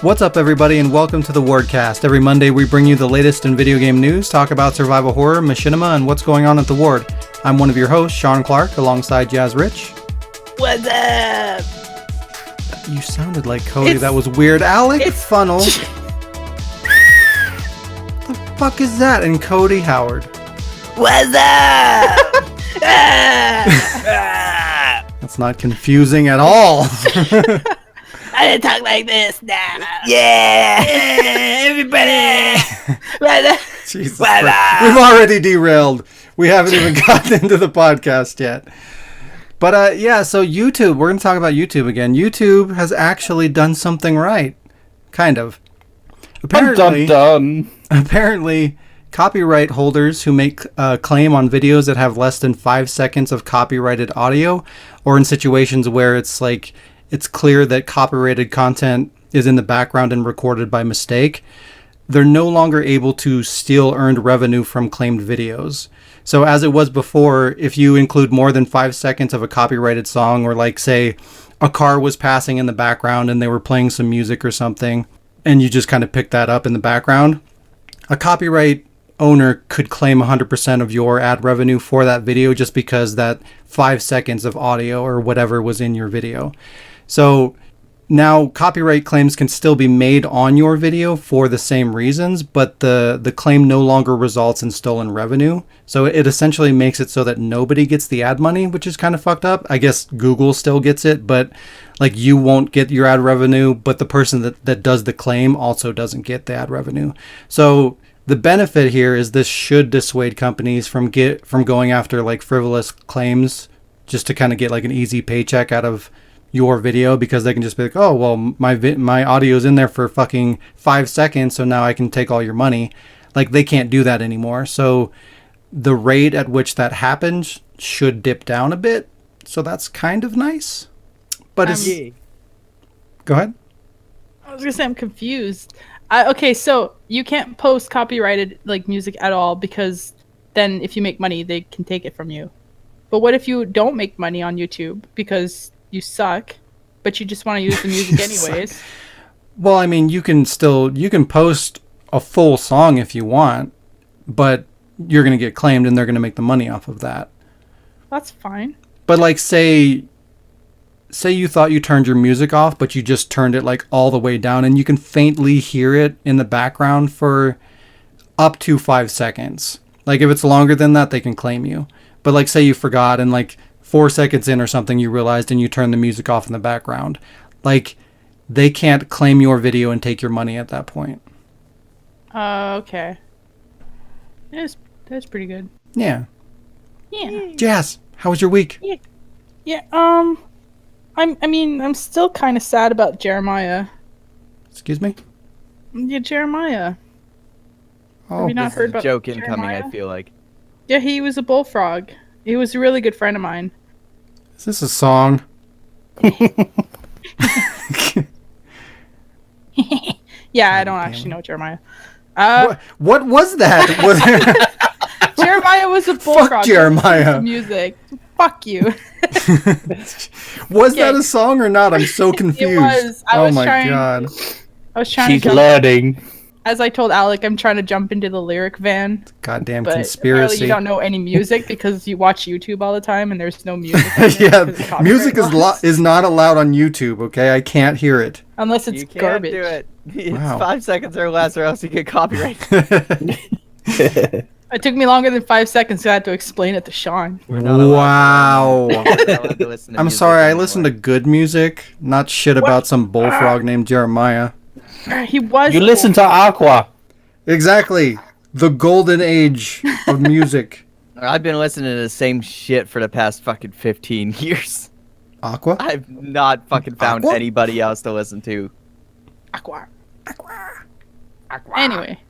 What's up, everybody, and welcome to the Wardcast. Every Monday, we bring you the latest in video game news, talk about survival horror, machinima, and what's going on at the Ward. I'm one of your hosts, Shaun Clark, alongside Jazz Rich. What's up? You sounded like Cody. That was weird. Alec Funnel. The fuck is that? And Cody Howard. What's up? That's not confusing at all. I didn't talk like this now. Yeah, everybody. Jesus Christ. We've already derailed. We haven't even gotten into the podcast yet. But so YouTube, we're going to talk about YouTube again. YouTube has actually done something right. Kind of. Apparently, copyright holders who make a claim on videos that have less than 5 seconds of copyrighted audio, or in situations where it's clear that copyrighted content is in the background and recorded by mistake, they're no longer able to steal earned revenue from claimed videos. So as it was before, if you include more than 5 seconds of a copyrighted song, or like say a car was passing in the background and they were playing some music or something, and you just kind of pick that up in the background, a copyright owner could claim 100% of your ad revenue for that video just because that 5 seconds of audio or whatever was in your video. So now copyright claims can still be made on your video for the same reasons, but the claim no longer results in stolen revenue. So it essentially makes it so that nobody gets the ad money, which is kind of fucked up. I guess Google still gets it, but like you won't get your ad revenue, but the person that does the claim also doesn't get the ad revenue. So the benefit here is this should dissuade companies from going after like frivolous claims just to kind of get like an easy paycheck out of your video, because they can just be like, oh, well, my audio's in there for fucking 5 seconds, so now I can take all your money. Like, they can't do that anymore. So the rate at which that happens should dip down a bit. So that's kind of nice. But Go ahead. I was gonna say I'm confused. Okay, so you can't post copyrighted like music at all, because then if you make money, they can take it from you. But what if you don't make money on YouTube because you suck, but you just want to use the music anyways? Well, I mean, you can post a full song if you want, but you're going to get claimed and they're going to make the money off of that. That's fine. But like say you thought you turned your music off, but you just turned it like all the way down and you can faintly hear it in the background for up to 5 seconds. Like if it's longer than that, they can claim you. But like say you forgot and like 4 seconds in or something you realized and you turned the music off in the background, like they can't claim your video and take your money at that point. Okay. That's pretty good. Yeah. Yeah. Jazz, how was your week? Yeah. I'm still kind of sad about Jeremiah. Excuse me? Yeah, Jeremiah. Oh, have you not heard about joke Jeremiah? incoming, I feel like. Yeah, he was a bullfrog. He was a really good friend of mine. Is this a song? Yeah, I don't actually know Jeremiah. What was that? Jeremiah was a bullfrog. Fuck Jeremiah. Music. Fuck you. Was that a song or not? I'm so confused. It was. God. I was trying She's to jump, learning. as I told Alec, I'm trying to jump into the lyric van. Goddamn But conspiracy. apparently you don't know any music because you watch YouTube all the time and there's no music. Yeah, music is not allowed on YouTube, okay? I can't hear it. Unless it's You can't garbage. do it. It's Wow. 5 seconds or less, or else you get copyrighted. It took me longer than 5 seconds, so I had to explain it to Shaun. Wow. I'm I'm sorry, I listen to good music, not shit about some bullfrog named Jeremiah. He was. You listen to Aqua. Exactly. The golden age of music. I've been listening to the same shit for the past fucking 15 years. Aqua? I've not fucking found Aqua? anybody else to listen to. Aqua. Anyway.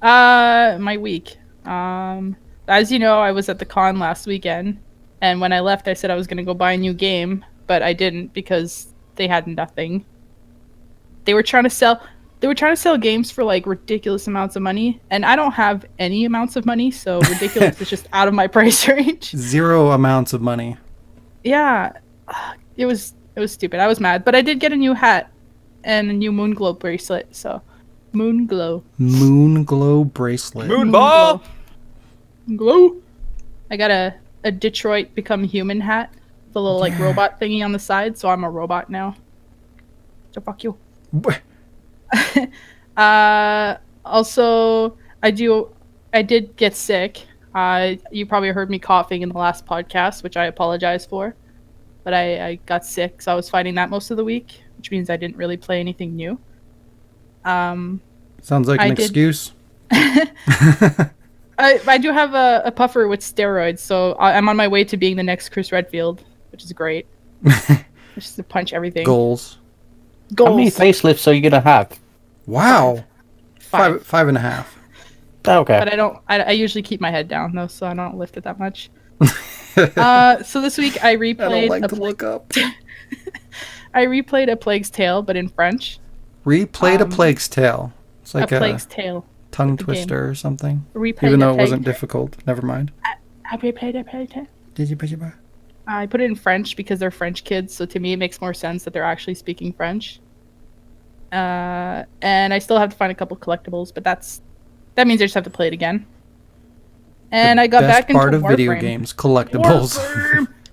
My week. As you know, I was at the con last weekend, and when I left, I said I was gonna go buy a new game, but I didn't because they had nothing. They were trying to sell games for like ridiculous amounts of money, and I don't have any amounts of money, so ridiculous is just out of my price range. 0 amounts of money. Yeah, it was stupid. I was mad, but I did get a new hat. and a new moon glow bracelet. So, moon glow. Moon glow bracelet. Moon ball. Glow. I got a Detroit Become Human hat. The little like robot thingy on the side, so I'm a robot now. So fuck you. Also, I did get sick. You probably heard me coughing in the last podcast, which I apologize for. But I got sick, so I was fighting that most of the week, which means I didn't really play anything new. Sounds like an excuse. I do have a puffer with steroids, so I'm on my way to being the next Chris Redfield, which is great. Just to punch everything. Goals. How many facelifts are you going to have? Wow. Five. 5.5. Okay. But I usually keep my head down, though, so I don't lift it that much. So this week I replayed. I don't like to look up. I replayed A Plague's Tale, but in French. Replayed A Plague's Tale. It's like A Plague's Tale. Tongue twister or something. Replayed Even though it Plague's wasn't Tale. difficult. Never mind. I replayed A Plague's Tale. Did you put your bar? I put it in French because they're French kids, so to me it makes more sense that they're actually speaking French. And I still have to find a couple collectibles, but that means I just have to play it again. And I got back into part of Warframe. video games, collectibles.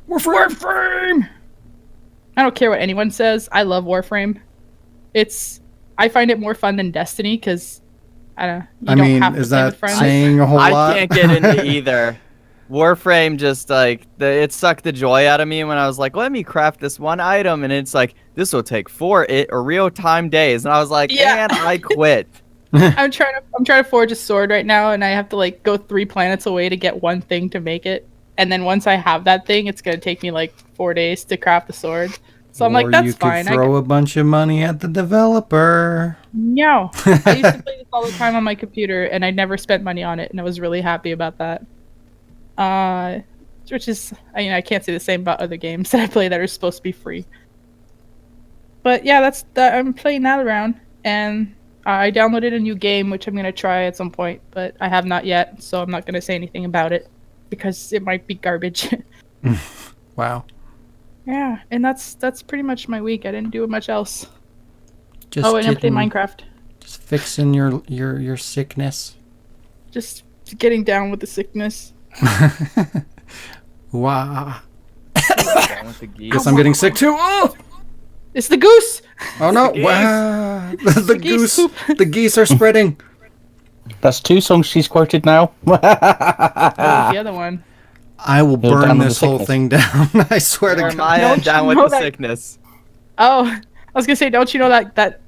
Warframe! I don't care what anyone says. I love Warframe. I find it more fun than Destiny because I don't know. You don't have to is play that with friends. saying a whole lot? I can't get into either. Warframe just like it sucked the joy out of me when I was like, let me craft this one item, and it's like this will take 4 real-time days, and I was like, Yeah. and I quit. I'm trying to forge a sword right now, and I have to like go 3 planets away to get one thing to make it. And then once I have that thing, it's gonna take me like 4 days to craft the sword. So I'm like, that's fine. Or you could throw a bunch of money at the developer. No. I used to play this all the time on my computer, and I never spent money on it, and I was really happy about that. Which is, I can't say the same about other games that I play that are supposed to be free. But yeah, that's that. I'm playing that around, and I downloaded a new game, which I'm gonna try at some point, but I have not yet, so I'm not gonna say anything about it because it might be garbage. Wow. Yeah, and that's pretty much my week. I didn't do much else. Just and I played Minecraft. Just fixing your sickness. Just getting down with the sickness. Wow. Guess I'm getting sick too. Oh, It's the goose. oh no! geese. Wow. The geese goose. The geese are spreading. That's 2 songs she's quoted now. What was the other one? I will Go down burn with this the whole sickness. thing down. I swear to God. Jeremiah, Don't down you with know the that- sickness. Oh, I was gonna say, don't you know that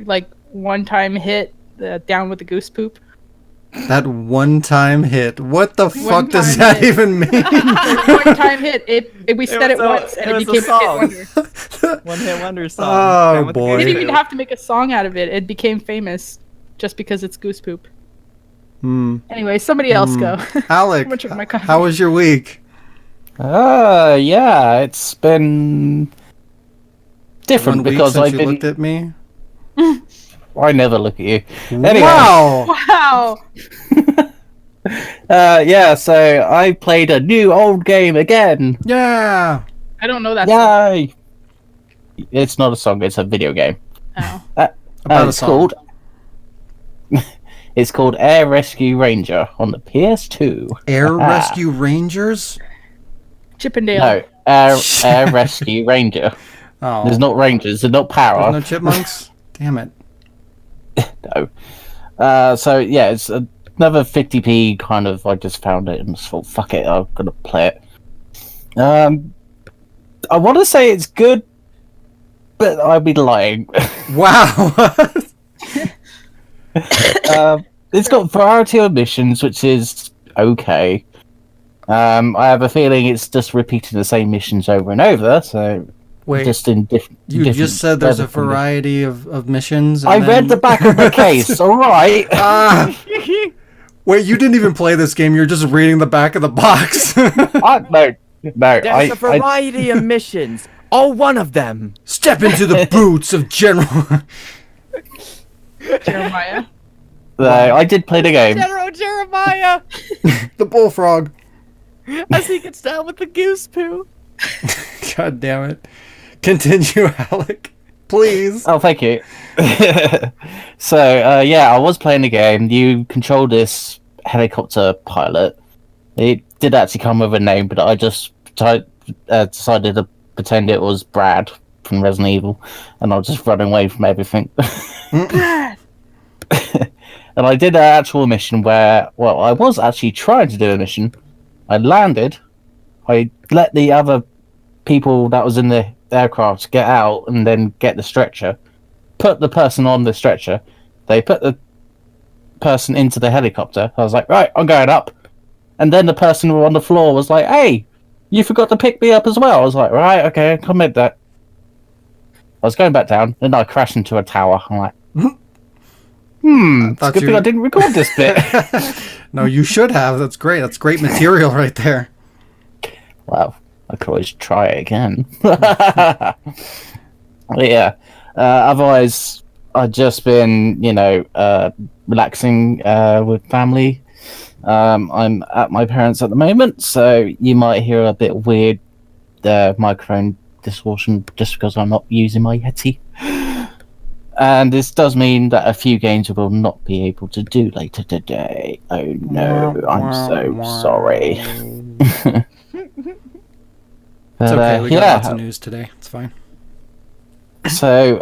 like one-time hit, the down with the goose poop? That one-time hit. What the fuck does One-time that hit. even mean? One-time hit. We said it once, and it was a became a hit song. wonder. One hit wonder song. Oh, Down with the boy. We goose didn't even poop. have to make a song out of it. It became famous just because it's goose poop. Anyway, somebody else go. Alec, I'm gonna check my how was your week? Yeah, it's been different 1 week because since I've you been. looked at me. I never look at you. Anyway. Wow. Wow. Yeah, so I played a new old game again. Yeah. I don't know that. Song. Yay! It's not a song; it's a video game. Oh. About a It's song. called. It's called Air Rescue Ranger on the PS2. Air Rescue Rangers? Chippendale. No, Air Rescue Ranger. Oh. There's not rangers. There's not power. There's no chipmunks? Damn it. No. So yeah, it's another 50p kind of. I just found it and just thought, fuck it, I'm gonna play it. I want to say it's good, but I'd be lying. Wow. It's got variety of missions, which is okay. I have a feeling it's just repeating the same missions over and over. So Wait, just in different. you different just said there's a weather conditions. variety of missions. And I then... read the back of the case. All right. Ah! Wait, you didn't even play this game. You're just reading the back of the box. No. There's a variety of missions. All one of them. Step into the boots of General. Jeremiah. I did play the game. General Jeremiah, The bullfrog. as he gets down with the goose poo. God damn it. Continue, Alec. Please. Oh, thank you. So, yeah, I was playing the game. You control this helicopter pilot. It did actually come with a name, but I just decided to pretend it was Brad from Resident Evil, and I was just running away from everything. Brad. And I did an actual mission where, well, I was actually trying to do a mission. I landed. I let the other people that was in the aircraft get out and then get the stretcher. Put the person on the stretcher. They put the person into the helicopter. I was like, right, I'm going up. And then the person on the floor was like, hey, you forgot to pick me up as well. I was like, right, okay, come with that. I was going back down, then I crashed into a tower. I'm like, it's a good thing I didn't record this bit. No, you should have. That's great. That's great material right there. Well, I could always try it again. Yeah. Otherwise, I've just been, relaxing with family. I'm at my parents' at the moment, so you might hear a bit weird microphone distortion just because I'm not using my Yeti. And this does mean that a few games we will not be able to do later today. Oh no, I'm so sorry. It's okay, we got lots of news today. It's fine. So,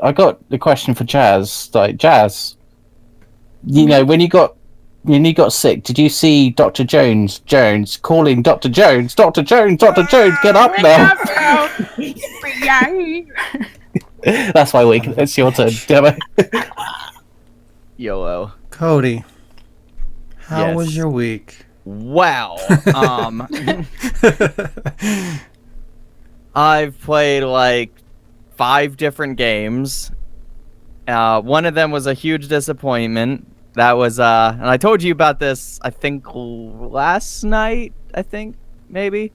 I got the question for Jazz. Like, Jazz, when you got sick, did you see Dr. Jones calling Dr. Jones, get up now? That's my week. It's your turn. Damn it. YOLO. Cody, how Yes. was your week? Wow. I've played like 5 different games. One of them was a huge disappointment. That was and I told you about this I think last night, maybe.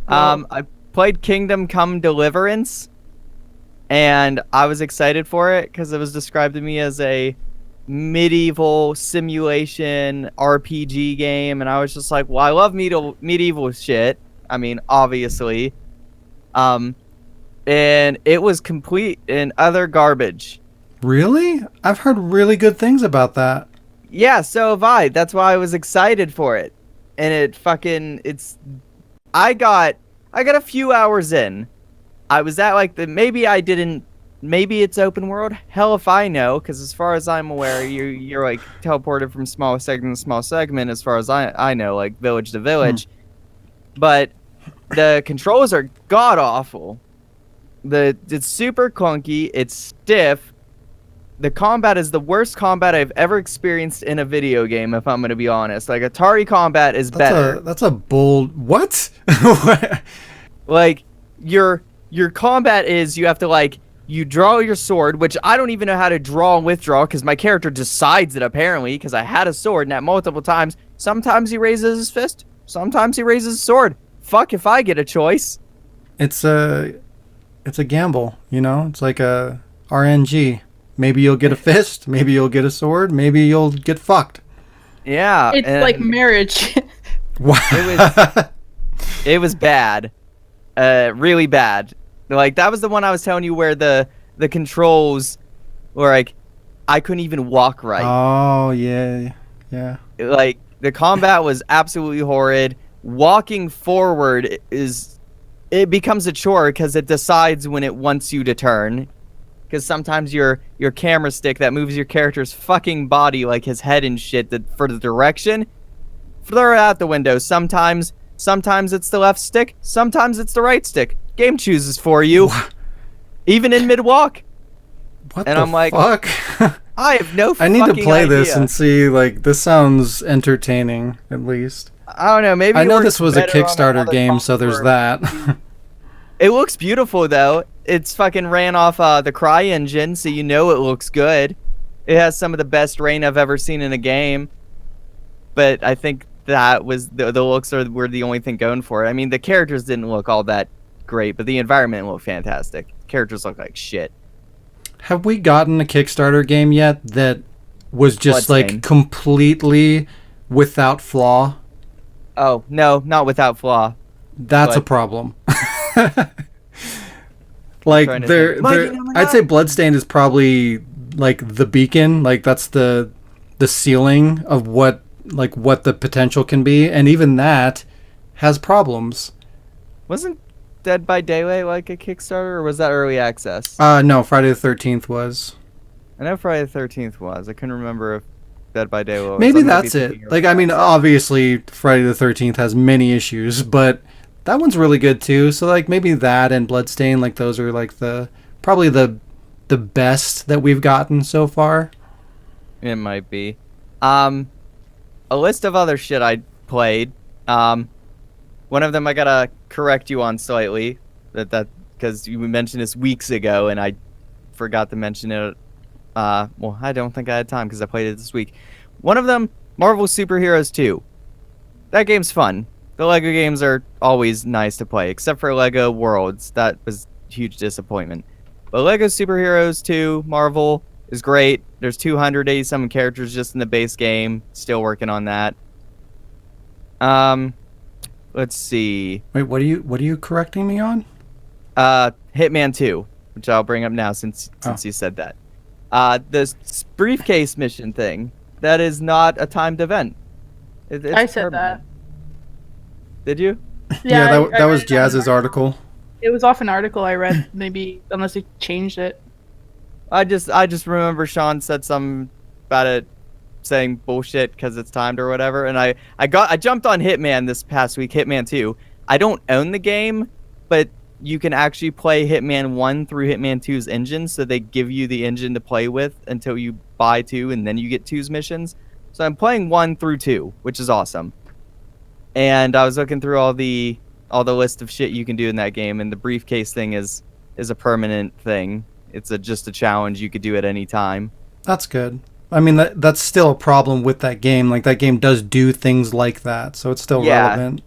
I played Kingdom Come Deliverance, and I was excited for it because it was described to me as a medieval simulation RPG game, and I was just like, well, I love medieval shit. I mean, obviously. And it was complete and utter garbage. Really? I've heard really good things about that. Yeah, so have I. That's why I was excited for it. And I got a few hours in. I was at like maybe it's open world. Hell if I know, because as far as I'm aware, you're like teleported from small segment to small segment. As far as I know, like village to village. But the controls are god awful. It's super clunky. It's stiff. The combat is the worst combat I've ever experienced in a video game. If I'm gonna be honest, like Atari combat is better. That's a bold what? Like your combat is you have to like. You draw your sword, which I don't even know how to draw and withdraw because my character decides it apparently because I had a sword and that multiple times. Sometimes he raises his fist, sometimes he raises his sword. Fuck if I get a choice. It's a gamble, It's like a RNG. Maybe you'll get a fist, maybe you'll get a sword, maybe you'll get fucked. Yeah. It's like marriage. It was bad. Really bad. Like, that was the one I was telling you where the controls were like, I couldn't even walk right. Oh, yeah. Yeah. Like, the combat was absolutely horrid. Walking forward it becomes a chore because it decides when it wants you to turn. Because sometimes your camera stick that moves your character's fucking body, like his head and shit, for the direction, throw it out the window. Sometimes it's the left stick, sometimes it's the right stick. Game chooses for you, even in mid-walk. What and the I'm like, fuck? I have no I need to play this idea. and see, like, this sounds entertaining, at least. I don't know, maybe I it know works this was a better on Kickstarter another game, so there's console. that. It looks beautiful, though. It's fucking ran off the Cry engine, so you know it looks good. It has some of the best rain I've ever seen in a game. But I think that was the looks were the only thing going for it. I mean, the characters didn't look all that great, but the environment looked fantastic. Characters look like shit. Have we gotten a Kickstarter game yet that was just Bloodstain. Completely without flaw? Oh, no, not without flaw. That's a But- problem. Like trying to they're, think. Machinima! I'd say Bloodstained is probably like the beacon. Like that's the ceiling of what the potential can be, and even that has problems. Wasn't Dead by Daylight like a Kickstarter, or was that early access? No, Friday the 13th was. I know Friday the 13th was. I couldn't remember if Dead by Daylight was. Maybe I might be that's it. thinking Like, early I mean, access. obviously, Friday the 13th has many issues, but that one's really good too. So, like, maybe that and Bloodstain, like, those are like probably the best that we've gotten so far. It might be. A list of other shit I played. One of them I gotta correct you on slightly, that because you mentioned this weeks ago and I forgot to mention it. Well, I don't think I had time because I played it this week. One of them, Marvel Superheroes 2. That game's fun. The Lego games are always nice to play, except for Lego Worlds. That was a huge disappointment. But Lego Superheroes 2, Marvel, is great. There's 287 characters just in the base game. Still working on that. Let's see. Wait, what are you correcting me on? Hitman 2, which I'll bring up now since you said that. The briefcase mission thing, that is not a timed event. It's I said permanent. Did you? Yeah, that I was read it on Jazz's an article. It was off an article I read, maybe, unless he changed it. I just remember Shaun said something about it saying bullshit because it's timed or whatever, and I jumped on Hitman this past week, Hitman 2. I don't own the game, but you can actually play Hitman 1 through Hitman 2's engine, so they give you the engine to play with until you buy 2, and then you get 2's missions. So I'm playing 1 through 2, which is awesome. And I was looking through all the list of shit you can do in that game, and the briefcase thing is a permanent thing. It's just a challenge you could do at any time. That's good. I mean, that's still a problem with that game. Like, that game does do things like that, so it's still relevant.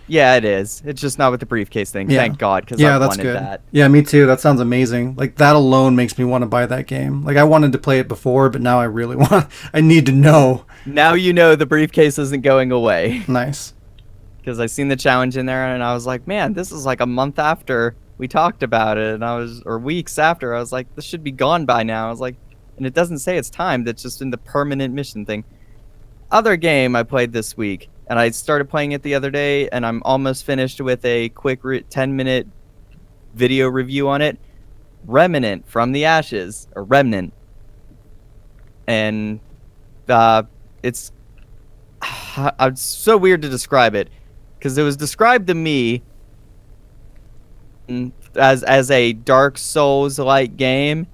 Yeah, it is. It's just not with the briefcase thing. Yeah. Thank God, because Yeah, I that's wanted good. that. Yeah, me too. That sounds amazing. Like, that alone makes me want to buy that game. Like, I wanted to play it before, but now I really want. I need to know. Now you know the briefcase isn't going away. Nice. Because I seen the challenge in there, and I was like, man, this is like a month after we talked about it, and or weeks after. I was like, this should be gone by now. I was like, and it doesn't say it's timed. It's just in the permanent mission thing. Other game I played this week, and I started playing it the other day, and I'm almost finished with a quick 10-minute video review on it. Remnant from the Ashes, or Remnant. And it's so weird to describe it, because it was described to me as a Dark Souls-like game,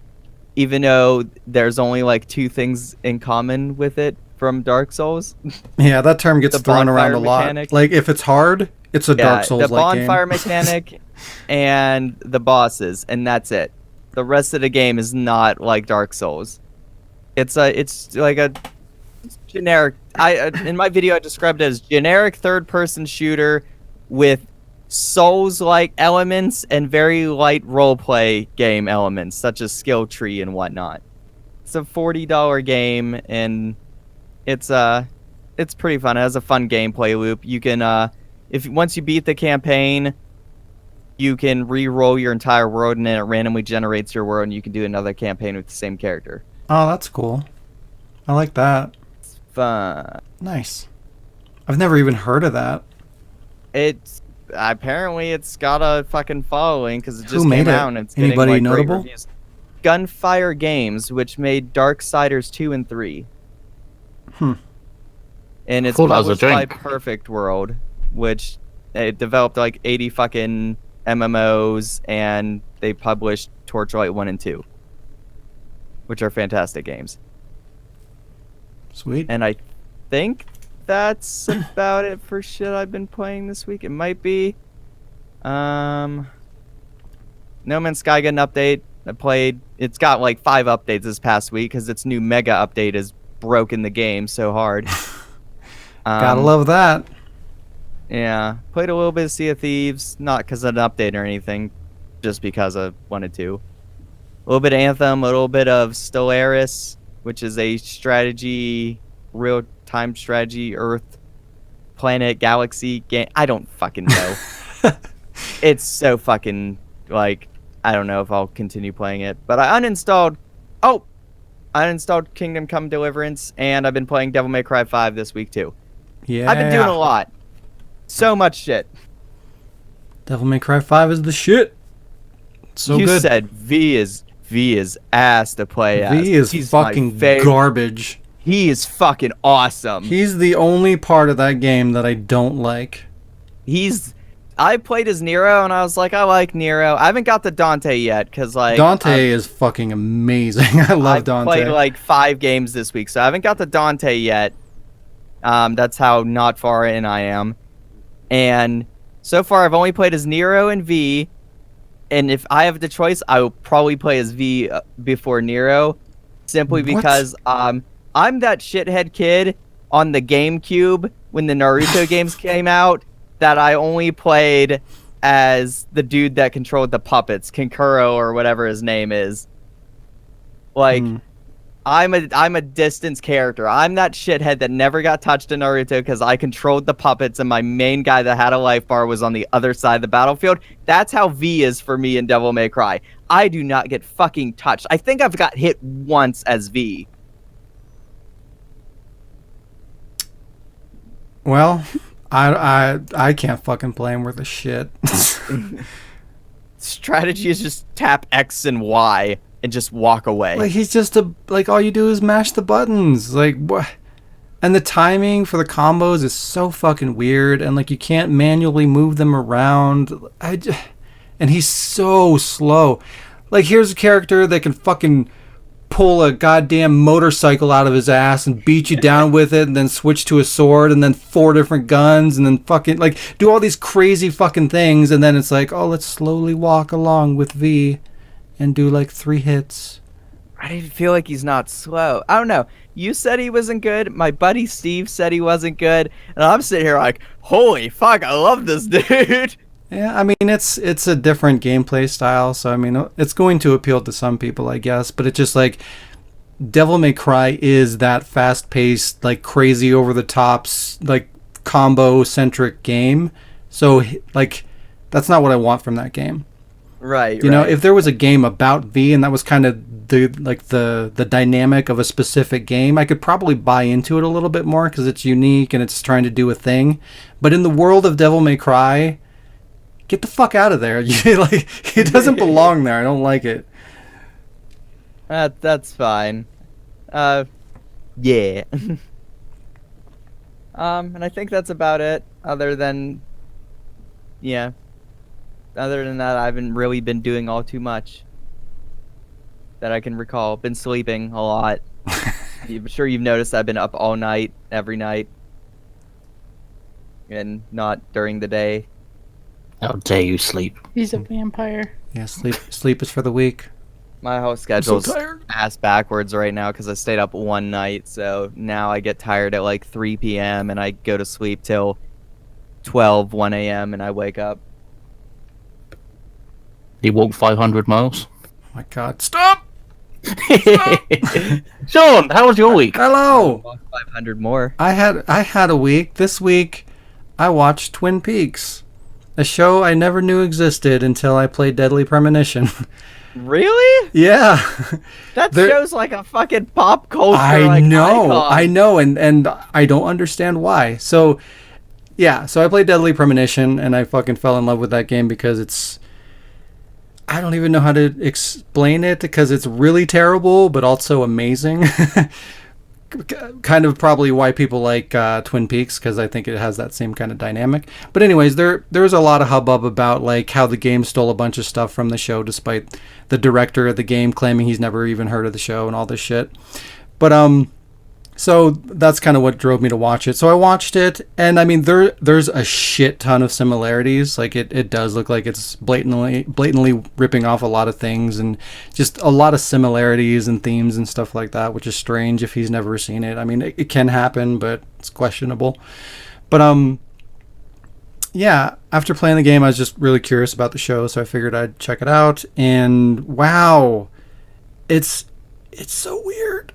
even though there's only like 2 things in common with it from Dark Souls. Yeah, that term gets The thrown around a lot. mechanic. Like, if it's hard, it's a Dark The Souls-like game. bonfire mechanic and the bosses, and that's it. The rest of the game is not like Dark Souls. It's like a generic. In my video I described it as generic third-person shooter with Souls-like elements and very light roleplay game elements, such as skill tree and whatnot. It's a $40 game, and it's pretty fun. It has a fun gameplay loop. You can once you beat the campaign, you can re-roll your entire world, and then it randomly generates your world, and you can do another campaign with the same character. Oh, that's cool. I like that. It's fun. Nice. I've never even heard of that. Apparently it's got a fucking following because it just Who made came it? out and it's Anybody getting, like, great notable? reviews. Gunfire Games, which made Darksiders 2 and 3. And it's Thought that was a published by drink. Perfect World, which it developed like 80 fucking MMOs, and they published Torchlight 1 and 2, which are fantastic games. Sweet. And I think that's about it for shit I've been playing this week. It might be No Man's Sky got an update. I played. It's got like 5 updates this past week because its new mega update has broken the game so hard. Gotta love that. Yeah, played a little bit of Sea of Thieves, not because of an update or anything, just because I wanted to. A little bit of Anthem, a little bit of Stellaris, which is a strategy, real-time strategy, Earth, planet, galaxy game. I don't fucking know. It's so fucking, like, I don't know if I'll continue playing it. But I uninstalled. Oh, I uninstalled Kingdom Come Deliverance, and I've been playing Devil May Cry 5 this week too. Yeah. I've been doing a lot. So much shit. Devil May Cry 5 is the shit. So you good. said V is ass to play as. V is He's fucking my favorite. garbage. He is fucking awesome. He's the only part of that game that I don't like. I played as Nero, and I was like, I like Nero. I haven't got the Dante yet, because, like... Dante is fucking amazing. I love Dante. I played, like, 5 games this week, so I haven't got the Dante yet. That's how not far in I am. And so far, I've only played as Nero and V, and if I have the choice, I will probably play as V before Nero, simply because I'm that shithead kid on the GameCube when the Naruto games came out, that I only played as the dude that controlled the puppets, Kinkuro or whatever his name is. Like, I'm a distance character. I'm that shithead that never got touched in Naruto because I controlled the puppets and my main guy that had a life bar was on the other side of the battlefield. That's how V is for me in Devil May Cry. I do not get fucking touched. I think I've got hit once as V. Well, I can't fucking play him worth a shit. Strategy is just tap X and Y and just walk away. Like, he's just like, all you do is mash the buttons. Like, what? And the timing for the combos is so fucking weird, and like, you can't manually move them around. And he's so slow. Like, here's a character that can fucking pull a goddamn motorcycle out of his ass and beat you down with it, and then switch to a sword, and then 4 different guns, and then fucking, like, do all these crazy fucking things, and then it's like, oh, let's slowly walk along with V and do like 3 hits. I didn't feel like he's not slow. I don't know. You said he wasn't good. My buddy Steve said he wasn't good. And I'm sitting here like, holy fuck, I love this dude. Yeah, I mean, it's a different gameplay style, so I mean, it's going to appeal to some people, I guess, but it's just like, Devil May Cry is that fast-paced, like, crazy over-the-top, like, combo-centric game, so, like, that's not what I want from that game. Right, You know, if there was a game about V and that was kind of the dynamic of a specific game, I could probably buy into it a little bit more because it's unique and it's trying to do a thing. But in the world of Devil May Cry, get the fuck out of there. Like, it doesn't belong there. I don't like it. That's fine. Yeah. And I think that's about it. Other than that, I haven't really been doing all too much that I can recall. Been sleeping a lot. I'm sure you've noticed I've been up all night, every night, and not during the day. How dare you sleep? He's a vampire. Yeah, sleep is for the weak. My whole schedule's tired. ass backwards right now because I stayed up one night, so now I get tired at like 3 p.m. and I go to sleep till 1 a.m. and I wake up. You walk 500 miles? Oh my god, stop! Shaun, how was your week? Hello! 500 more. I had a week. This week, I watched Twin Peaks, a show I never knew existed until I played Deadly Premonition. Really? Yeah. That show's like a fucking pop culture. I know, icon. and I don't understand why. So, yeah, so I played Deadly Premonition, and I fucking fell in love with that game because it's... I don't even know how to explain it because it's really terrible, but also amazing. Kind of probably why people like Twin Peaks, because I think it has that same kind of dynamic. But anyways, there's a lot of hubbub about like how the game stole a bunch of stuff from the show, despite the director of the game claiming he's never even heard of the show and all this shit. But so that's kind of what drove me to watch it. So I watched it, and I mean, there's a shit ton of similarities. Like it does look like it's blatantly ripping off a lot of things, and just a lot of similarities and themes and stuff like that, which is strange if he's never seen it. I mean, it can happen, but it's questionable. But yeah, after playing the game, I was just really curious about the show, so I figured I'd check it out. And wow, it's so weird.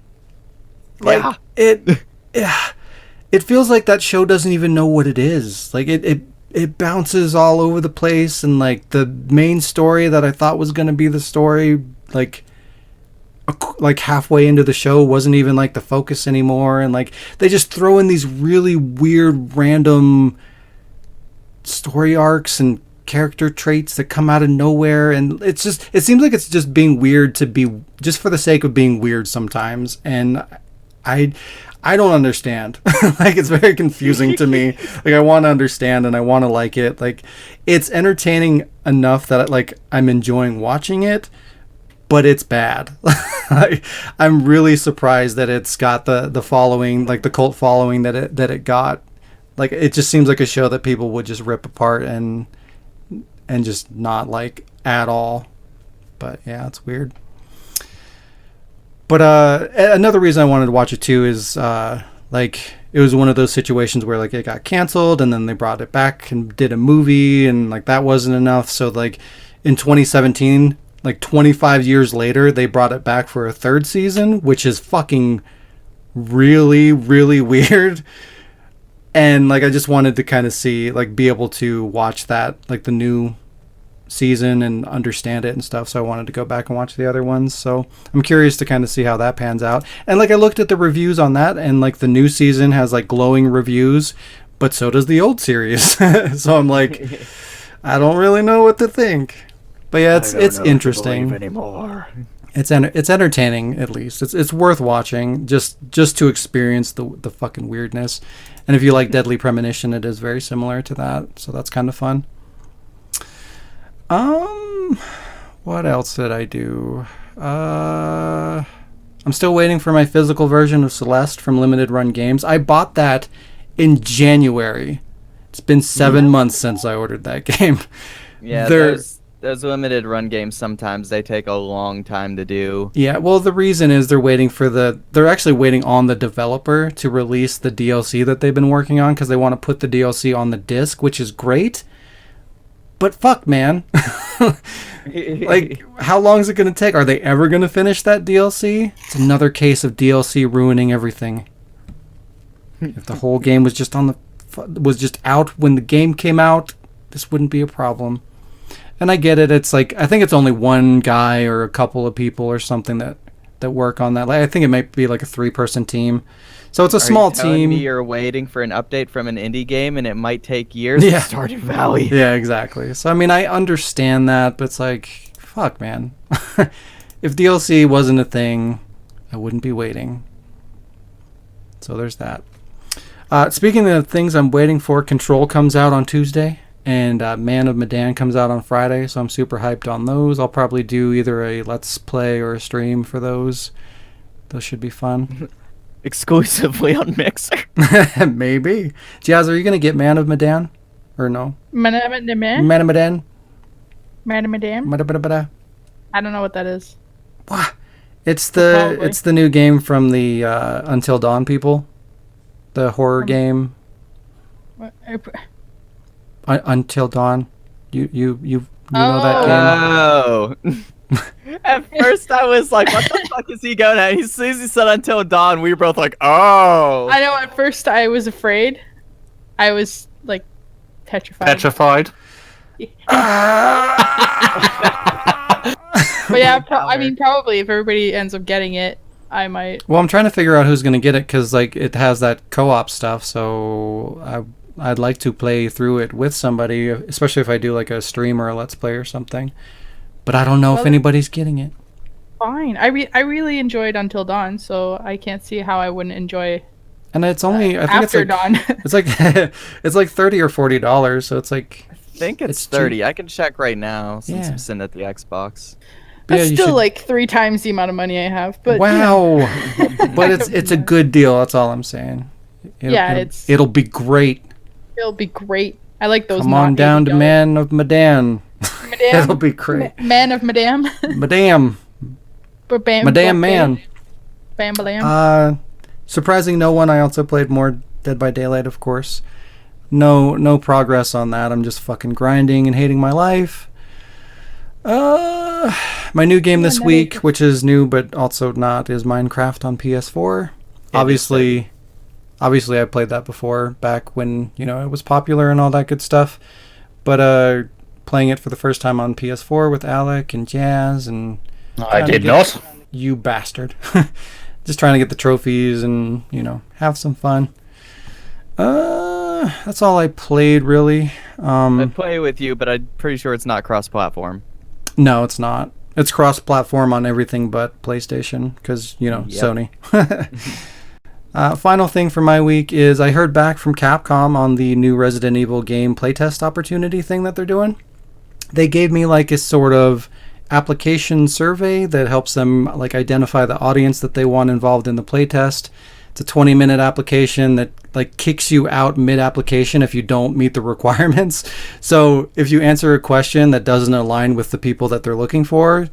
Like it feels like that show doesn't even know what it is. Like it it bounces all over the place, and like the main story that I thought was going to be the story, like halfway into the show wasn't even like the focus anymore, and like they just throw in these really weird random story arcs and character traits that come out of nowhere, and it seems like it's just being weird to be just for the sake of being weird sometimes, and I don't understand. Like, it's very confusing to me. Like, I want to understand and I want to like it. Like, it's entertaining enough that like I'm enjoying watching it, but it's bad. I'm really surprised that it's got the following, like the cult following that it got. Like, it just seems like a show that people would just rip apart and just not like at all. But yeah, it's weird. But another reason I wanted to watch it too is like it was one of those situations where like it got canceled and then they brought it back and did a movie, and like that wasn't enough. So like in 2017, like 25 years later, they brought it back for a third season, which is fucking really, really weird. And like I just wanted to kind of see, like, be able to watch that, like the new season, and understand it and stuff. So I wanted to go back and watch the other ones. So I'm curious to kind of see how that pans out. And like I looked at the reviews on that, and like the new season has like glowing reviews, but so does the old series. So I'm like, I don't really know what to think. But yeah, it's interesting. Anymore. It's entertaining, at least. It's worth watching just to experience the fucking weirdness. And if you like Deadly Premonition, it is very similar to that. So that's kind of fun. What else did I do? I'm still waiting for my physical version of Celeste from Limited Run Games. I bought that in January. It's been 7 months since I ordered that game. Yeah, those limited run games, sometimes they take a long time to do. Yeah, well, the reason is they're actually waiting on the developer to release the DLC that they've been working on, because they want to put the DLC on the disc, which is great. But fuck, man. Like, how long is it going to take? Are they ever going to finish that DLC? It's another case of DLC ruining everything. If the whole game was just out when the game came out, this wouldn't be a problem. And I get it. It's like, I think it's only one guy or a couple of people or something that work on that. Like, I think it might be like a 3-person team. So it's a small team. Are you telling me you're waiting for an update from an indie game and it might take years to Stardew Valley? Yeah, exactly. So I mean, I understand that, but it's like, fuck, man. If DLC wasn't a thing, I wouldn't be waiting. So there's that. Speaking of things I'm waiting for, Control comes out on Tuesday. And Man of Medan comes out on Friday, so I'm super hyped on those. I'll probably do either a Let's Play or a stream for those. Those should be fun. Exclusively on Mixer. Maybe. Jazz, are you going to get Man of Medan? Or no? Man of Medan? Man of Medan? Man of Medan? I don't know what that is. What? It's the new game from the Until Dawn people. The horror game. Until Dawn. You know that game? Oh. At first I was like, what the fuck is he going at? As soon as he said Until Dawn, we were both like, oh. I know, at first I was afraid. I was like petrified. But yeah, I mean, probably if everybody ends up getting it, I might. Well, I'm trying to figure out who's going to get it, because like it has that co-op stuff, so I'd like to play through it with somebody, especially if I do like a stream or a Let's Play or something. But I don't know if anybody's getting it. Fine. I really enjoyed Until Dawn, so I can't see how I wouldn't enjoy. And it's only I think After Dawn. It's like it's like $30 or $40, so it's like I think it's 30. Cheap. I can check right now since I'm sitting at the Xbox. That's still like 3 times the amount of money I have. But wow. But it's a good deal. That's all I'm saying. It'll be great. It'll be great. I like those. Come on down to Man of Medan. It'll be great. Man of Madame. Madame. Madame Man. Bam Balam. Surprising no one. I also played more Dead by Daylight, of course. No progress on that. I'm just fucking grinding and hating my life. My new game this week, which is new but also not, is Minecraft on PS4. Obviously, I played that before, back when, it was popular and all that good stuff. But playing it for the first time on PS4 with Alec and Jazz and... I did not. You bastard. Just trying to get the trophies and, have some fun. That's all I played, really. I play with you, but I'm pretty sure it's not cross-platform. No, it's not. It's cross-platform on everything but PlayStation, because, Sony. Final thing for my week is I heard back from Capcom on the new Resident Evil game playtest opportunity thing that they're doing. They gave me like a sort of application survey that helps them like identify the audience that they want involved in the playtest. It's a 20-minute application that like kicks you out mid-application if you don't meet the requirements. So if you answer a question that doesn't align with the people that they're looking for,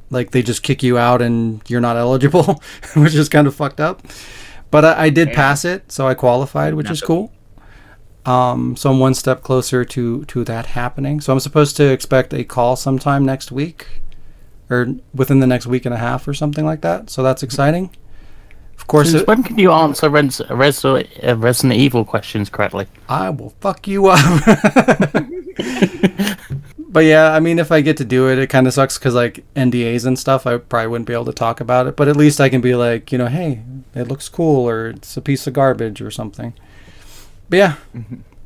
like they just kick you out and you're not eligible, which is kind of fucked up. But I did pass it, so I qualified, which is cool. So I'm one step closer to that happening. So I'm supposed to expect a call sometime next week, or within the next week and a half or something like that. So that's exciting. Of course. When can you answer Resident Evil questions correctly? I will fuck you up. But yeah, I mean, if I get to do it, it kind of sucks because like NDAs and stuff, I probably wouldn't be able to talk about it. But at least I can be like, hey, it looks cool, or it's a piece of garbage or something. But yeah,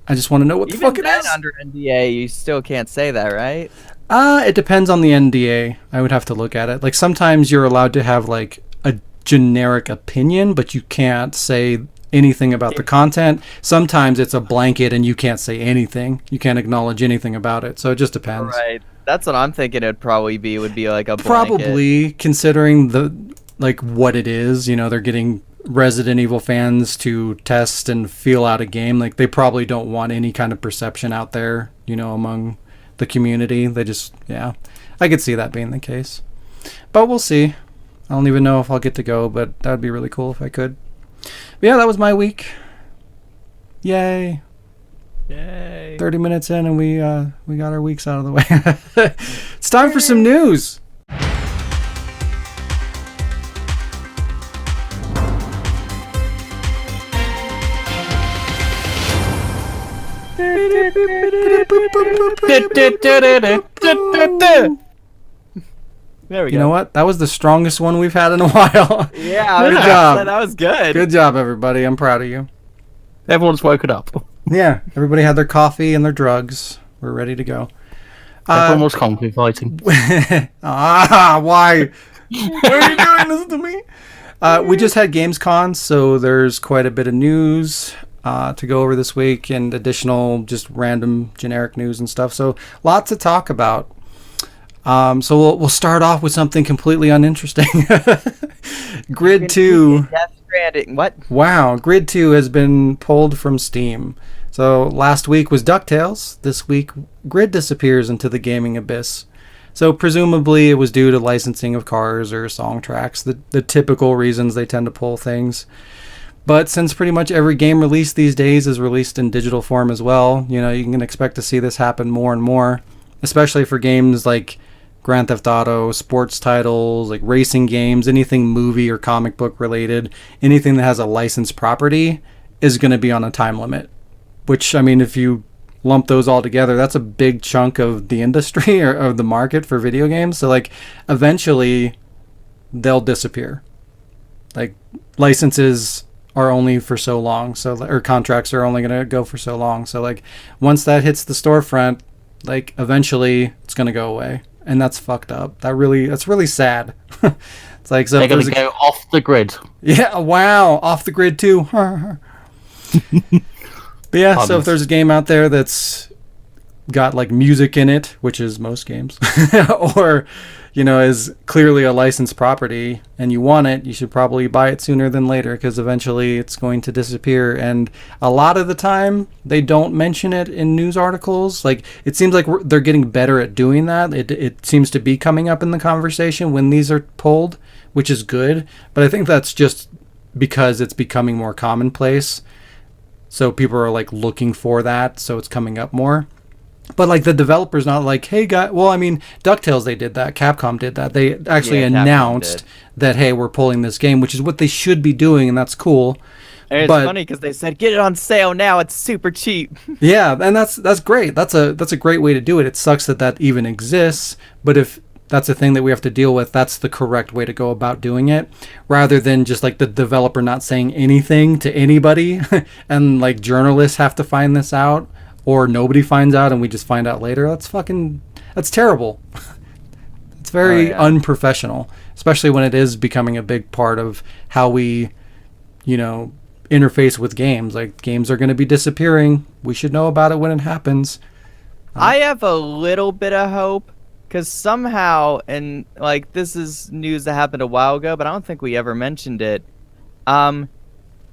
I just want to know what the fuck it is. Under NDA, you still can't say that, right? It depends on the NDA. I would have to look at it. Like sometimes you're allowed to have like a generic opinion, but you can't say anything about the content. Sometimes it's a blanket and you can't say anything. You can't acknowledge anything about it. So it just depends. Right. That's what I'm thinking it'd probably be, would be like a blanket. Probably, considering the like what it is, they're getting Resident Evil fans to test and feel out a game. Like they probably don't want any kind of perception out there, among the community. They just, I could see that being the case. But we'll see. I don't even know if I'll get to go, but that would be really cool if I could. But yeah, that was my week. Yay. 30 minutes in and we got our weeks out of the way. It's time for some news. There we go. You know what? That was the strongest one we've had in a while. Yeah, Good job. That was good. Good job, everybody. I'm proud of you. Everyone's woken up. Yeah, everybody had their coffee and their drugs. We're ready to go. Everyone was kung fighting. Why? Why are you doing this to me? We just had Gamescom, so there's quite a bit of news to go over this week and additional just random generic news and stuff. So lots to talk about. So we'll start off with something completely uninteresting. Grid 2. Death Stranding. What? Wow, Grid 2 has been pulled from Steam. So last week was DuckTales. This week, Grid disappears into the gaming abyss. So presumably it was due to licensing of cars or song tracks, the typical reasons they tend to pull things. But since pretty much every game released these days is released in digital form as well, you can expect to see this happen more and more, especially for games like Grand Theft Auto, sports titles, like racing games, anything movie or comic book related, anything that has a licensed property is going to be on a time limit. Which, I mean, if you lump those all together, that's a big chunk of the industry or of the market for video games. So, like, eventually they'll disappear. Like, licenses are only for so long, or contracts are only going to go for so long. So, like, once that hits the storefront, like, eventually it's going to go away. And that's fucked up. That's really sad. It's like, so they're going to go off the grid. Yeah, wow, off the grid too. But yeah, so if there's a game out there that's got like music in it, which is most games, or is clearly a licensed property and you want it, you should probably buy it sooner than later, because eventually it's going to disappear. And a lot of the time they don't mention it in news articles. Like, it seems like they're getting better at doing that. It seems to be coming up in the conversation when these are pulled, which is good. But I think that's just because it's becoming more commonplace. So people are like looking for that, so it's coming up more. But like the developer's not like, hey guy, well, I mean, DuckTales, they did that. Capcom did that. They actually announced that, hey, we're pulling this game, which is what they should be doing, and that's cool. And it's But- funny because they said get it on sale now. It's super cheap. Yeah, and that's great. That's a great way to do it. It sucks that even exists, but if that's a thing that we have to deal with, that's the correct way to go about doing it, rather than just like the developer not saying anything to anybody and like journalists have to find this out, or nobody finds out and we just find out later. That's terrible. It's very unprofessional, especially when it is becoming a big part of how we, interface with games. Like, games are going to be disappearing. We should know about it when it happens. I have a little bit of hope because somehow, and like this is news that happened a while ago, but I don't think we ever mentioned it.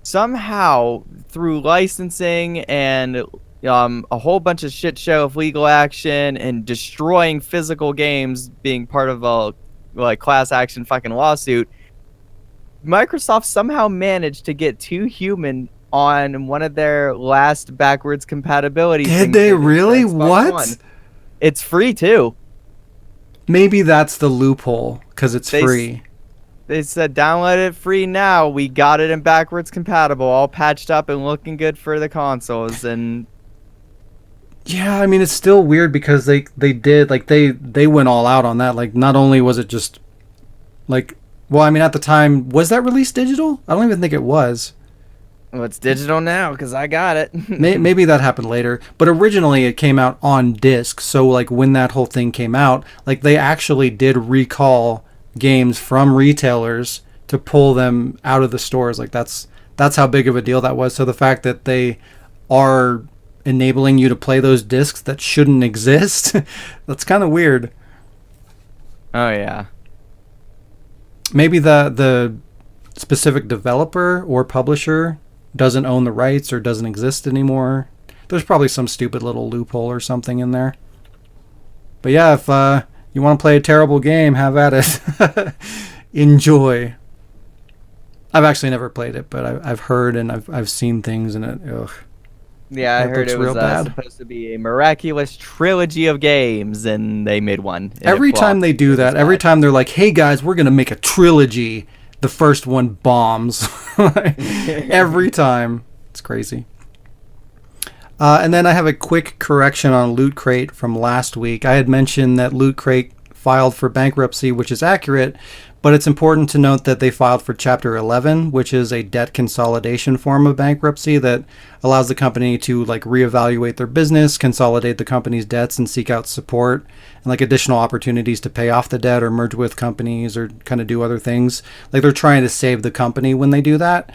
Somehow through licensing and a whole bunch of shit show of legal action and destroying physical games being part of a class action fucking lawsuit, Microsoft somehow managed to get 2 Human on one of their last backwards compatibility. Did they really? What? One. It's free too. Maybe that's the loophole because it's free. They said download it free now. We got it in backwards compatible, all patched up and looking good for the consoles. And yeah, I mean, it's still weird because they did, like, they went all out on that. Like, not only was it just like, well, I mean, at the time, was that released digital? I don't even think it was. well, it's digital now because I got it. Maybe that happened later, but originally it came out on disc. So like when that whole thing came out, like they actually did recall games from retailers to pull them out of the stores. Like that's how big of a deal that was. So the fact that they are enabling you to play those discs that shouldn't exist, that's kind of weird. Oh yeah. Maybe the specific developer or publisher doesn't own the rights or doesn't exist anymore. There's probably some stupid little loophole or something in there. But yeah, if you want to play a terrible game, have at it. Enjoy. I've actually never played it, but I've heard and I've seen things in it. Ugh. Yeah, I That heard looks it was real bad. supposed to be a miraculous trilogy of games, and they made one. and it Every time flopped. they do It was that, every bad. time they're like, hey guys, we're going to make a trilogy, the first one bombs. Every time. It's crazy. And then I have a quick correction on Loot Crate from last week. I had mentioned that Loot Crate filed for bankruptcy, which is accurate, but it's important to note that they filed for Chapter 11, which is a debt consolidation form of bankruptcy that allows the company to like reevaluate their business, consolidate the company's debts, and seek out support and like additional opportunities to pay off the debt or merge with companies or kind of do other things. Like they're trying to save the company when they do that.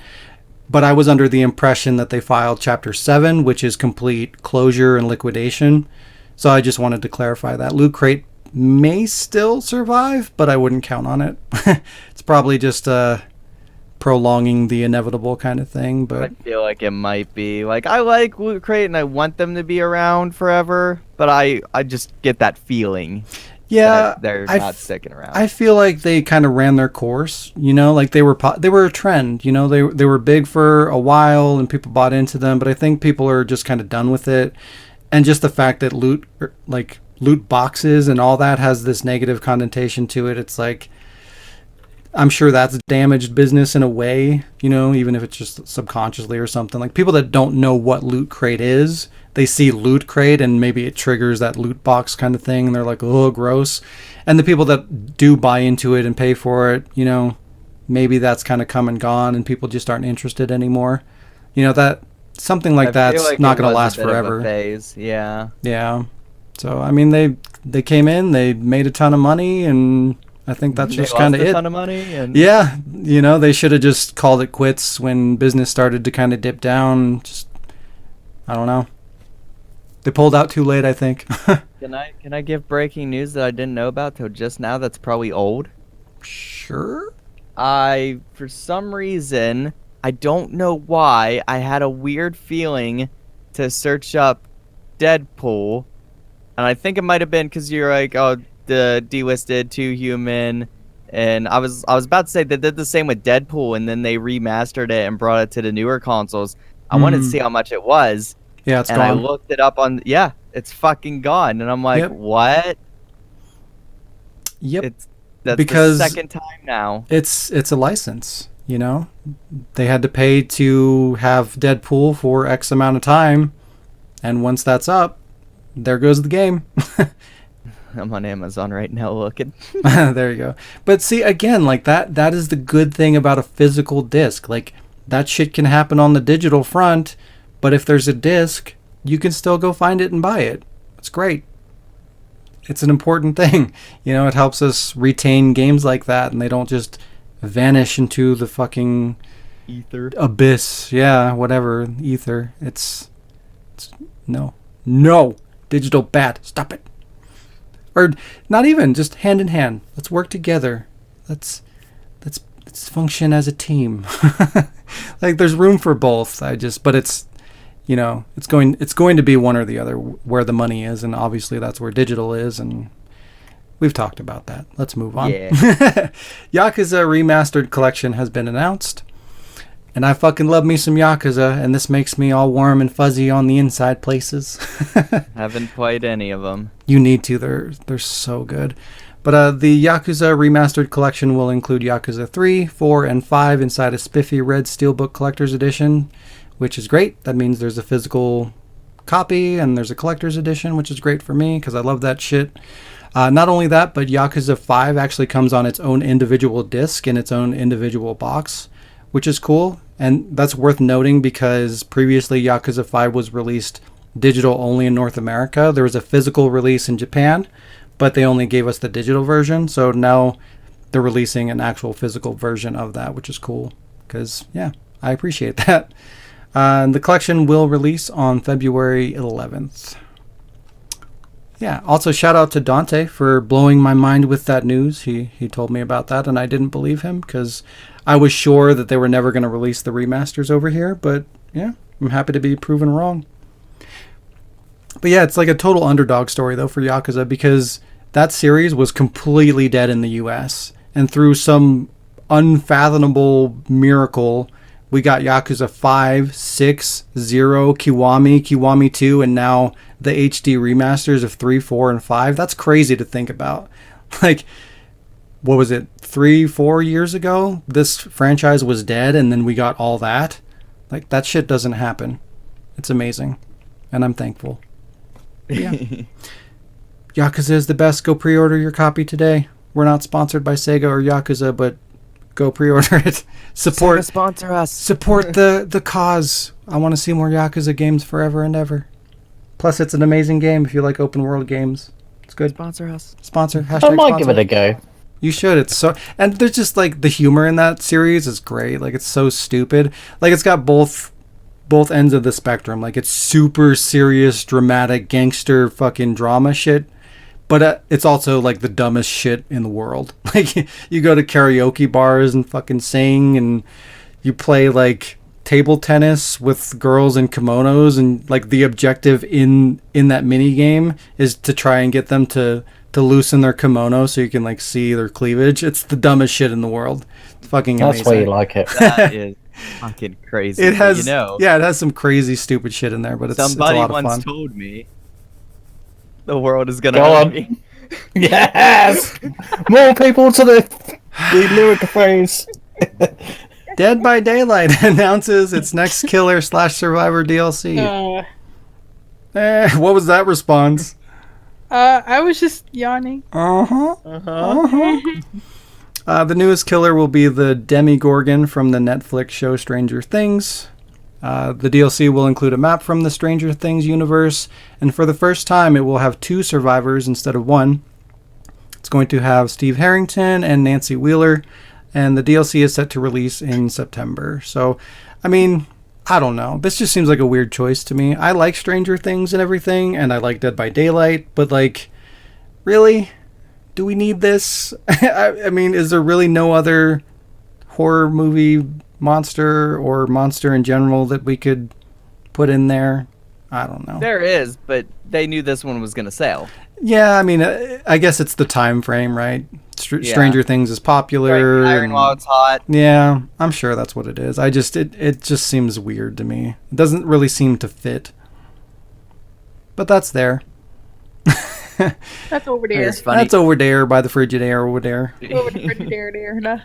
But I was under the impression that they filed Chapter 7, which is complete closure and liquidation. So I just wanted to clarify that. Loot Crate may still survive, but I wouldn't count on it. It's probably just prolonging the inevitable kind of thing. I But feel like it might be. Like, I like Loot Crate and I want them to be around forever, but I just get that feeling yeah, that they're not sticking around. I feel like they kind of ran their course, like they were a trend, they were big for a while and people bought into them, but I think people are just kind of done with it. And just the fact that loot boxes and all that has this negative connotation to it, it's like, I'm sure that's damaged business in a way, even if it's just subconsciously or something. Like people that don't know what Loot Crate is, they see Loot Crate and maybe it triggers that loot box kind of thing and they're like, oh, gross. And the people that do buy into it and pay for it, maybe that's kind of come and gone and people just aren't interested anymore. That something like I feel that's like not it going to was a last bit of a forever. phase. Yeah. Yeah. So, I mean, they came in, they made a ton of money, and I think that's They just kind of lost a it. ton of money. And Yeah, they should have just called it quits when business started to kind of dip down. Just, I don't know. They pulled out too late, I think. Can I give breaking news that I didn't know about till just now? That's probably old. Sure. For some reason, I don't know why, I had a weird feeling to search up Deadpool, and I think it might have been because you're like, oh, the delisted 2 Human, and I was about to say they did the same with Deadpool, and then they remastered it and brought it to the newer consoles. I wanted to see how much it was, Yeah, it's and I gone. looked it up on it's fucking gone, and I'm like, Yep. what? Yep. That's Because the second time now. it's a license. You know, they had to pay to have Deadpool for X amount of time, and once that's up, there goes the game. I'm on Amazon right now looking. There you go. But see, again, like that is the good thing about a physical disc. Like, that shit can happen on the digital front, but if there's a disc, you can still go find it and buy it. It's great. It's an important thing. You know, it helps us retain games like that, and they don't just vanish into the fucking Ether. abyss. Yeah, whatever. Ether. It's no. Digital bad. Stop it. Or not even, just hand in hand. Let's work together. Let's function as a team. Like, there's room for both. But it's, you know, it's going to be one or the other where the money is, and obviously that's where digital is, and we've talked about that. Let's move on. Yeah. Yakuza Remastered Collection has been announced, and I fucking love me some Yakuza, and this makes me all warm and fuzzy on the inside places. Haven't played any of them. You need to. They're so good. But the Yakuza Remastered Collection will include Yakuza 3, 4, and 5 inside a spiffy red Steelbook Collector's Edition, which is great. That means there's a physical copy and there's a Collector's Edition, which is great for me because I love that shit. Not only that, but Yakuza 5 actually comes on its own individual disc in its own individual box, which is cool. And that's worth noting because previously Yakuza 5 was released digital only in North America. There was a physical release in Japan, but they only gave us the digital version. So now they're releasing an actual physical version of that, which is cool because, yeah, I appreciate that. And the collection will release on February 11th. Yeah, also shout out to Dante for blowing my mind with that news. He told me about that, and I didn't believe him because I was sure that they were never going to release the remasters over here. But yeah, I'm happy to be proven wrong. But yeah, it's like a total underdog story, though, for Yakuza, because that series was completely dead in the US. And through some unfathomable miracle, we got Yakuza 5, 6, 0, Kiwami 2, and now the HD remasters of 3, 4, and 5. That's crazy to think about. Like, what was it, 3, 4 years ago? This franchise was dead, and then we got all that? Like, that shit doesn't happen. It's amazing. And I'm thankful. Yeah. Yakuza is the best. Go pre-order your copy today. We're not sponsored by Sega or Yakuza, but go pre-order it. Sega sponsor us. Support the cause. I want to see more Yakuza games forever and ever. Plus, it's an amazing game if you like open world games. It's good. Sponsor us. Sponsor. I Hashtag might sponsor. give it a go. You should. It's so, and there's just like the humor in that series is great. Like, it's so stupid. Like, it's got both ends of the spectrum. Like, it's super serious, dramatic, gangster fucking drama shit. But it's also like the dumbest shit in the world. Like, you go to karaoke bars and fucking sing, and you play like table tennis with girls in kimonos, and like the objective in that mini game is to try and get them to loosen their kimono so you can like see their cleavage. It's the dumbest shit in the world. It's fucking amazing. That's why you like it. That is fucking crazy. It has, you know, yeah, it has some crazy stupid shit in there, but it's somebody a lot of once fun. told me the world is gonna Go hurt on. me. Yes! More people to the lyric phrase. Dead by Daylight announces its next Killer / Survivor DLC. What was that response? I was just yawning. The newest killer will be the Demigorgon from the Netflix show Stranger Things. The DLC will include a map from the Stranger Things universe, and for the first time it will have 2 survivors instead of 1. It's going to have Steve Harrington and Nancy Wheeler, and the DLC is set to release in September. So, I mean, I don't know. This just seems like a weird choice to me. I like Stranger Things and everything, and I like Dead by Daylight, but like, really? Do we need this? I mean, is there really no other horror movie monster or monster in general that we could put in there? I don't know. There is, but they knew this one was gonna sell. Yeah, I mean, I guess it's the time frame, right? Yeah. Stranger Things is popular. Right, Iron Log's hot. Yeah, I'm sure that's what it is. It just seems weird to me. It doesn't really seem to fit. But that's there. That's over there. It's funny. That's over there by the Frigidaire over there. Over there, nah.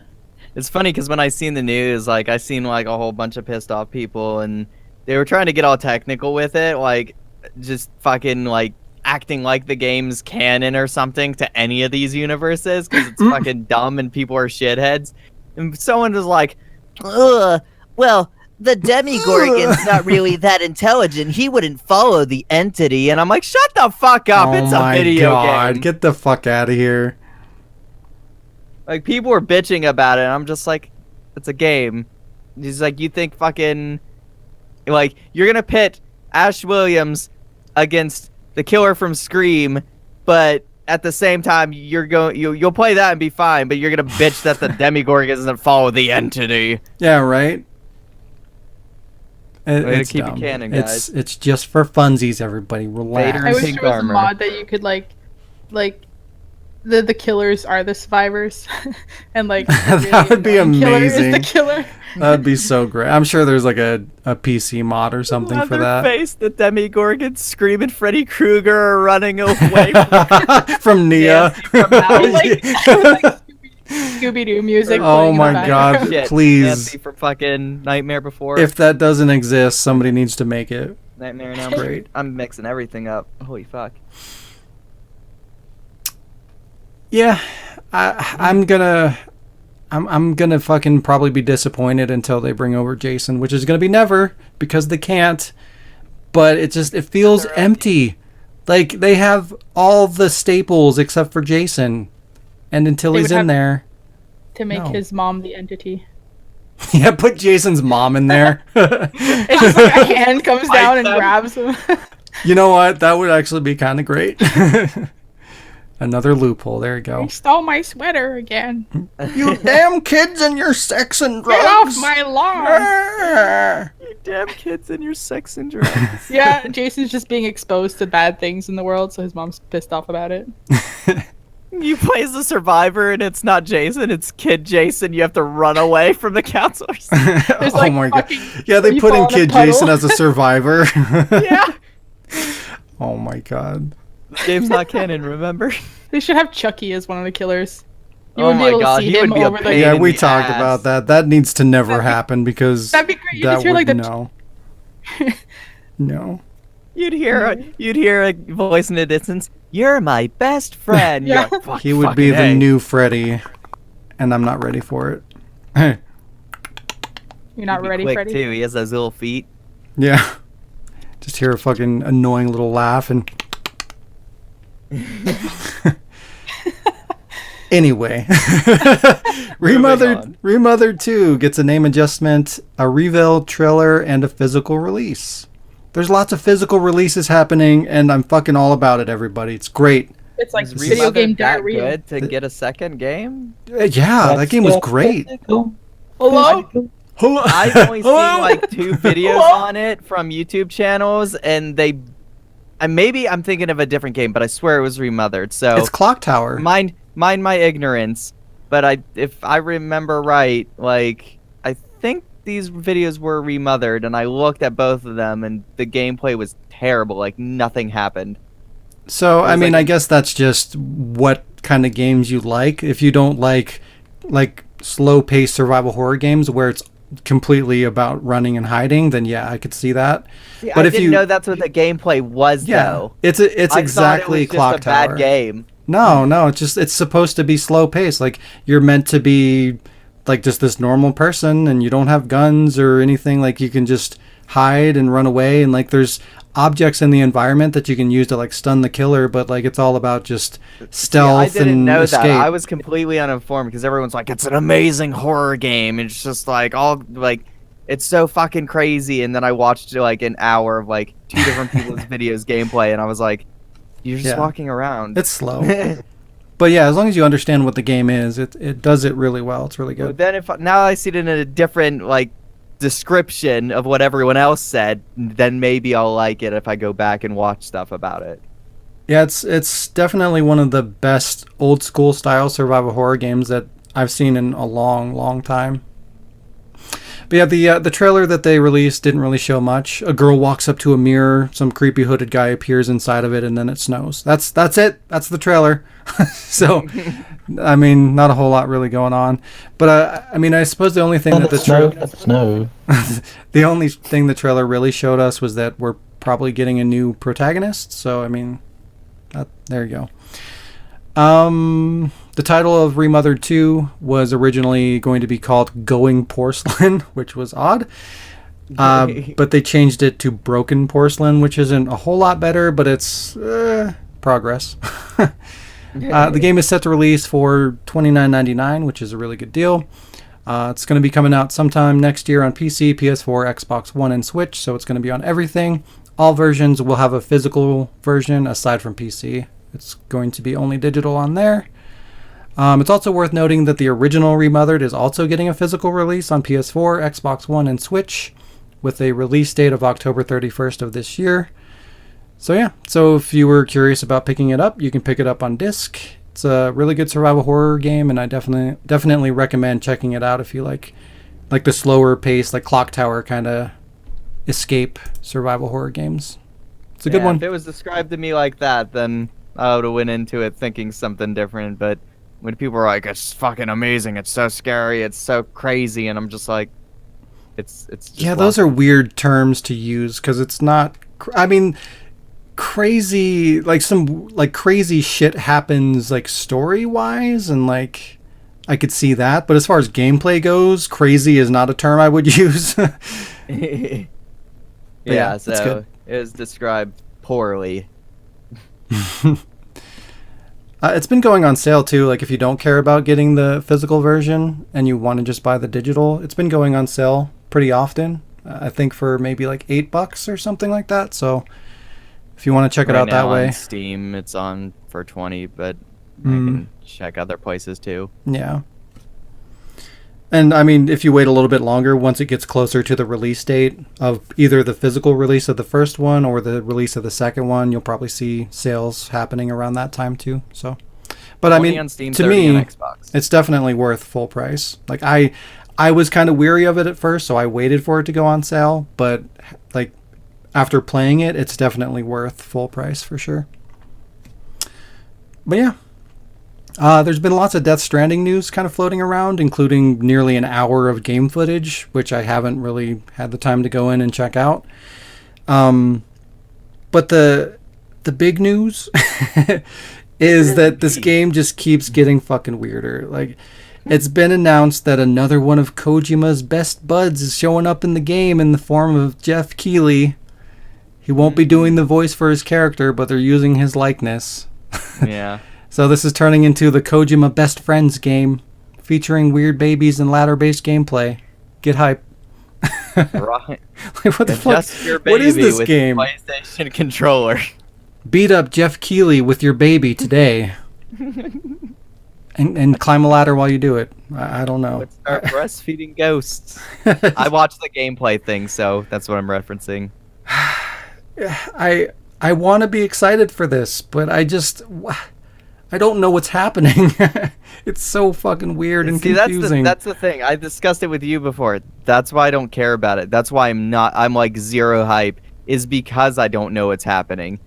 It's funny because when I seen the news, like I seen like a whole bunch of pissed off people, and they were trying to get all technical with it, like just fucking like acting like the game's canon or something to any of these universes because it's fucking dumb and people are shitheads. And someone was like, Ugh, well, the Demigorgon's not really that intelligent. He wouldn't follow the entity. and I'm like, shut the fuck up! Oh It's a my video god, game. get the fuck out of here. Like people were bitching about it, and I'm just like, it's a game. He's like, you think fucking like you're gonna pit Ash Williams against the killer from Scream, but at the same time you'll play that and be fine, but you're gonna bitch that the Demigorgon doesn't follow the entity. Yeah, right. Way to It's keep it dumb. canon, guys. It's just for funsies. Everybody, relax. Vader I and wish pink there was armor. a mod that you could like the killers are the survivors, and like the That would be annoying killer is amazing. the killer. That'd be so great. I'm sure there's like a PC mod or something for that. Face the Demigorgon screaming Freddy Krueger running away From Nia. like Scooby Doo music. Oh playing in my the God. background. Shit, Please. Nancy from fucking Nightmare Before. If that doesn't exist, somebody needs to make it. Nightmare on Elm Great. Street. I'm mixing everything up. Holy fuck. Yeah, I'm gonna fucking probably be disappointed until they bring over Jason, which is gonna be never because they can't. But it feels empty. Like they have all the staples except for Jason, and until They he's would in have- there, To make No. his mom the entity. yeah, put Jason's mom in there. It's just like a hand comes down and grabs him. You know what? That would actually be kind of great. Another loophole. There you go. He stole my sweater again. You damn kids and your sex and Get off drugs. my lawn! You damn kids and your sex and drugs. Yeah, Jason's just being exposed to bad things in the world, so his mom's pissed off about it. You play as the survivor and it's not Jason, it's Kid Jason. You have to run away from the counselors. There's Oh like my god. fucking- Yeah, they you put in fall in a Kid puddle. Jason as a survivor. Yeah. Oh my god. The game's not canon, remember? They should have Chucky as one of the killers. You Oh wouldn't my be able God, to see he would him be a over the. pain Yeah, in we the talked ass. about that. That needs to never happen because That'd be great. You that just hear would like the. no. No. You'd hear a voice in the distance. You're my best friend. Yeah. You're like, "Fuck, He would be fucking the A." new Freddy, and I'm not ready for it. You're not He'd be ready, quick, Freddy. too. He has those little feet. Yeah. Just hear a fucking annoying little laugh and. Anyway, Remothered 2 gets a name adjustment, a reveal trailer, and a physical release. There's lots of physical releases happening, and I'm fucking all about it, everybody. It's great. It's like Is video Remothered game that diarrhea. good to get a second game? Yeah, that game was great. Hello? I've only seen like 2 videos on it from YouTube channels, and maybe I'm thinking of a different game, but I swear it was Remothered. So It's Clock Tower. mind my ignorance, but if I remember right, like I think these videos were Remothered, and I looked at both of them, and the gameplay was terrible. Like nothing happened. So, I was mean, like- I guess that's just what kind of games you like. If you don't like slow-paced survival horror games where it's completely about running and hiding, then yeah, I could see that. See, But I if didn't you- know that's what the gameplay was, Yeah, though. it's I exactly thought it was Clock just a bad Tower. game. No, it's supposed to be slow-paced. Like you're meant to be like just this normal person, and you don't have guns or anything. Like you can just hide and run away, and like there's objects in the environment that you can use to like stun the killer, but like it's all about just stealth I didn't and know escape. that. I was completely uninformed because everyone's like, it's an amazing horror game. It's just like all like, it's so fucking crazy. And then I watched like an hour of like 2 different people's videos gameplay, and I was like, you're just Yeah. walking around. It's slow. But yeah, as long as you understand what the game is, it does it really well. It's really But good. then now I see it in a different like description of what everyone else said, then maybe I'll like it if I go back and watch stuff about it. Yeah, it's definitely one of the best old school style survival horror games that I've seen in a long, long time. But yeah, the trailer that they released didn't really show much. A girl walks up to a mirror, some creepy hooded guy appears inside of it, and then it snows. That's it. That's the trailer. So, I mean, not a whole lot really going on. But I mean, I suppose the only thing that the only thing the trailer really showed us was that we're probably getting a new protagonist. So, I mean, there you go. The title of Remothered 2 was originally going to be called Going Porcelain, which was odd. But they changed it to Broken Porcelain, which isn't a whole lot better, but it's progress. The game is set to release for $29.99, which is a really good deal. It's going to be coming out sometime next year on PC, PS4, Xbox One, and Switch, so it's going to be on everything. All versions will have a physical version aside from PC. It's going to be only digital on there. It's also worth noting that the original Remothered is also getting a physical release on PS4, Xbox One, and Switch, with a release date of October 31st of this year. So yeah, so if you were curious about picking it up, you can pick it up on disc. It's a really good survival horror game, and I definitely recommend checking it out if you like the slower pace, like Clock Tower kind of escape survival horror games. It's a good one. If it was described to me like that, then I would have went into it thinking something different, but when people are like, it's fucking amazing, it's so scary, it's so crazy, and I'm just like, it's just yeah, those are weird terms to use, because it's not, I mean, crazy, like some, like crazy shit happens, like story-wise, and like, I could see that, but as far as gameplay goes, crazy is not a term I would use. Yeah, so it was described poorly. It's been going on sale too. Like if you don't care about getting the physical version and you want to just buy the digital, it's been going on sale pretty often. I think for maybe like $8 or something like that. So if you want to check it out that way, on Steam it's on for 20, but I can check other places too. Yeah. And I mean, if you wait a little bit longer, once it gets closer to the release date of either the physical release of the first one or the release of the second one, you'll probably see sales happening around that time too. So, but I mean, on Steam, to me, on Xbox. It's definitely worth full price. Like I was kind of weary of it at first, so I waited for it to go on sale. But like after playing it, it's definitely worth full price for sure. But yeah. There's been lots of Death Stranding news kind of floating around, including nearly an hour of game footage, which I haven't really had the time to go in and check out. But the big news is that this game just keeps getting fucking weirder. Like, it's been announced that another one of Kojima's best buds is showing up in the game in the form of Jeff Keighley. He won't be doing the voice for his character, but they're using his likeness. Yeah. So this is turning into the Kojima Best Friends game, featuring weird babies and ladder-based gameplay. Get hype. Right. Like, what the fuck? Your baby What is this with game? PlayStation controller. Beat up Jeff Keighley with your baby today. and climb a ladder while you do it. I don't know. Let's start breastfeeding ghosts. I watched the gameplay thing, so that's what I'm referencing. I want to be excited for this, but I don't know what's happening. It's so fucking weird and confusing. That's the thing. I discussed it with you before. That's why I don't care about it. That's why I'm like zero hype, is because I don't know what's happening.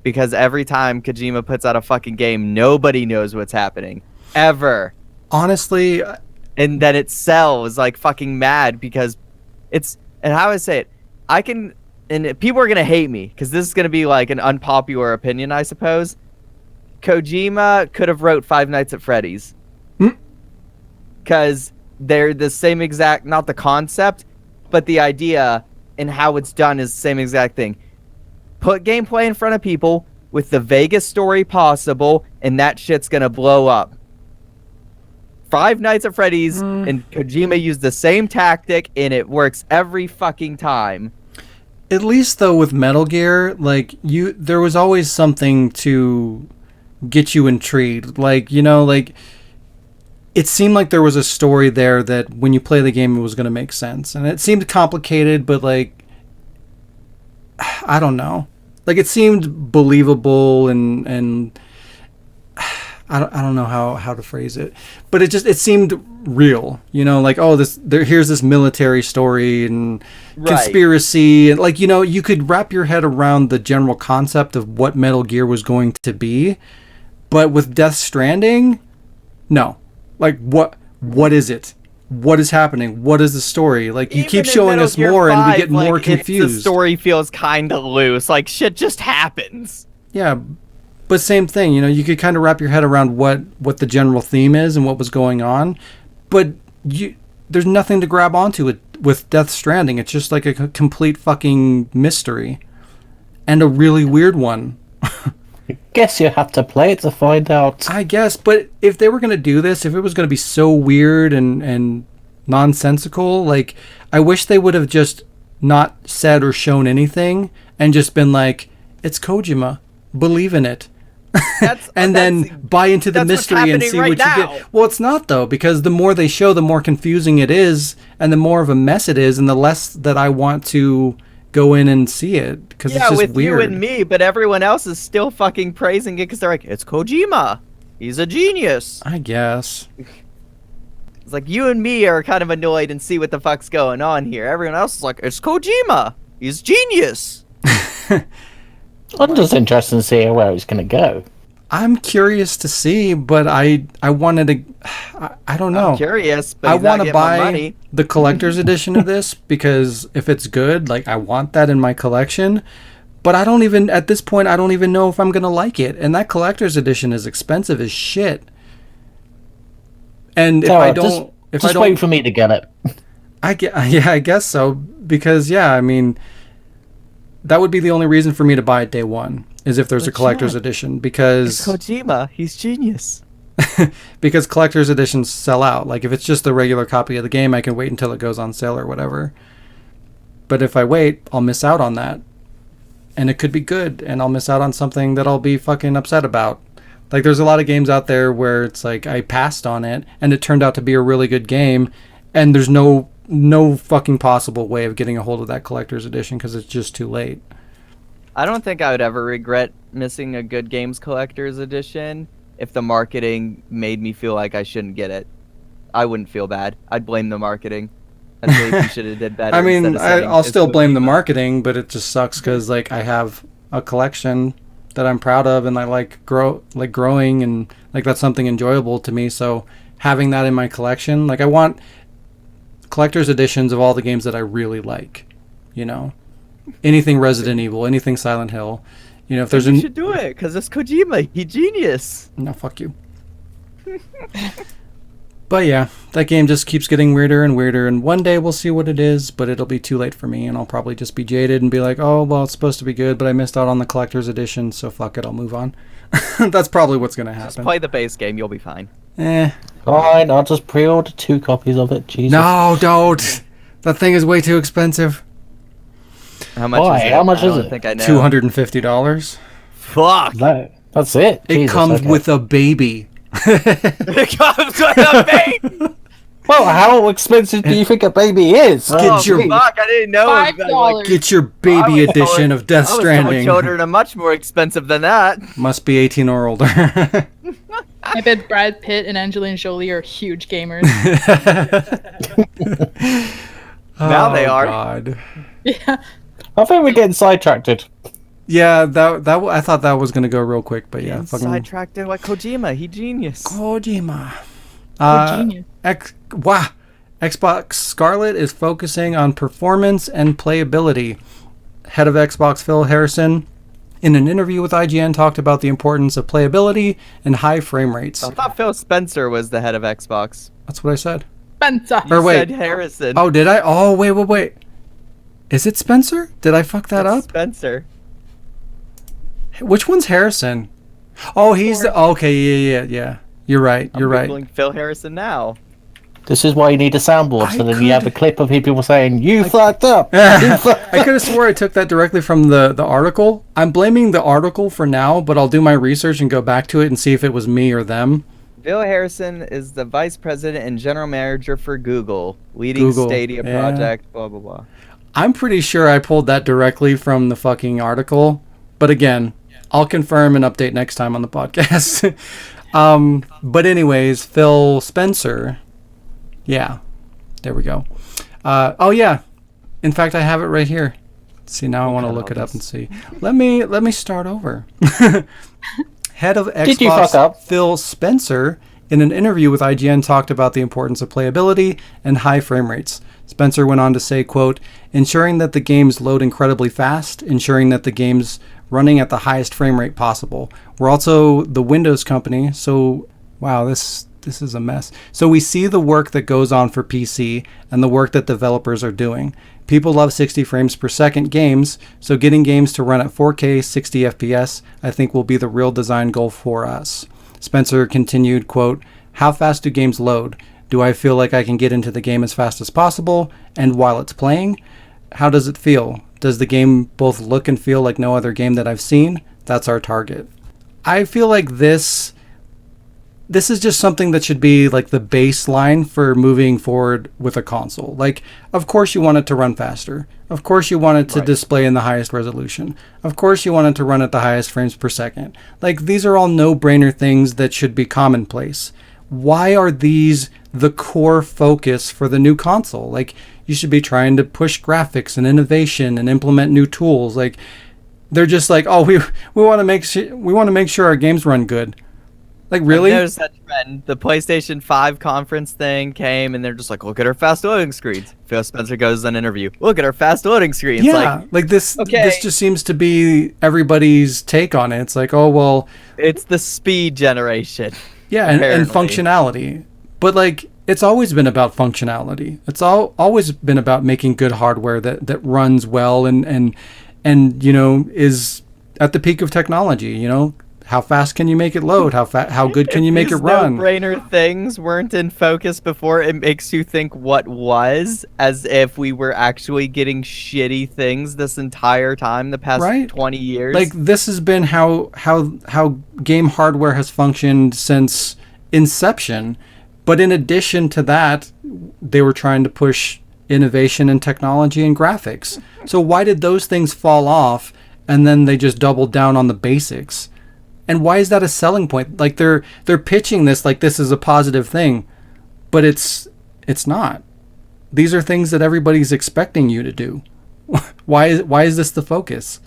Because every time Kojima puts out a fucking game, nobody knows what's happening. Ever. Honestly. And then it sells like fucking mad because it's, and how I say it, and people are going to hate me because this is going to be like an unpopular opinion, I suppose. Kojima could have wrote Five Nights at Freddy's. Because they're the same exact, not the concept, but the idea and how it's done is the same exact thing. Put gameplay in front of people with the vaguest story possible, and that shit's going to blow up. Five Nights at Freddy's and Kojima used the same tactic, and it works every fucking time. At least, though, with Metal Gear, like, there was always something to get you intrigued. Like, you know, like, it seemed like there was a story there that when you play the game, it was going to make sense. And it seemed complicated, but, like, I don't know. Like, it seemed believable and I don't know how to phrase it, but it seemed real, like, oh, here's this military story and conspiracy, and like, you could wrap your head around the general concept of what Metal Gear was going to be, but with Death Stranding, no, like what is it? What is happening? What is the story? Like, you keep showing us more and we get more confused. The story feels kind of loose, like shit just happens. Yeah. But same thing, you could kind of wrap your head around what the general theme is and what was going on, but there's nothing to grab onto it with Death Stranding. It's just like a complete fucking mystery, and a really weird one. I guess you have to play it to find out. I guess, but if they were going to do this, if it was going to be so weird and nonsensical, like, I wish they would have just not said or shown anything and just been like, it's Kojima, believe in it. And then buy into the mystery and see what you get. Well, it's not, though, because the more they show, the more confusing it is, and the more of a mess it is, and the less that I want to go in and see it, because it's just with weird. You and me, but everyone else is still fucking praising it because they're like, it's Kojima. He's a genius. I guess. It's like you and me are kind of annoyed and see what the fuck's going on here. Everyone else is like, it's Kojima. He's genius. I'm just interested in seeing where it's going to go. I'm curious to see, but I wanted to. I don't know. I'm curious, but I want to buy the collector's edition of this, because if it's good, like, I want that in my collection. But at this point, I don't even know if I'm going to like it. And that collector's edition is expensive as shit. And if I don't... Just wait for me to get it. I guess so. Because, I mean, that would be the only reason for me to buy it day one, is if there's a collector's edition. Because... It's Kojima. He's genius. Because collector's editions sell out. Like, if it's just a regular copy of the game, I can wait until it goes on sale or whatever. But if I wait, I'll miss out on that. And it could be good, and I'll miss out on something that I'll be fucking upset about. Like, there's a lot of games out there where it's like, I passed on it, and it turned out to be a really good game, and there's no fucking possible way of getting a hold of that collector's edition because it's just too late. I don't think I would ever regret missing a good games collector's edition if the marketing made me feel like I shouldn't get it. I wouldn't feel bad. I'd blame the marketing. I think you should have did better. I mean, I'll still blame the marketing, but it just sucks because, like, I have a collection that I'm proud of, and I like growing, and like that's something enjoyable to me. So having that in my collection, like, I want collector's editions of all the games that I really like. Anything Resident Evil, anything Silent Hill. If there's you should do it because it's Kojima. He's genius. No, fuck you. But yeah, that game just keeps getting weirder and weirder, and one day we'll see what it is, but it'll be too late for me, and I'll probably just be jaded and be like, oh, well, it's supposed to be good, but I missed out on the collector's edition, so fuck it, I'll move on. That's probably what's going to happen. Just play the base game, you'll be fine. Fine, I'll just pre-order 2 copies of it, Jesus. No, don't! That thing is way too expensive. How much is it? How much is it? I think I know. $250. Fuck! That's it? It comes with a baby. It comes with a baby! Well, how expensive do you think a baby is? Fuck, I didn't know. $5. Get your baby edition of Death Stranding. Children are much more expensive than that. Must be 18 or older. I bet Brad Pitt and Angelina Jolie are huge gamers. Now they are. God. Yeah. I think we're getting sidetracked. Yeah, that I thought that was gonna go real quick, but yeah, fucking sidetracked like Kojima. He genius. Kojima. Genius. Xbox Scarlet is focusing on performance and playability. Head of Xbox Phil Harrison, in an interview with IGN, talked about the importance of playability and high frame rates. I thought Phil Spencer was the head of Xbox. That's what I said. Spencer. You said Harrison. Oh, did I? Oh, wait. Is it Spencer? Did I fuck that up? Spencer. Which one's Harrison? Oh, he's the... Okay, yeah. You're right. I'm Googling Phil Harrison now. This is why you need a soundboard, so then you have a clip of people saying, you fucked up! I could have swore I took that directly from the article. I'm blaming the article for now, but I'll do my research and go back to it and see if it was me or them. Phil Harrison is the vice president and general manager for Google, leading Stadia project, blah, blah, blah. I'm pretty sure I pulled that directly from the fucking article, but again, I'll confirm and update next time on the podcast. But anyways, Phil Spencer. Yeah, there we go. Oh yeah, in fact, I have it right here. See, now I want to look it up and see. Let me start over. Head of Did you fuck Xbox up? Phil Spencer, in an interview with IGN, talked about the importance of playability and high frame rates. Spencer went on to say, quote, ensuring that the games load incredibly fast, ensuring that the game's running at the highest frame rate possible. We're also the Windows company, so wow, this is a mess. So we see the work that goes on for PC and the work that developers are doing. People love 60 frames per second games, so getting games to run at 4K 60 FPS I think will be the real design goal for us. Spencer continued, quote, how fast do games load? Do I feel like I can get into the game as fast as possible? And while it's playing, how does it feel? Does the game both look and feel like no other game that I've seen? That's our target. I feel like this is just something that should be like the baseline for moving forward with a console. Like, of course you want it to run faster. Of course you want it to display in the highest resolution. Of course you want it to run at the highest frames per second. Like, these are all no-brainer things that should be commonplace. Why are these the core focus for the new console? Like, you should be trying to push graphics and innovation and implement new tools. Like, they're just like, oh, we want to make sure our games run good. Like, really? I've noticed that trend. The PlayStation 5 conference thing came, and they're just like, look at our fast loading screens. Phil Spencer goes on an interview. Look at our fast loading screens. Yeah, like this. Okay. This just seems to be everybody's take on it. It's like, oh well, it's the speed generation. Yeah, and apparently. functionality. But like, it's always been about functionality. It's always been about making good hardware that runs well and you know, is at the peak of technology. You know, how fast can you make it load? How good can you make it run? No-brainer things weren't in focus before. It makes you think what was, as if we were actually getting shitty things this entire time, the past 20 years. Like, this has been how game hardware has functioned since inception. But in addition to that, they were trying to push innovation in technology and graphics. So why did those things fall off and then they just doubled down on the basics? And why is that a selling point? Like, they're pitching this like this is a positive thing, but it's not. These are things that everybody's expecting you to do. Why is this the focus?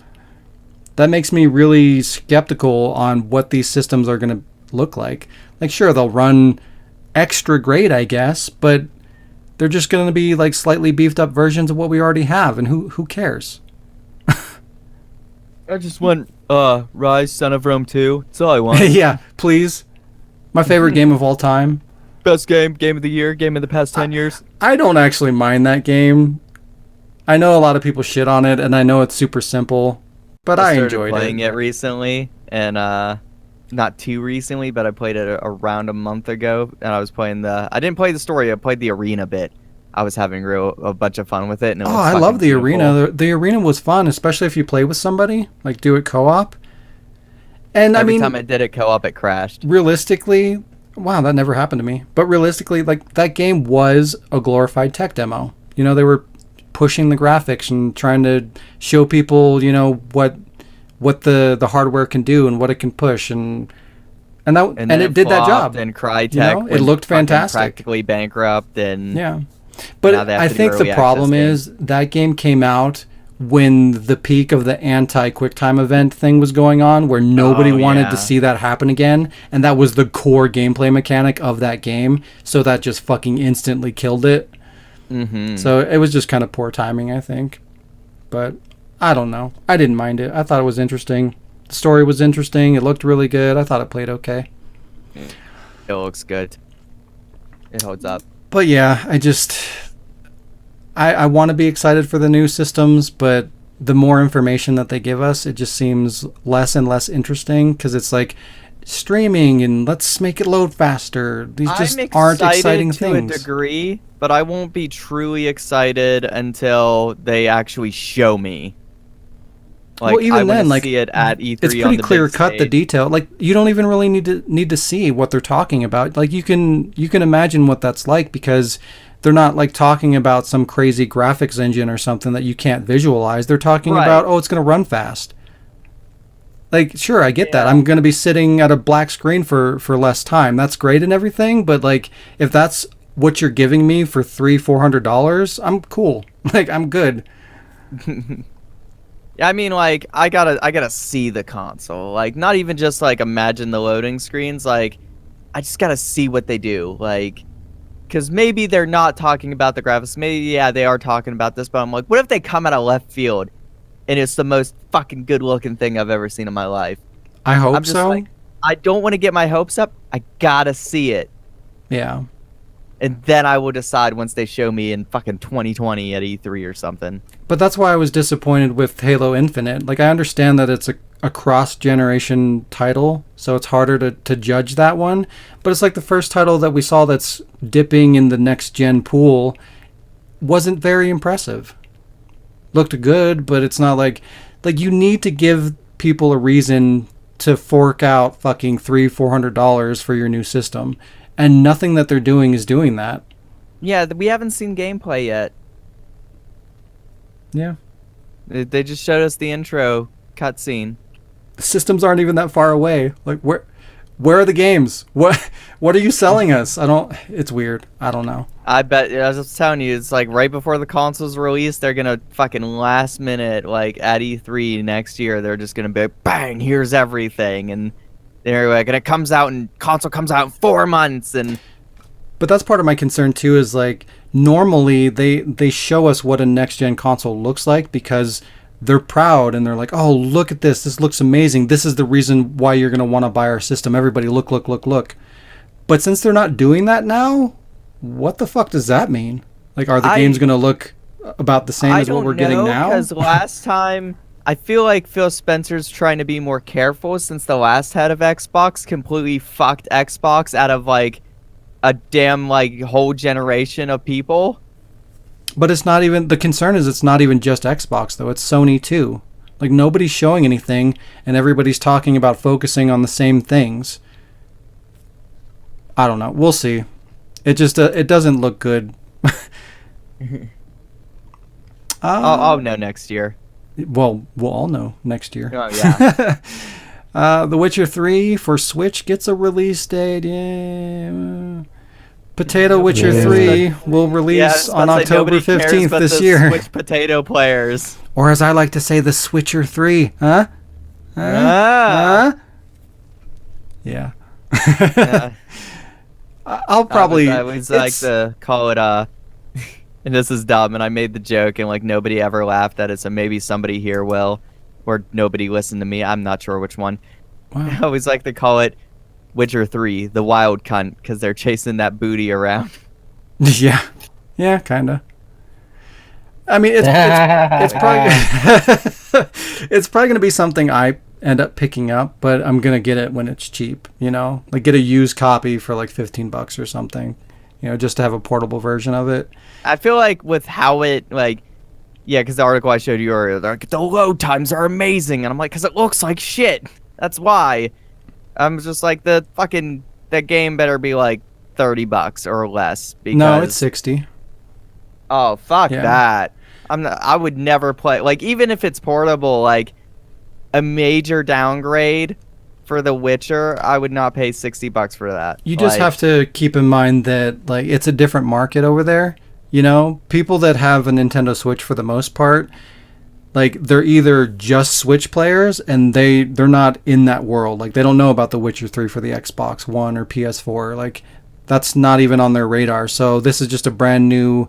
That makes me really skeptical on what these systems are going to look like. Like, sure, they'll run extra great, I guess, but they're just going to be like slightly beefed up versions of what we already have, and who cares? I just want Rise, Son of Rome 2. That's all I want. Yeah, please. My favorite game of all time. Best game of the year, game of the past 10 years. I don't actually mind that game. I know a lot of people shit on it, and I know it's super simple, but I enjoyed playing it recently, and not too recently, but I played it around a month ago, and I was playing I didn't play the story, I played the arena bit. I was having a bunch of fun with it. And it was I love the beautiful. arena. The arena was fun, especially if you play with somebody, like do it co-op. And Every time I did it co-op, it crashed. Realistically, wow, that never happened to me. But realistically, like, that game was a glorified tech demo. You know, they were pushing the graphics and trying to show people, you know, what the hardware can do and what it can push, and it did that job. And Crytek, you know, it looked fantastic. Practically bankrupt, and yeah. But I think the problem is that game came out when the peak of the anti-QuickTime event thing was going on, where nobody wanted to see that happen again, and that was the core gameplay mechanic of that game, so that just fucking instantly killed it. Mm-hmm. So it was just kind of poor timing, I think. But I don't know. I didn't mind it. I thought it was interesting. The story was interesting. It looked really good. I thought it played okay. It looks good. It holds up. But yeah, I want to be excited for the new systems, but the more information that they give us, it just seems less and less interesting, because it's like streaming and let's make it load faster. These just aren't exciting things. I'm excited to a degree, but I won't be truly excited until they actually show me. Like, well, even then, like, see it at E3 it's pretty clear cut, the detail. Like, you don't even really need to see what they're talking about. Like, you can imagine what that's like, because they're not like talking about some crazy graphics engine or something that you can't visualize. They're talking about, oh, it's going to run fast. Like, sure, I get that. I'm going to be sitting at a black screen for less time. That's great and everything, but like, if that's what you're giving me for $300-$400, I'm cool. Like, I'm good. Yeah, I mean, like, I gotta see the console. Like, not even just like imagine the loading screens. Like, I just gotta see what they do. Like, because maybe they're not talking about the graphics. Maybe, yeah, they are talking about this. But I'm like, what if they come out of left field and it's the most fucking good looking thing I've ever seen in my life? I hope I'm just so. like, I don't want to get my hopes up. I gotta see it. Yeah. And then I will decide once they show me in fucking 2020 at E3 or something. But that's why I was disappointed with Halo Infinite. Like, I understand that it's a cross-generation title, so it's harder to judge that one. But it's like the first title that we saw that's dipping in the next-gen pool wasn't very impressive. Looked good, but it's not like you need to give people a reason to fork out fucking $300-$400 for your new system. And nothing that they're doing is doing that. Yeah, we haven't seen gameplay yet. Yeah. They just showed us the intro cutscene. The systems aren't even that far away. Like, where are the games? What are you selling us? It's weird. I don't know. I bet, as I was telling you, it's like right before the console's released, they're gonna fucking last minute, like at E3 next year, they're just gonna be like, bang, here's everything. And they're like, and it comes out and console comes out in 4 months. But that's part of my concern too, is like, normally they show us what a next gen console looks like because they're proud and they're like, oh, look at this looks amazing, this is the reason why you're going to want to buy our system, everybody look. But since they're not doing that now, what the fuck does that mean? Like, are the games going to look about the same as what we're getting now? Because last time, I feel like Phil Spencer's trying to be more careful since the last head of Xbox completely fucked Xbox out of like a damn like whole generation of people. But it's not even, the concern is it's not even just Xbox though, it's Sony too. Like, nobody's showing anything and everybody's talking about focusing on the same things. I don't know. We'll see. It just it doesn't look good. I'll know next year. Well, we'll all know next year. Oh yeah. The Witcher 3 for Switch gets a release date. Yeah. Potato Witcher 3 will release on October 15th this year. Switch potato players. Or as I like to say, the Switcher 3. Huh? Ah. Huh? Yeah. I'll probably... I always like to call it, and this is dumb, and I made the joke, and like nobody ever laughed at it, so maybe somebody here will, or nobody listened to me. I'm not sure which one. Wow. I always like to call it Witcher 3, the wild cunt, because they're chasing that booty around. Yeah. Yeah, kind of. I mean, it's probably it's probably going to be something I end up picking up, but I'm going to get it when it's cheap, you know? Like, get a used copy for like $15 or something, you know, just to have a portable version of it. I feel like with how it, like, yeah, because the article I showed you earlier, they're like, the load times are amazing, and I'm like, because it looks like shit. That's why. I'm just like, the game better be like $30 or less. Because... No, it's 60. Oh, fuck that. I would never play, like, even if it's portable, like, a major downgrade for The Witcher, I would not pay $60 for that. You just have to keep in mind that, like, it's a different market over there. You know, people that have a Nintendo Switch for the most part, like, they're either just Switch players and they're not in that world. Like, they don't know about The Witcher 3 for the Xbox One or PS4. Like, that's not even on their radar. So this is just a brand new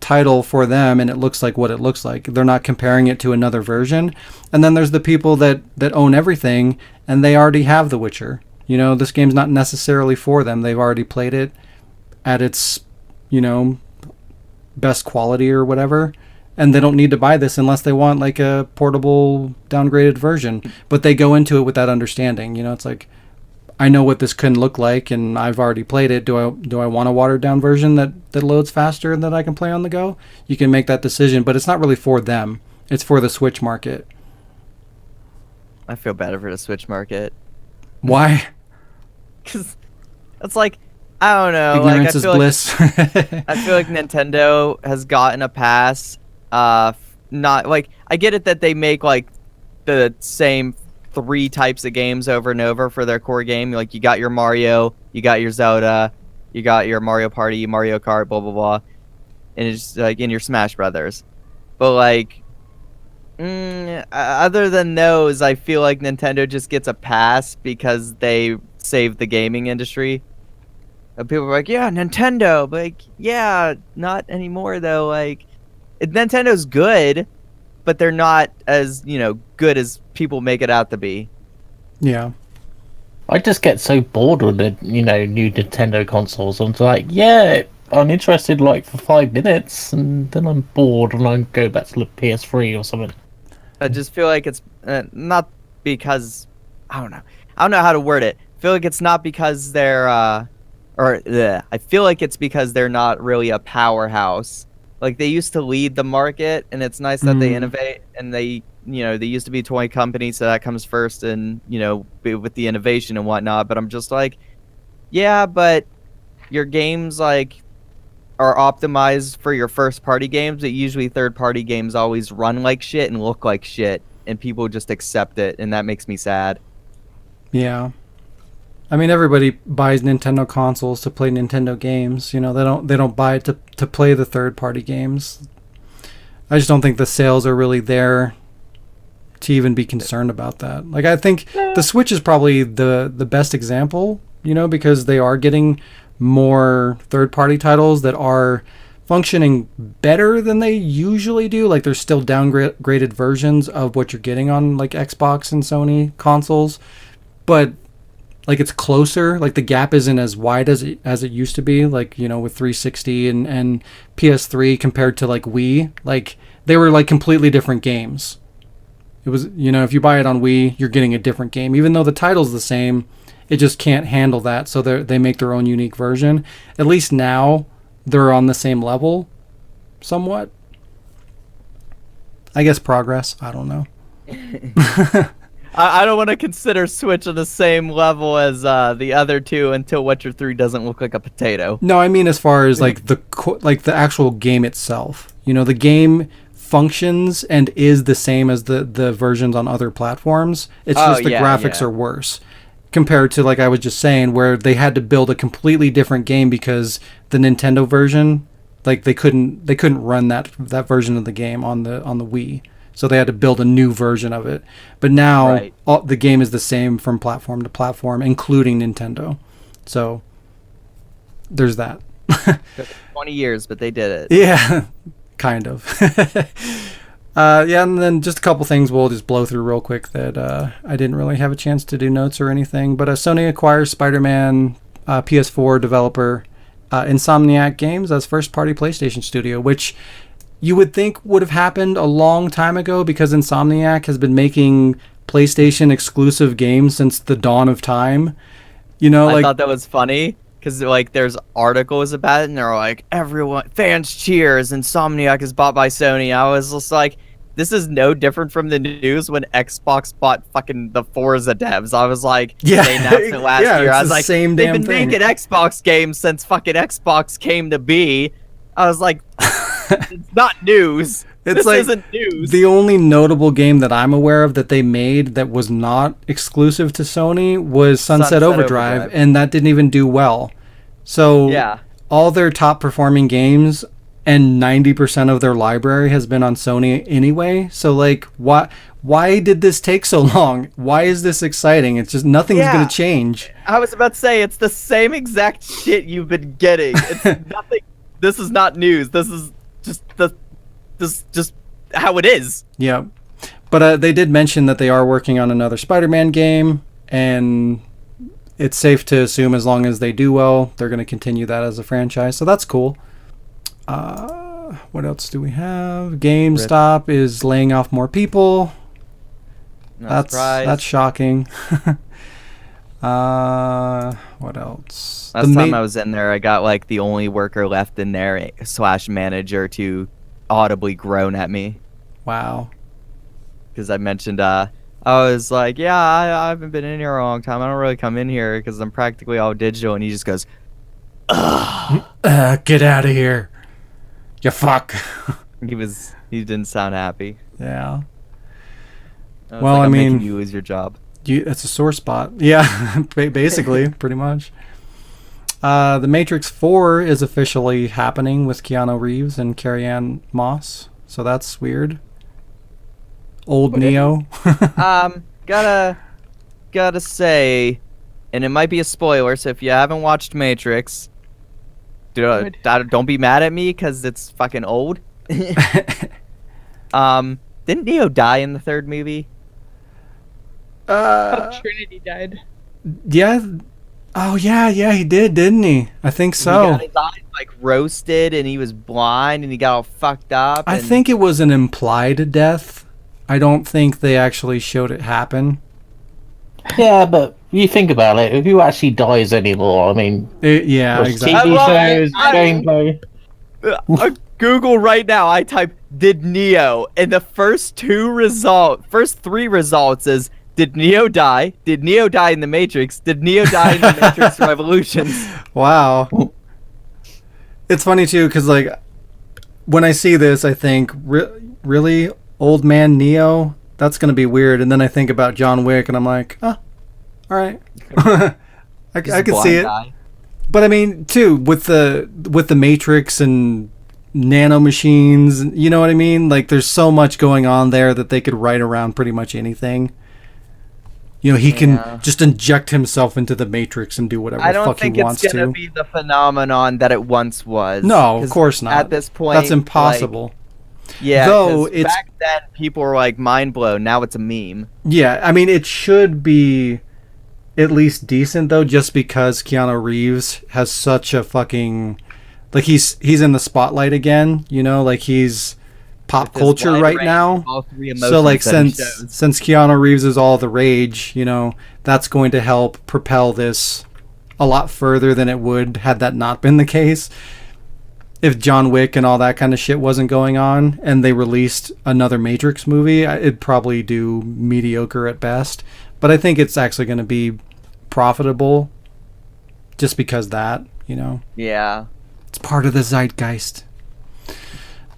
title for them, and it looks like what it looks like. They're not comparing it to another version. And then there's the people that own everything and they already have The Witcher. You know, this game's not necessarily for them. They've already played it at its, you know, best quality or whatever, and they don't need to buy this unless they want like a portable downgraded version. But they go into it with that understanding. You know, it's like, I know what this can look like and I've already played it. Do I want a watered down version that loads faster and that I can play on the go? You can make that decision, but it's not really for them. It's for the Switch market. I feel better for the Switch market. Why? Because it's like, I don't know. Ignorance like, is bliss. I feel like Nintendo has gotten a pass. Not like, I get it that they make like the same 3 types of games over and over for their core game. Like, you got your Mario, you got your Zelda, you got your Mario Party, Mario Kart, blah blah blah, and it's like in your Smash Brothers. But like, other than those, I feel like Nintendo just gets a pass because they saved the gaming industry. And people are like, yeah, Nintendo, but like, yeah, not anymore though. Like, Nintendo's good, but they're not as, good as people make it out to be. Yeah. I just get so bored with the, new Nintendo consoles. I'm like, yeah, I'm interested like for 5 minutes, and then I'm bored and I go back to the PS3 or something. I just feel like it's not because, I don't know how to word it. I feel like it's not because they're, I feel like it's because they're not really a powerhouse. Like, they used to lead the market, and it's nice that they innovate, and they used to be a toy company, so that comes first, and, with the innovation and whatnot. But I'm just like, yeah, but your games, like, are optimized for your first-party games, but usually third-party games always run like shit and look like shit, and people just accept it, and that makes me sad. Yeah. I mean, everybody buys Nintendo consoles to play Nintendo games. They don't buy it to play the third-party games. I just don't think the sales are really there to even be concerned about that. Like, I think the Switch is probably the best example, because they are getting more third-party titles that are functioning better than they usually do. Like, there's still downgraded versions of what you're getting on like Xbox and Sony consoles, but like, it's closer. Like, the gap isn't as wide as it used to be. Like, with 360 and PS3 compared to like Wii. Like, they were like completely different games. It was, if you buy it on Wii, you're getting a different game. Even though the title's the same, it just can't handle that. So they make their own unique version. At least now they're on the same level, somewhat. I guess progress. I don't know. I don't want to consider Switch on the same level as the other two until Witcher 3 doesn't look like a potato. No, I mean as far as like the actual game itself. The game functions and is the same as the versions on other platforms. It's just the graphics are worse compared to, like I was just saying, where they had to build a completely different game because the Nintendo version, like they couldn't run that version of the game on the Wii. So they had to build a new version of it. But now the game is the same from platform to platform, including Nintendo. So there's that. Took 20 years, but they did it. Yeah, kind of. And then just a couple things we'll just blow through real quick that I didn't really have a chance to do notes or anything. But Sony acquires Spider-Man PS4 developer Insomniac Games as first-party PlayStation studio, which you would think would have happened a long time ago because Insomniac has been making PlayStation exclusive games since the dawn of time. I thought that was funny because like there's articles about it and they're like, everyone, fans cheers, Insomniac is bought by Sony. I was just like, this is no different from the news when Xbox bought fucking the Forza devs. I was like, they announced it last year. I was like, they've been making Xbox games since fucking Xbox came to be. I was like, it's not news. This isn't news. The only notable game that I'm aware of that they made that was not exclusive to Sony was Sunset Overdrive, and that didn't even do well. So all their top performing games and 90% of their library has been on Sony anyway. So like, why did this take so long? Why is this exciting? It's just nothing's going to change. I was about to say it's the same exact shit you've been getting. It's nothing. This is not news. This is just how it is. Yeah. But they did mention that they are working on another Spider-Man game, and it's safe to assume as long as they do well, they're going to continue that as a franchise. So that's cool. What else do we have? GameStop is laying off more people. That's shocking. What else? Last time I was in there, I got like the only worker left in there / manager to audibly groan at me. Wow. Because I mentioned, I was like, yeah, I haven't been in here a long time. I don't really come in here because I'm practically all digital. And he just goes, ugh. Get out of here. You fuck. He didn't sound happy. Yeah. I mean, making you lose your job. It's a sore spot. Yeah, basically, pretty much. The Matrix 4 is officially happening with Keanu Reeves and Carrie-Anne Moss, so that's weird. Old Neo. Gotta say, and it might be a spoiler, so if you haven't watched Matrix, don't be mad at me because it's fucking old. Didn't Neo die in the third movie? Trinity died. Yeah. Oh yeah, he did, didn't he? I think so. He got his eyes like roasted, and he was blind, and he got all fucked up. I think it was an implied death. I don't think they actually showed it happen. Yeah, but you think about it, who actually dies anymore? I mean, Yeah, exactly. TV shows, gameplay. Google right now. I type "did Neo" and the first three results is did Neo die? Did Neo die in the Matrix? Did Neo die in the Matrix Revolutions? Wow. It's funny too, because like when I see this, I think really old man Neo. That's gonna be weird. And then I think about John Wick, and I'm like, oh, all right. I could see it. Guy. But I mean, too, with the Matrix and nanomachines, you know what I mean? Like, there's so much going on there that they could write around pretty much anything. You know, he can just inject himself into the Matrix and do whatever the fuck he wants to. I don't think it's gonna be the phenomenon that it once was. No, of course not. At this point, that's impossible. Like, yeah, though back then people were like mind blown. Now it's a meme. Yeah, I mean, it should be at least decent though, just because Keanu Reeves has such a fucking like he's in the spotlight again. You know, like he's pop culture right now. So like since Keanu Reeves is all the rage, you know, that's going to help propel this a lot further than it would had that not been the case. If John Wick and all that kind of shit wasn't going on and they released another Matrix movie, it'd probably do mediocre at best. But I think it's actually going to be profitable just because that, you know. Yeah. It's part of the zeitgeist.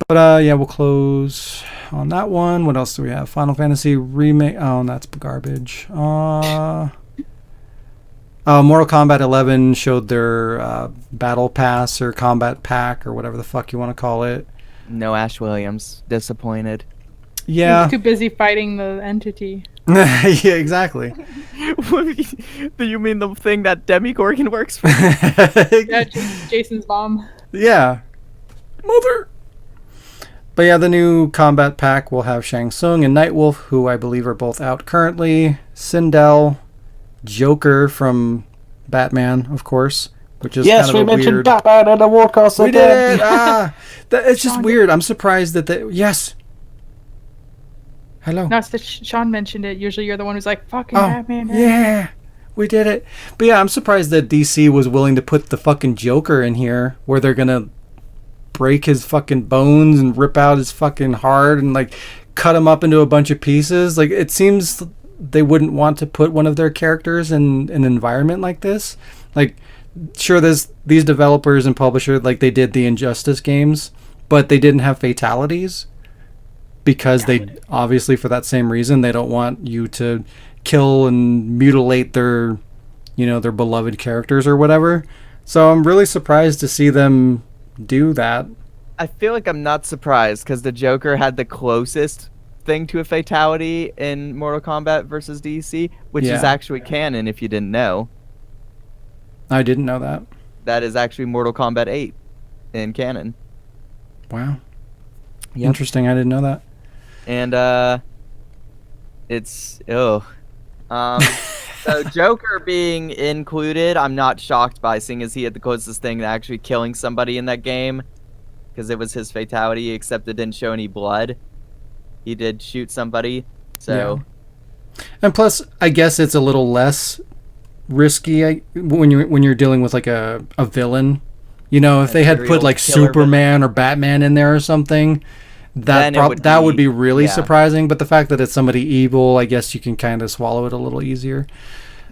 But yeah, we'll close on that one. What else do we have? Final Fantasy Remake. Oh, and that's garbage. Mortal Kombat 11 showed their battle pass or combat pack or whatever the fuck you want to call it. No Ash Williams. Disappointed. Yeah. He's too busy fighting the entity. Yeah, exactly. Do you mean the thing that Demigorgon works for? Yeah, Jason's mom. Yeah. Mother. But yeah, the new combat pack will have Shang Tsung and Nightwolf, who I believe are both out currently. Sindel, Joker from Batman, of course, which is yes, kind of we mentioned weird... Batman and the Warcast we again. Did! It's just weird. I'm surprised that yes. Hello. No, it's that Sean mentioned it. Usually you're the one who's like, fucking Batman. Yeah, we did it. But yeah, I'm surprised that DC was willing to put the fucking Joker in here, where they're gonna break his fucking bones and rip out his fucking heart and like cut him up into a bunch of pieces. Like, it seems they wouldn't want to put one of their characters in an environment like this. Like, sure, these developers and publishers, like, they did the Injustice games, but they didn't have fatalities because they obviously, for that same reason, they don't want you to kill and mutilate their, you know, their beloved characters or whatever. So I'm really surprised to see them do that. I feel like I'm not surprised because the Joker had the closest thing to a fatality in Mortal Kombat versus DC, which is actually canon if you didn't know. I didn't know that. That is actually Mortal Kombat 8 in canon. Wow. Yep. Interesting. I didn't know that. And it's so Joker being included, I'm not shocked by, seeing as he had the closest thing to actually killing somebody in that game, because it was his fatality, except it didn't show any blood. He did shoot somebody, so. Yeah. And plus, I guess it's a little less risky when you're dealing with like a villain. You know, if they had put like Superman or Batman in there or something, that would be really surprising. But the fact that it's somebody evil, I guess you can kind of swallow it a little easier.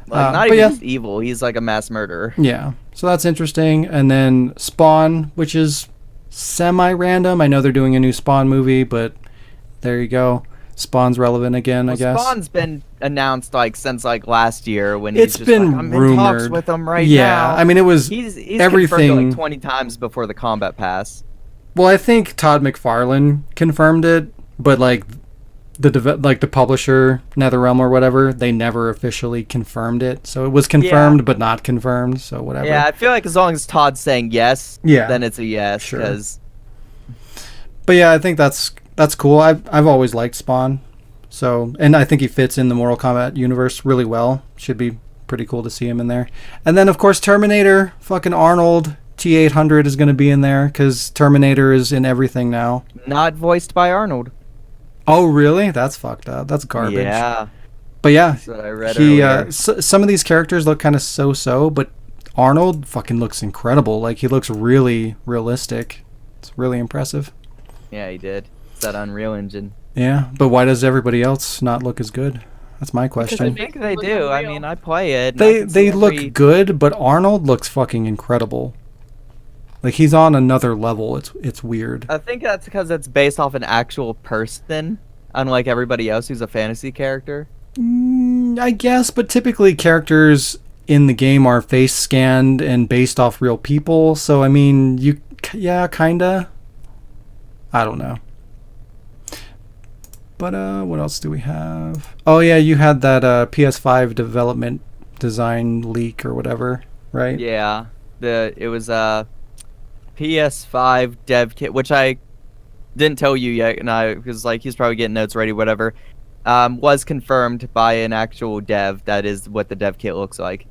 Like, not even just evil, he's like a mass murderer. Yeah, so that's interesting. And then Spawn, which is semi-random. I know they're doing a new Spawn movie, but there you go. Spawn's relevant again, I guess. Spawn's been announced like since like last year when It's he's just been like, I'm in talks rumored. with him right Yeah, now. I mean, it was He's everything. confirmed it like 20 times before the combat pass. Well, I think Todd McFarlane confirmed it, but like the publisher NetherRealm or whatever, they never officially confirmed it. So it was confirmed but not confirmed. So whatever. Yeah, I feel like as long as Todd's saying yes, then it's a yes. Sure. 'Cause But yeah, I think that's cool. I've always liked Spawn, so, and I think he fits in the Mortal Kombat universe really well. Should be pretty cool to see him in there. And then of course Terminator, fucking Arnold T-800 is going to be in there because Terminator is in everything now. not voiced by Arnold. Oh really? That's fucked up. That's garbage. Yeah, But yeah, that's what I read earlier. some of these characters look kind of so-so, but Arnold fucking looks incredible. Like he looks really realistic. It's really impressive. Yeah, he did. It's that Unreal Engine. Yeah, but why does everybody else not look as good? That's my I question. think they look do. I unreal. mean, I play it. and I They can see look every- good, but Arnold looks fucking incredible. Like he's on another level. It's weird. I think that's because it's based off an actual person, unlike everybody else who's a fantasy character. I guess, but typically characters in the game are face scanned and based off real people. So I mean, yeah, kinda. I don't know. But what else do we have? Oh yeah, you had that PS5 development design leak or whatever, right? Yeah, it was a PS5 dev kit, which I didn't tell you yet, and I was like, he's probably getting notes ready, whatever. Was confirmed by an actual dev. That is what the dev kit looks like.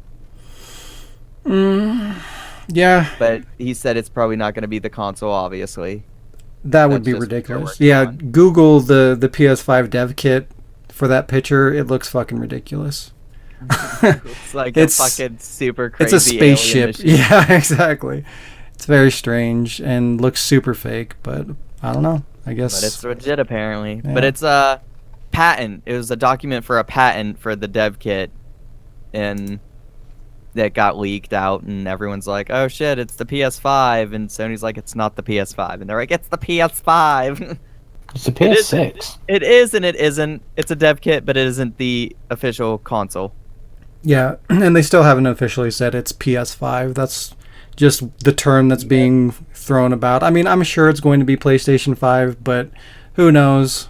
Yeah, But he said it's probably not going to be the console, obviously. that would That's be just what they're ridiculous. working Yeah, on. Google the PS5 dev kit for that picture. It looks fucking ridiculous. It's like It's- a fucking super crazy It's a spaceship. alien machine. Yeah, exactly. It's very strange and looks super fake, but I don't know. I guess But it's legit, apparently. Yeah. But it's a patent. It was a document for a patent for the dev kit, and that got leaked out, and everyone's like, "Oh shit, it's the PS5," and Sony's like, "It's not the PS5," and they're like, "It's the PS5." It's a PS6. It is and it isn't. It's a dev kit, but it isn't the official console. yeah, and they still haven't officially said it's PS5. That's just the term that's being thrown about. I mean, I'm sure it's going to be PlayStation 5, but who knows?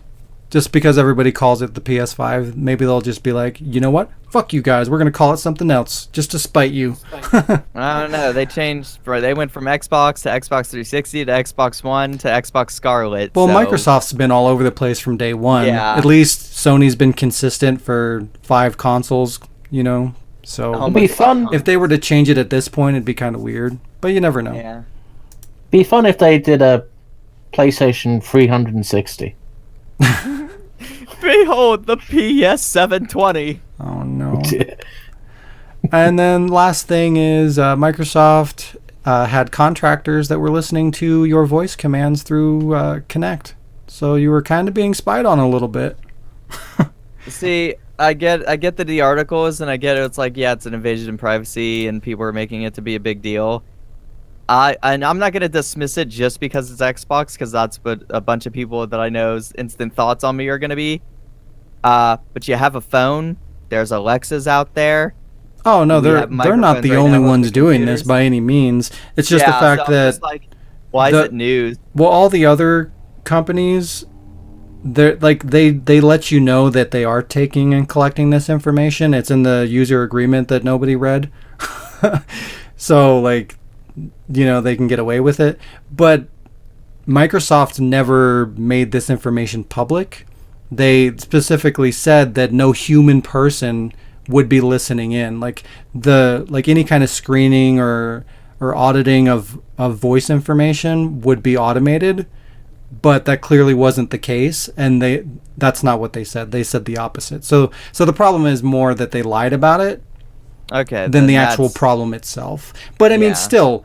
Just because everybody calls it the PS5, maybe they'll just be like, you know what? Fuck you guys. We're going to call it something else just to spite you. I don't know. They changed. They went from Xbox to Xbox 360 to Xbox One to Xbox Scarlet. Well, so- Microsoft's been all over the place from day one. Yeah. At least Sony's been consistent for 5 consoles, you know? So Oh It'd be fun. if they were to change it at this point, it'd be kind of weird. But you never know. Yeah. Be fun if they did a PlayStation 360. Behold the PS720. Oh, no. And then last thing is Microsoft had contractors that were listening to your voice commands through Kinect. So you were kind of being spied on a little bit. See, I get that the articles, and I get it's like, yeah, it's an invasion of privacy, and people are making it to be a big deal. And I'm not gonna dismiss it just because it's Xbox, because that's what a bunch of people that I know's instant thoughts on me are gonna be. But you have a phone. There's Alexas out there. Oh no, We they're have not microphones the right only now on ones the doing this computers. by any means. It's just the Yeah, fact so I'm that just like, why the- is it news? well, all the other companies, they're like they let you know that they are taking and collecting this information. It's in the user agreement that nobody read. So like, you know, they can get away with it. But Microsoft never made this information public. They specifically said that no human person would be listening in. Like any kind of screening or auditing of voice information would be automated, but that clearly wasn't the case, and that's not what they said. They said the opposite. So the problem is more that they lied about it Okay. than then the actual that's- problem itself. But I mean, Yeah. still,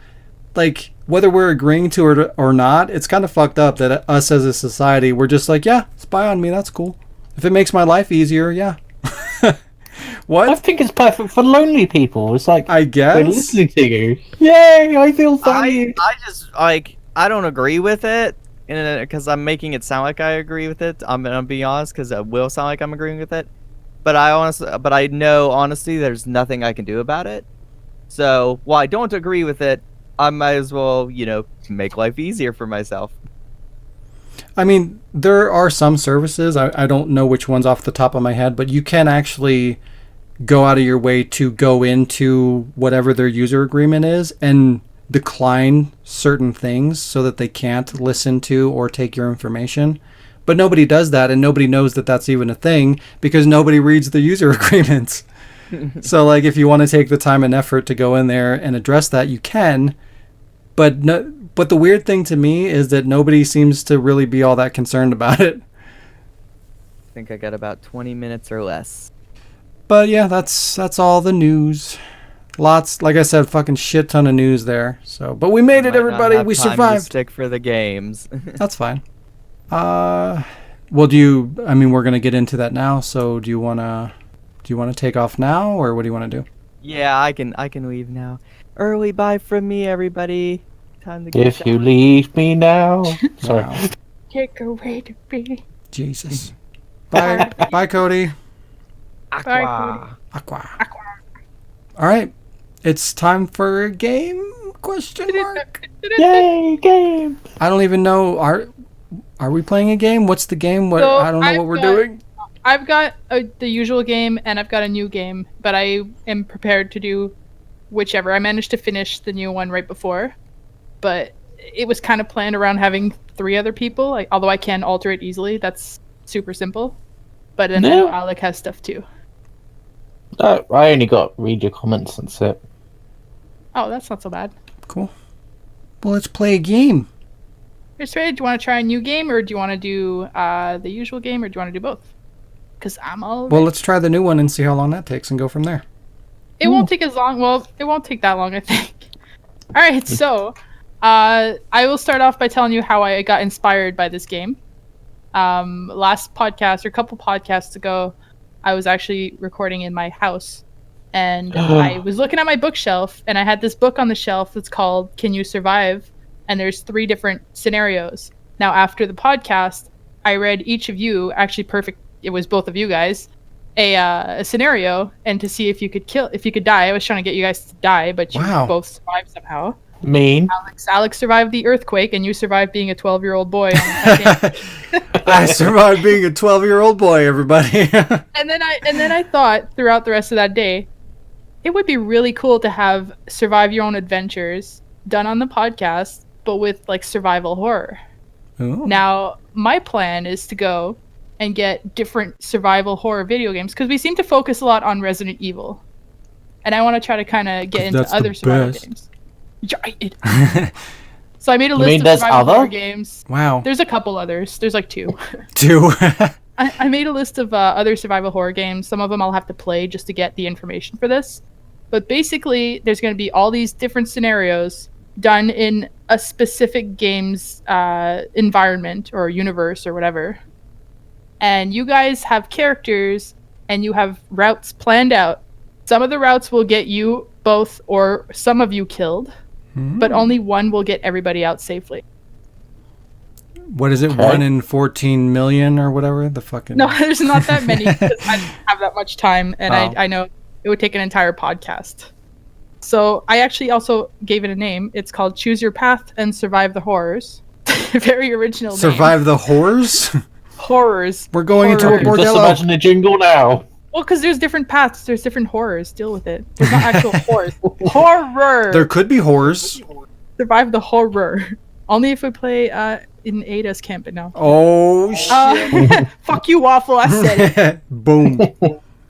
like, whether we're agreeing to it or not, it's kind of fucked up that us as a society, we're just like, yeah, spy on me, that's cool. If it makes my life easier, yeah. I What? think it's perfect for lonely people. It's like, I we're guess. listening to you. Yay, I feel I valued. just like, I don't agree with it, because I'm making it sound like I agree with it. I'm gonna be honest, because it will sound like I'm agreeing with it. But I know honestly, there's nothing I can do about it. So while I don't agree with it, I might as well, make life easier for myself. I mean, there are some services, I don't know which ones off the top of my head, but you can actually go out of your way to go into whatever their user agreement is and decline certain things so that they can't listen to or take your information. But nobody does that, and nobody knows that that's even a thing because nobody reads the user agreements. So, like, if you want to take the time and effort to go in there and address that, you can. But but the weird thing to me is that nobody seems to really be all that concerned about it. I think I got about 20 minutes or less. But yeah, that's all the news. Lots, like I said, fucking shit ton of news there. So, but we made it, Might not everybody. have We time to survived. stick for the games. That's fine. Well, I mean, we're gonna get into that now. So, do you wanna take off now, or what do you want to do? Yeah, I can leave now. Early bye from me, everybody. Time to get If you leave me now. Sorry. Wow. Take away the baby. Jesus. Bye, bye, Cody. Aqua. Aqua. All right, it's time for a game? Question mark. Yay, game! I don't even know. Are we playing a game? What's the game? What So I don't know what we're doing. I've got the usual game and I've got a new game, but I am prepared to do whichever. I managed to finish the new one right before, but it was kind of planned around having 3 other people. Although I can alter it easily, that's super simple. But then I know Alec has stuff too. No, I only got read your comments, that's it. Oh, that's not so bad. Cool. Well, let's play a game. Here's Ray. Do you want to try a new game, or do you want to do the usual game, or do you want to do both? Because I'm all. Well, let's try the new one and see how long that takes and go from there. It won't take as long. Well, it won't take that long, I think. All right, so I will start off by telling you how I got inspired by this game. Last podcast, or a couple podcasts ago, I was actually recording in my house, and I was looking at my bookshelf, and I had this book on the shelf that's called "Can You Survive?" And there's 3 different scenarios. Now, after the podcast, I read each of you, actually perfect, it was both of you guys, a scenario, and to see if you could die. I was trying to get you guys to die, but you both survived somehow. Mean. Alex survived the earthquake, and you survived being a 12-year-old boy. I survived being a 12-year-old boy, everybody. And then I thought throughout the rest of that day, it would be really cool to have survive your own adventures done on the podcast, but with like survival horror. Ooh. Now, my plan is to go and get different survival horror video games, because we seem to focus a lot on Resident Evil, and I want to try to kind of get into other survival games. So I made a list of survival horror games. Wow. There's a couple others. There's like 2. 2. I made a list of other survival horror games. Some of them I'll have to play just to get the information for this. But basically, there's going to be all these different scenarios done in a specific game's environment or universe or whatever. And you guys have characters and you have routes planned out. Some of the routes will get you both or some of you killed, but only one will get everybody out safely. What is it? 1 in 14 million or whatever? The fucking. No, there's not that many, because I didn't have that much time, and I know it would take an entire podcast. So I actually also gave it a name. It's called Choose Your Path and Survive the Horrors. Very original name. Survive the horrors? Horrors. We're going into a bordello. Just imagine the jingle now. Well, because there's different paths. There's different horrors. Deal with it. There's not actual horrors. Horror! There could be horrors. Survive the horror. Only if we play in Ada's camp now. Oh, shit. Fuck you, Waffle. I said it. Boom.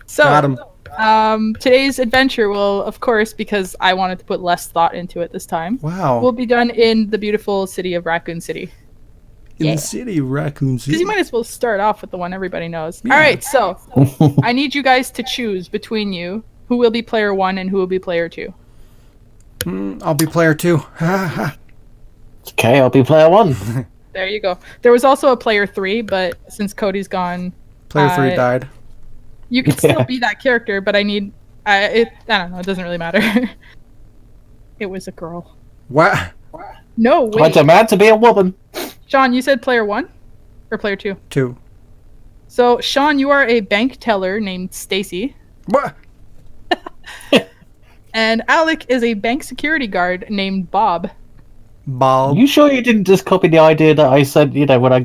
So, got him. Today's adventure will, of course, because I wanted to put less thought into it this time, Wow. will be done in the beautiful city of Raccoon City. In the city of Raccoon City. Because you might as well start off with the one everybody knows. Yeah. All right, so I need you guys to choose between you who will be player 1 and who will be player 2. I'll be player 2. Okay, I'll be player 1. There you go. There was also a player 3, but since Cody's gone, Player 3 died. you can still be that character, but I need... I don't know, it doesn't really matter. It was a girl. What? No, I wait. demand to be a woman. Sean, you said player 1 or player 2? 2. So, Sean, you are a bank teller named Stacy, What? and Alec is a bank security guard named Bob. Bob. You sure you didn't just copy the idea that I said, when I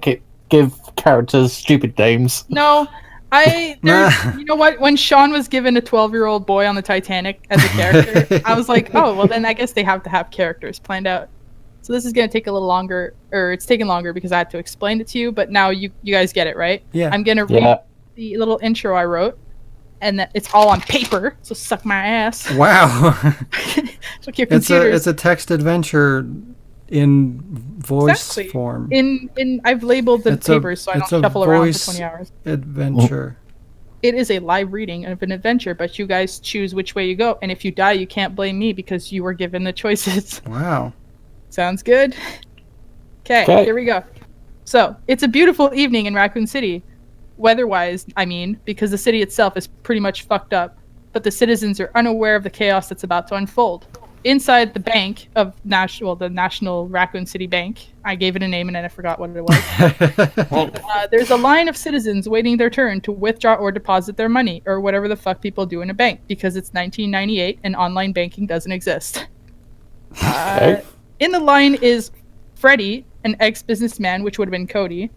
give characters stupid names? No, you know what? When Sean was given a 12-year-old boy on the Titanic as a character, I was like, oh, well, then I guess they have to have characters planned out. So this is going to take a little longer, or it's taking longer because I had to explain it to you, but now you guys get it, right? Yeah. I'm going to read the little intro I wrote, and that it's all on paper, so suck my ass. Wow. Look, your computers. It's a text adventure in voice form. I've labeled the papers so I don't shuffle around for 20 hours. Adventure. It is a live reading of an adventure, but you guys choose which way you go, and if you die, you can't blame me because you were given the choices. Wow. Sounds good? Okay, here we go. So, it's a beautiful evening in Raccoon City. Weather-wise, I mean, because the city itself is pretty much fucked up, but the citizens are unaware of the chaos that's about to unfold. Inside the bank of the National Raccoon City Bank, I gave it a name and then I forgot what it was. There's a line of citizens waiting their turn to withdraw or deposit their money, or whatever the fuck people do in a bank, because it's 1998 and online banking doesn't exist. In the line is Freddie, an ex-businessman, which would have been Cody,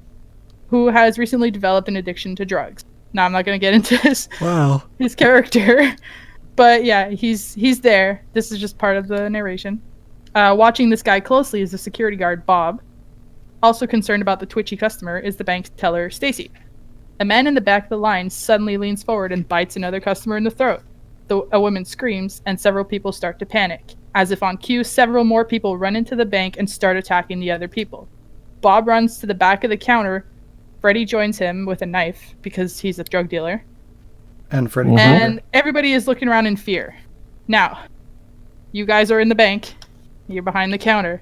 who has recently developed an addiction to drugs. Now, I'm not going to get into his character, but yeah, he's there. This is just part of the narration. Watching this guy closely is the security guard, Bob. Also concerned about the twitchy customer is the bank teller, Stacy. A man in the back of the line suddenly leans forward and bites another customer in the throat. A woman screams, and several people start to panic. As if on cue, several more people run into the bank and start attacking the other people. Bob runs to the back of the counter. Freddie joins him with a knife because he's a drug dealer. And Freddie. And everybody is looking around in fear. Now, you guys are in the bank. You're behind the counter.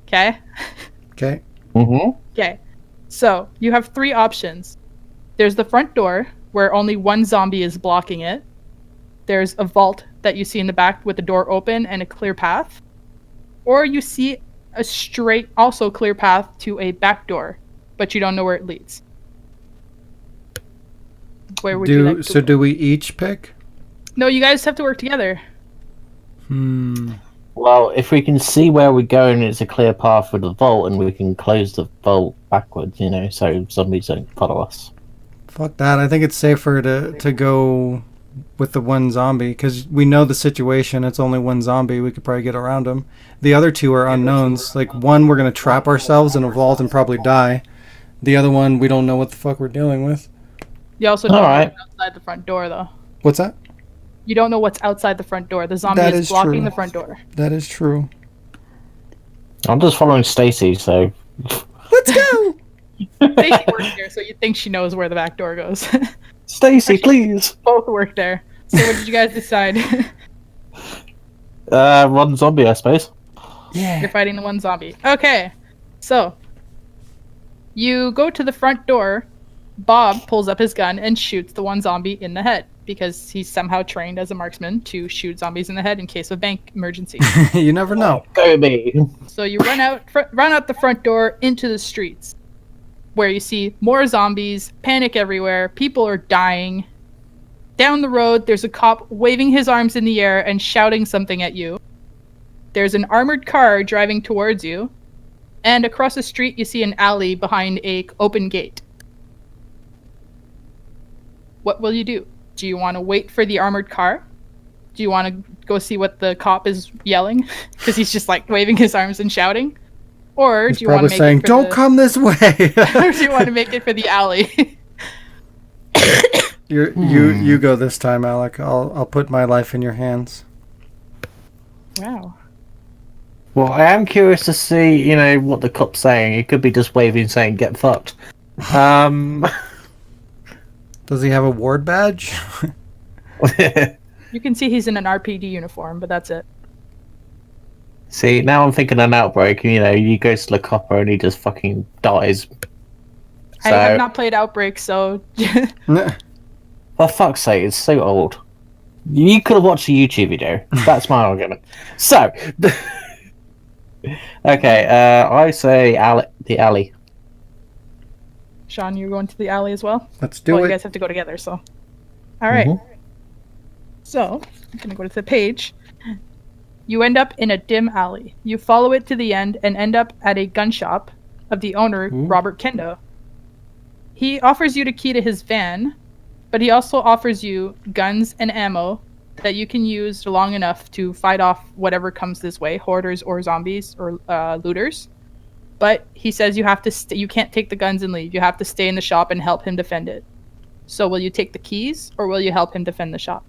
Okay? Okay. Okay. So, you have 3 options. There's the front door, where only one zombie is blocking it. There's a vault that you see in the back with the door open and a clear path. Or you see a straight, also clear path to a back door, but you don't know where it leads. Where would you like to go? Do we each pick? No, you guys have to work together. Well, if we can see where we're going, it's a clear path for the vault, and we can close the vault backwards, so zombies don't follow us. Fuck that. I think it's safer to go with the one zombie, because we know the situation. It's only one zombie. We could probably get around him. The other 2 are unknowns. Like, one, we're going to trap ourselves in a vault and probably die. The other one, we don't know what the fuck we're dealing with. You also don't know what's outside the front door, though. What's that? You don't know what's outside the front door. The zombie is blocking the front door. That is true. I'm just following Stacy, so... Let's go! Stacy works there, so you think she knows where the back door goes. Stacy, please! Both work there. So what did you guys decide? One zombie, I suppose. Yeah. You're fighting the one zombie. Okay. So, you go to the front door. Bob pulls up his gun and shoots the one zombie in the head, because he's somehow trained as a marksman to shoot zombies in the head in case of bank emergency. You never know. Go me. So you run out the front door into the streets, where you see more zombies, panic everywhere, people are dying. Down the road, there's a cop waving his arms in the air and shouting something at you. There's an armored car driving towards you, and across the street you see an alley behind an open gate. What will you do? Do you want to wait for the armored car? Do you want to go see what the cop is yelling? Because he's just like waving his arms and shouting? Or do you want to make saying, it for "Don't come this way"? or do you want to make it for the alley? You go this time, Alec. I'll put my life in your hands. Wow. Well, I am curious to see, what the cop's saying. He could be just waving, saying, "Get fucked." Does he have a ward badge? You can see he's in an RPD uniform, but that's it. See, now I'm thinking an outbreak, you go to the copper and he just fucking dies. I have not played Outbreak, so... For fuck's sake, it's so old. You could have watched a YouTube video. That's my argument. So, Okay, I say the alley. Shaun, you're going to the alley as well? Let's do You it. guys have to go together, so. All right. Mhm. So, I'm going to go to the page. You end up in a dim alley. You follow it to the end and end up at a gun shop of the owner, Ooh. Robert Kendo. He offers you the key to his van, but he also offers you guns and ammo that you can use long enough to fight off whatever comes this way, hoarders or zombies or looters. But he says you have to you can't take the guns and leave. You have to stay in the shop and help him defend it. So will you take the keys or will you help him defend the shop?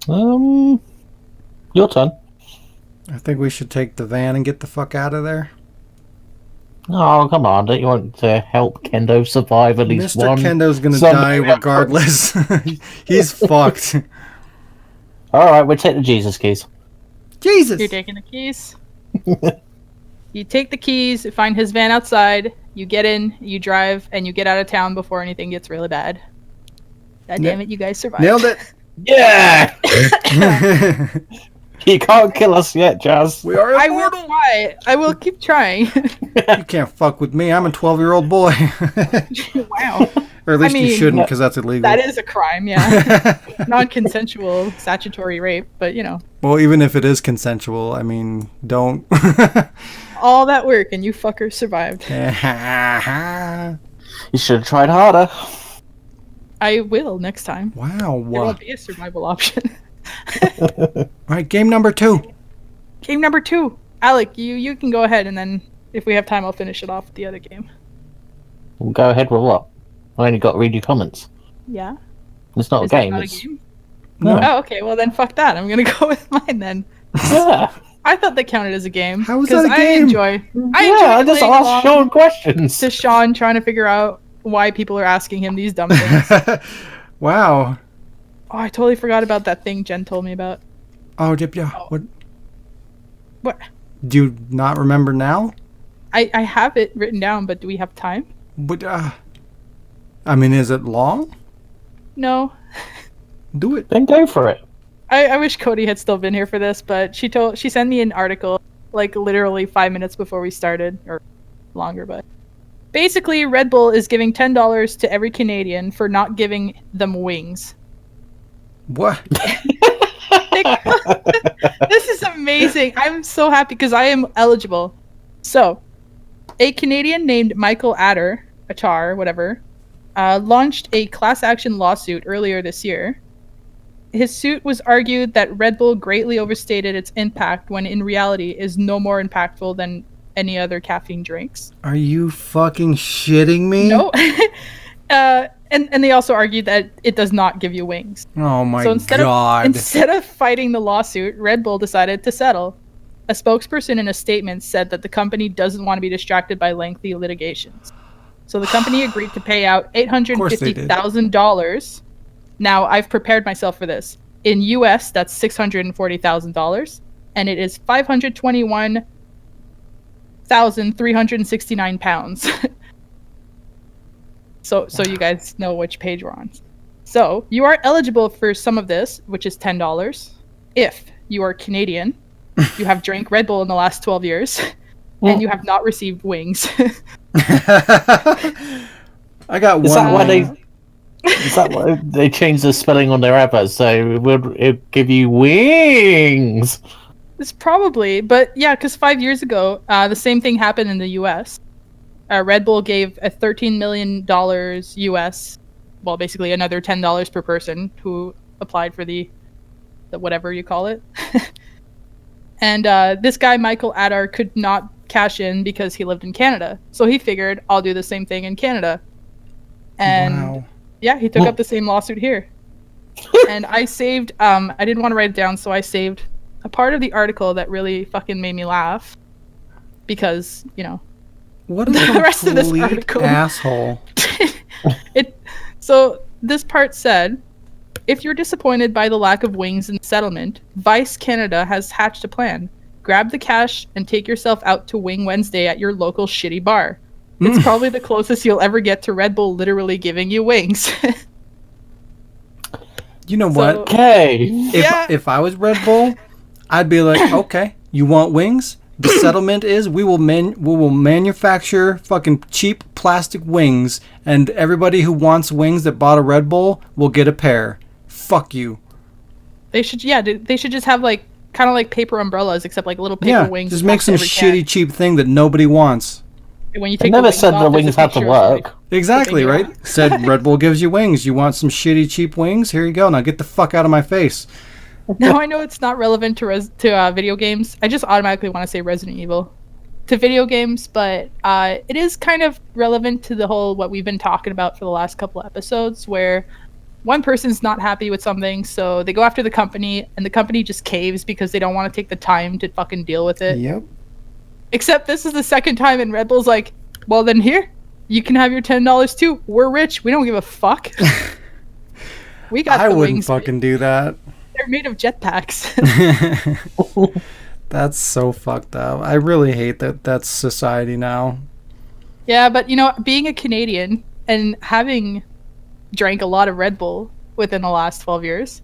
Your turn. I think we should take the van and get the fuck out of there. Oh, come on! Don't you want to help Kendo survive at least Mr. one? Kendo's gonna zombie die outbreak? regardless. He's fucked. All right, we'll take the Jesus keys. Jesus. You're taking the keys. You take the keys, find his van outside, you get in, you drive, and you get out of town before anything gets really bad. God damn it, you guys survived. Nailed it. Yeah! You can't kill us yet, Jazz. We are I will immortal. try. I will keep trying. You can't fuck with me. I'm a 12-year-old boy. Wow. Or at least you mean, shouldn't, because that's illegal. That is a crime, yeah. Non-consensual statutory rape, but you know. Well, even if it is consensual, I mean, don't. All that work and you fuckers survived. You should have tried harder. I will next time. There Wow. won't be a survival option. All right, game number 2. Game number 2. Alec, you can go ahead, and then if we have time, I'll finish it off with the other game. We'll go ahead with what? I only got to read your comments. Yeah? It's not Is a that game. not a It's... game? No. Oh, okay. Well, then fuck that. I'm going to go with mine then. Yeah. I thought that counted as a game. How is 'cause that a game? I enjoy I just playing asked along Shaun questions. to Shaun, trying to figure out why people are asking him these dumb things. Wow. Oh, I totally forgot about that thing Jen told me about. Oh, Dip, yeah. What? What? Do you not remember now? I have it written down, but do we have time? But, I mean, is it long? No. Do it. Then go for it. I wish Cody had still been here for this, but she sent me an article like literally 5 minutes before we started, or longer, but basically Red Bull is giving $10 to every Canadian for not giving them wings. What? This is amazing. I'm so happy because I am eligible. So, a Canadian named Michael Attar, whatever, launched a class action lawsuit earlier this year. His suit was argued that Red Bull greatly overstated its impact when in reality is no more impactful than any other caffeine drinks. Are you fucking shitting me? No. And they also argued that it does not give you wings. Oh my So instead god. Instead of fighting the lawsuit, Red Bull decided to settle. A spokesperson in a statement said that the company doesn't want to be distracted by lengthy litigations. So the company agreed to pay out $850,000. Now, I've prepared myself for this. In US, that's $640,000, and it is 521,369 pounds. So you guys know which page we're on. So you are eligible for some of this, which is $10, if you are Canadian, you have drank Red Bull in the last 12 years, and you have not received wings. I got Is one. that why they changed the spelling on their adverts? So it give you wings. It's probably, but yeah, because 5 years ago, the same thing happened in the U.S. Red Bull gave a $13 million U.S., well, basically another $10 per person who applied for the whatever you call it. And this guy, Michael Attar, could not cash in because he lived in Canada. So he figured, I'll do the same thing in Canada. And Wow. yeah, he took up the same lawsuit here. And I saved, I didn't want to write it down, so I saved a part of the article that really fucking made me laugh. Because, you know, What a the rest of this complete article. asshole. So this part said, if you're disappointed by the lack of wings in the settlement, Vice Canada has hatched a plan. Grab the cash and take yourself out to Wing Wednesday at your local shitty bar. It's probably the closest you'll ever get to Red Bull literally giving you wings. You know what? Okay. If I was Red Bull, I'd be like, okay, you want wings? The settlement is we will manufacture fucking cheap plastic wings, and everybody who wants wings that bought a Red Bull will get a pair. Fuck you. They should just have like kind of like paper umbrellas, except like little paper wings. Just make some shitty cheap thing that nobody wants. When you I take never the said the off, there's wings a had to picture of, work. like, Exactly, the right? finger. Said Red Bull gives you wings. You want some shitty cheap wings? Here you go. Now get the fuck out of my face. Now I know it's not relevant to video games. I just automatically want to say Resident Evil to video games, but it is kind of relevant to the whole what we've been talking about for the last couple episodes, where one person's not happy with something, so they go after the company, and the company just caves because they don't want to take the time to fucking deal with it. Yep. Except this is the second time, and Red Bull's like, well then here, you can have your $10 too. We're rich. We don't give a fuck. We got I the wouldn't wings. fucking do that. They're made of jetpacks. That's so fucked up. I really hate that that's society now. Yeah, but you know, being a Canadian and having drank a lot of Red Bull within the last 12 years,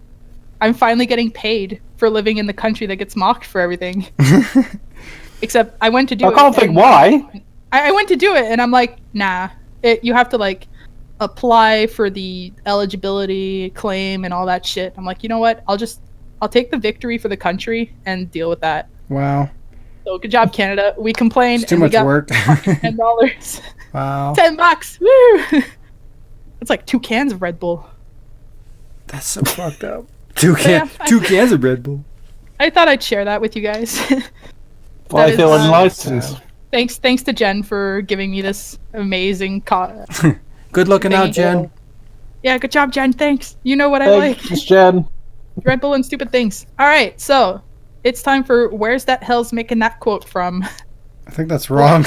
I'm finally getting paid for living in the country that gets mocked for everything. Except I went to do it. I can't think why. I went to do it, and I'm like, nah. You have to like apply for the eligibility claim and all that shit. I'm like, you know what? I'll take the victory for the country and deal with that. Wow. So good job, Canada. We complained. It's too and we much got work. $10. Wow. $10. Woo! It's like 2 cans of Red Bull. That's so fucked up. Two cans of Red Bull. I thought I'd share that with you guys. Why is, feel unlicensed? Thanks to Jen for giving me this amazing Good looking out, Jen. Yeah, good job, Jen. Thanks. You know what I like. Thanks, Jen. Red Bull and stupid things. All right, so it's time for where's that hell's making that quote from? I think that's wrong.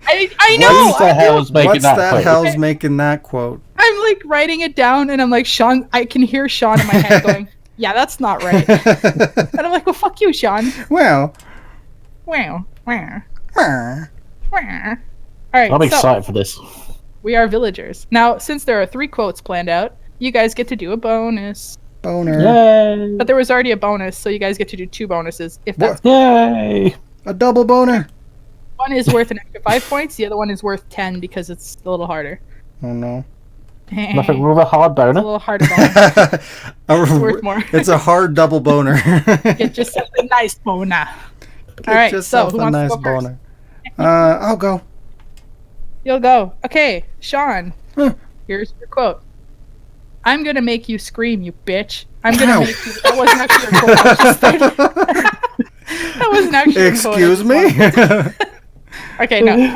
I know. What the hell's making What's that that quote? hell's making that quote? I'm like writing it down, and I'm like, Sean. I can hear Sean in my head going, "Yeah, that's not right." And I'm like, "Well, fuck you, Sean." Well. Wow. Wow. All right. I'm so, excited for this. we are villagers. Now, since there are 3 quotes planned out, you guys get to do a bonus. Boner. Yay! But there was already a bonus, so you guys get to do 2 bonuses. If that's Yay! A double boner. one is worth an extra 5 points, the other one is worth 10 because it's a little harder. Oh no. Nothing wrong with a hard It's a boner. little harder bonus. It's worth more. It's a hard double boner. Get yourself a nice boner. All right, so yourself who a wants nice to go first? boner. I'll go. You'll go. Okay, Sean. Huh. Here's your quote. I'm gonna make you scream, you bitch. I'm gonna Ow. make you. That wasn't actually a quote. I was just thinking. That wasn't actually a quote. Excuse me? Okay, no.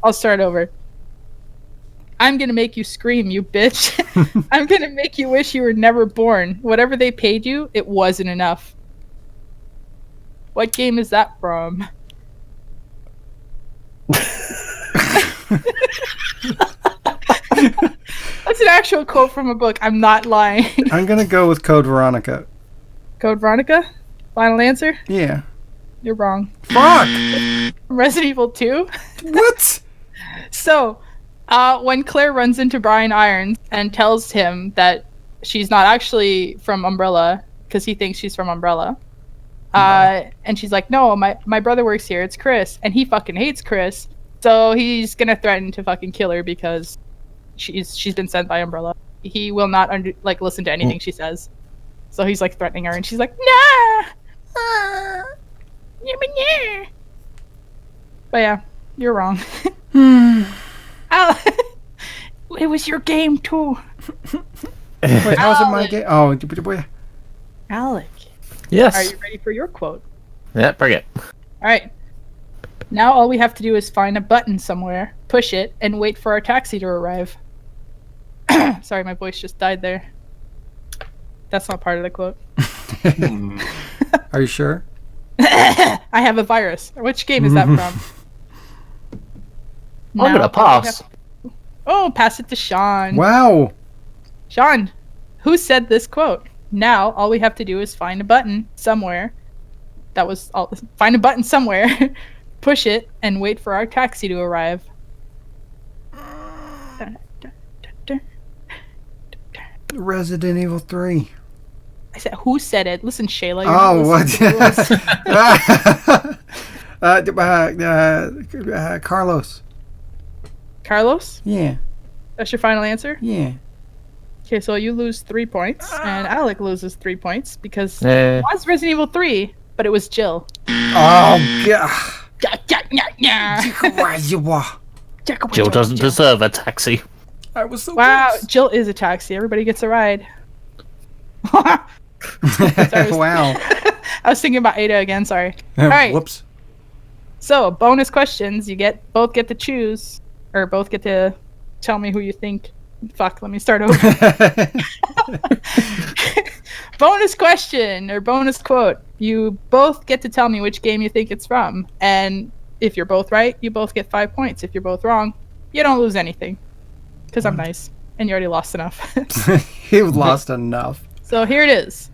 I'll start over. I'm gonna make you scream, you bitch. I'm gonna make you wish you were never born. Whatever they paid you, it wasn't enough. What game is that from? That's an actual quote from a book. I'm not lying. I'm gonna go with Code Veronica. Code Veronica? Final answer? Yeah. You're wrong. Fuck! Resident Evil 2? What? So, when Claire runs into Brian Irons and tells him that she's not actually from Umbrella, because he thinks she's from Umbrella, and she's like, no, my brother works here, it's Chris, and he fucking hates Chris, so he's gonna threaten to fucking kill her because she's been sent by Umbrella. He will not listen to anything she says. So he's like threatening her, and she's like, nah! But yeah, you're wrong. It was your game too. Wait, how's it my game? Oh, Alec, Yes. are you ready for your quote? Yeah, bring it. All right. Now all we have to do is find a button somewhere, push it, and wait for our taxi to arrive. Sorry, my voice just died there. That's not part of the quote. Are you sure? I have a virus. Which game is that from? I'm gonna pass. Oh, pass it to Sean. Wow. Sean, who said this quote? Now all we have to do is find a button somewhere. That was all. Find a button somewhere, push it, and wait for our taxi to arrive. Resident Evil 3. I said, who said it? Listen, Shayla. You're Oh, not listening to the rules. Carlos. Carlos? Yeah. That's your final answer? Yeah. Okay, so you lose 3 points, and Alec loses 3 points because Yeah. it was Resident Evil 3, but it was Jill. Oh, God. Jill doesn't deserve a taxi. I was so Wow, close. Jill is a taxi. Everybody gets a ride. Wow. I was thinking about Ada again. Sorry. All right. Whoops. So bonus questions. You both get to choose, or both get to tell me who you think. Fuck. Let me start over. Bonus question or bonus quote. You both get to tell me which game you think it's from, and if you're both right, you both get 5 points. If you're both wrong, you don't lose anything, because I'm nice, and you already lost enough. You've lost enough. So here it is.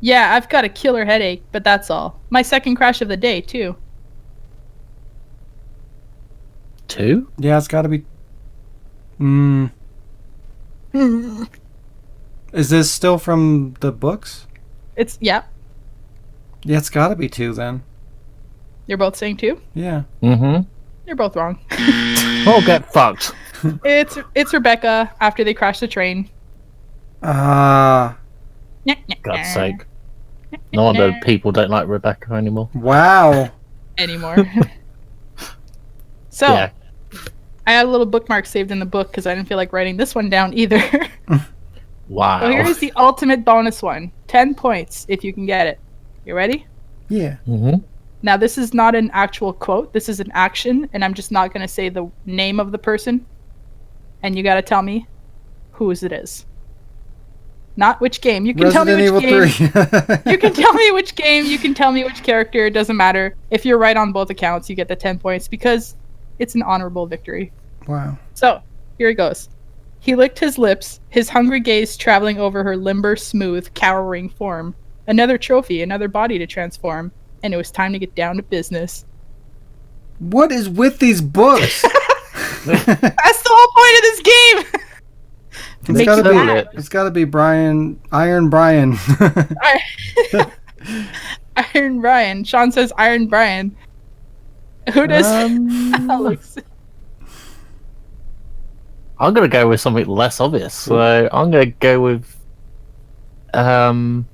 Yeah, I've got a killer headache, but that's all. My second crash of the day, too. 2? Yeah, it's got to be. Is this still from the books? Yeah, Yeah, it's got to be 2 then. you're both saying 2? Yeah. Mm-hmm. You're both wrong. Oh, get fucked. It's Rebecca after they crash the train. Ah. God's sake. No wonder people don't like Rebecca anymore. Wow. Anymore. So, Yeah. I had a little bookmark saved in the book because I didn't feel like writing this one down either. Wow. So here's the ultimate bonus one. 10 points if you can get it. You ready? Yeah. Mm-hmm. Now, this is not an actual quote. This is an action, and I'm just not going to say the name of the person. And you got to tell me whose it is. Not which game. You can tell me which game. You can tell me which game. You can tell me which character. It doesn't matter. If you're right on both accounts, you get the 10 points because it's an honorable victory. Wow. So, here it goes. He licked his lips, his hungry gaze traveling over her limber, smooth, cowering form. Another trophy, another body to transform. And it was time to get down to business. What is with these books? That's the whole point of this game! To It's make gotta you be. mad. It's gotta be Iron Brian. Iron Brian. Shaun says Iron Brian. Who does Alex? I'm gonna go with something less obvious. So I'm gonna go with oh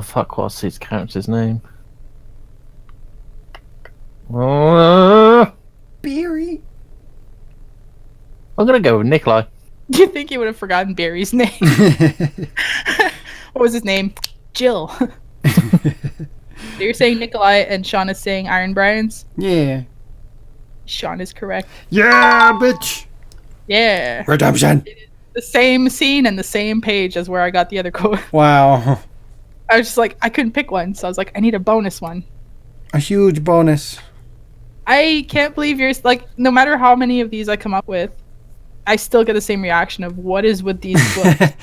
fuck, what's his character's name? Beery. I'm gonna go with Nikolai. Do you think he would have forgotten Barry's name? What was his name? Jill. So you're saying Nikolai and Shaun is saying Iron Brian's? Yeah. Shaun is correct. Yeah, bitch. Yeah. Redemption. The same scene and the same page as where I got the other quote. Wow. I was just like, I couldn't pick one, so I was like, I need a bonus one. A huge bonus. I can't believe you're like, no matter how many of these I come up with, I still get the same reaction of what is with these books.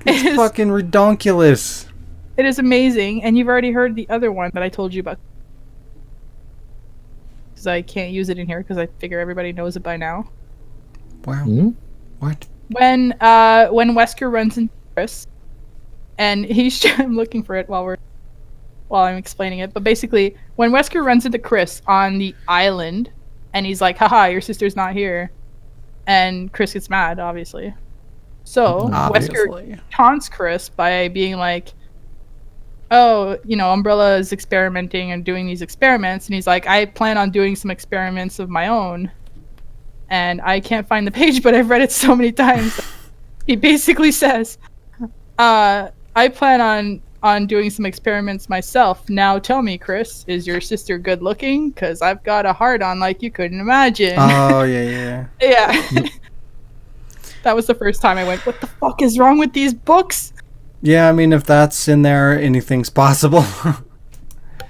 It's fucking redonkulous. It is amazing, and you've already heard the other one that I told you about. Because I can't use it in here because I figure everybody knows it by now. Wow. Hmm? What? When Wesker runs into Chris, and he's I'm looking for it while I'm explaining it. But basically, when Wesker runs into Chris on the island, and he's like, "Haha, your sister's not here," and Chris gets mad, obviously. So Wesker taunts Chris by being like, "Oh, Umbrella is experimenting and doing these experiments," and he's like, "I plan on doing some experiments of my own." And I can't find the page, but I've read it so many times. He basically says, I plan on doing some experiments myself. Now tell me, Chris, is your sister good looking? Because I've got a heart on like you couldn't imagine. Oh, yeah. Yeah. That was the first time I went, what the fuck is wrong with these books? Yeah, I mean, if that's in there, anything's possible.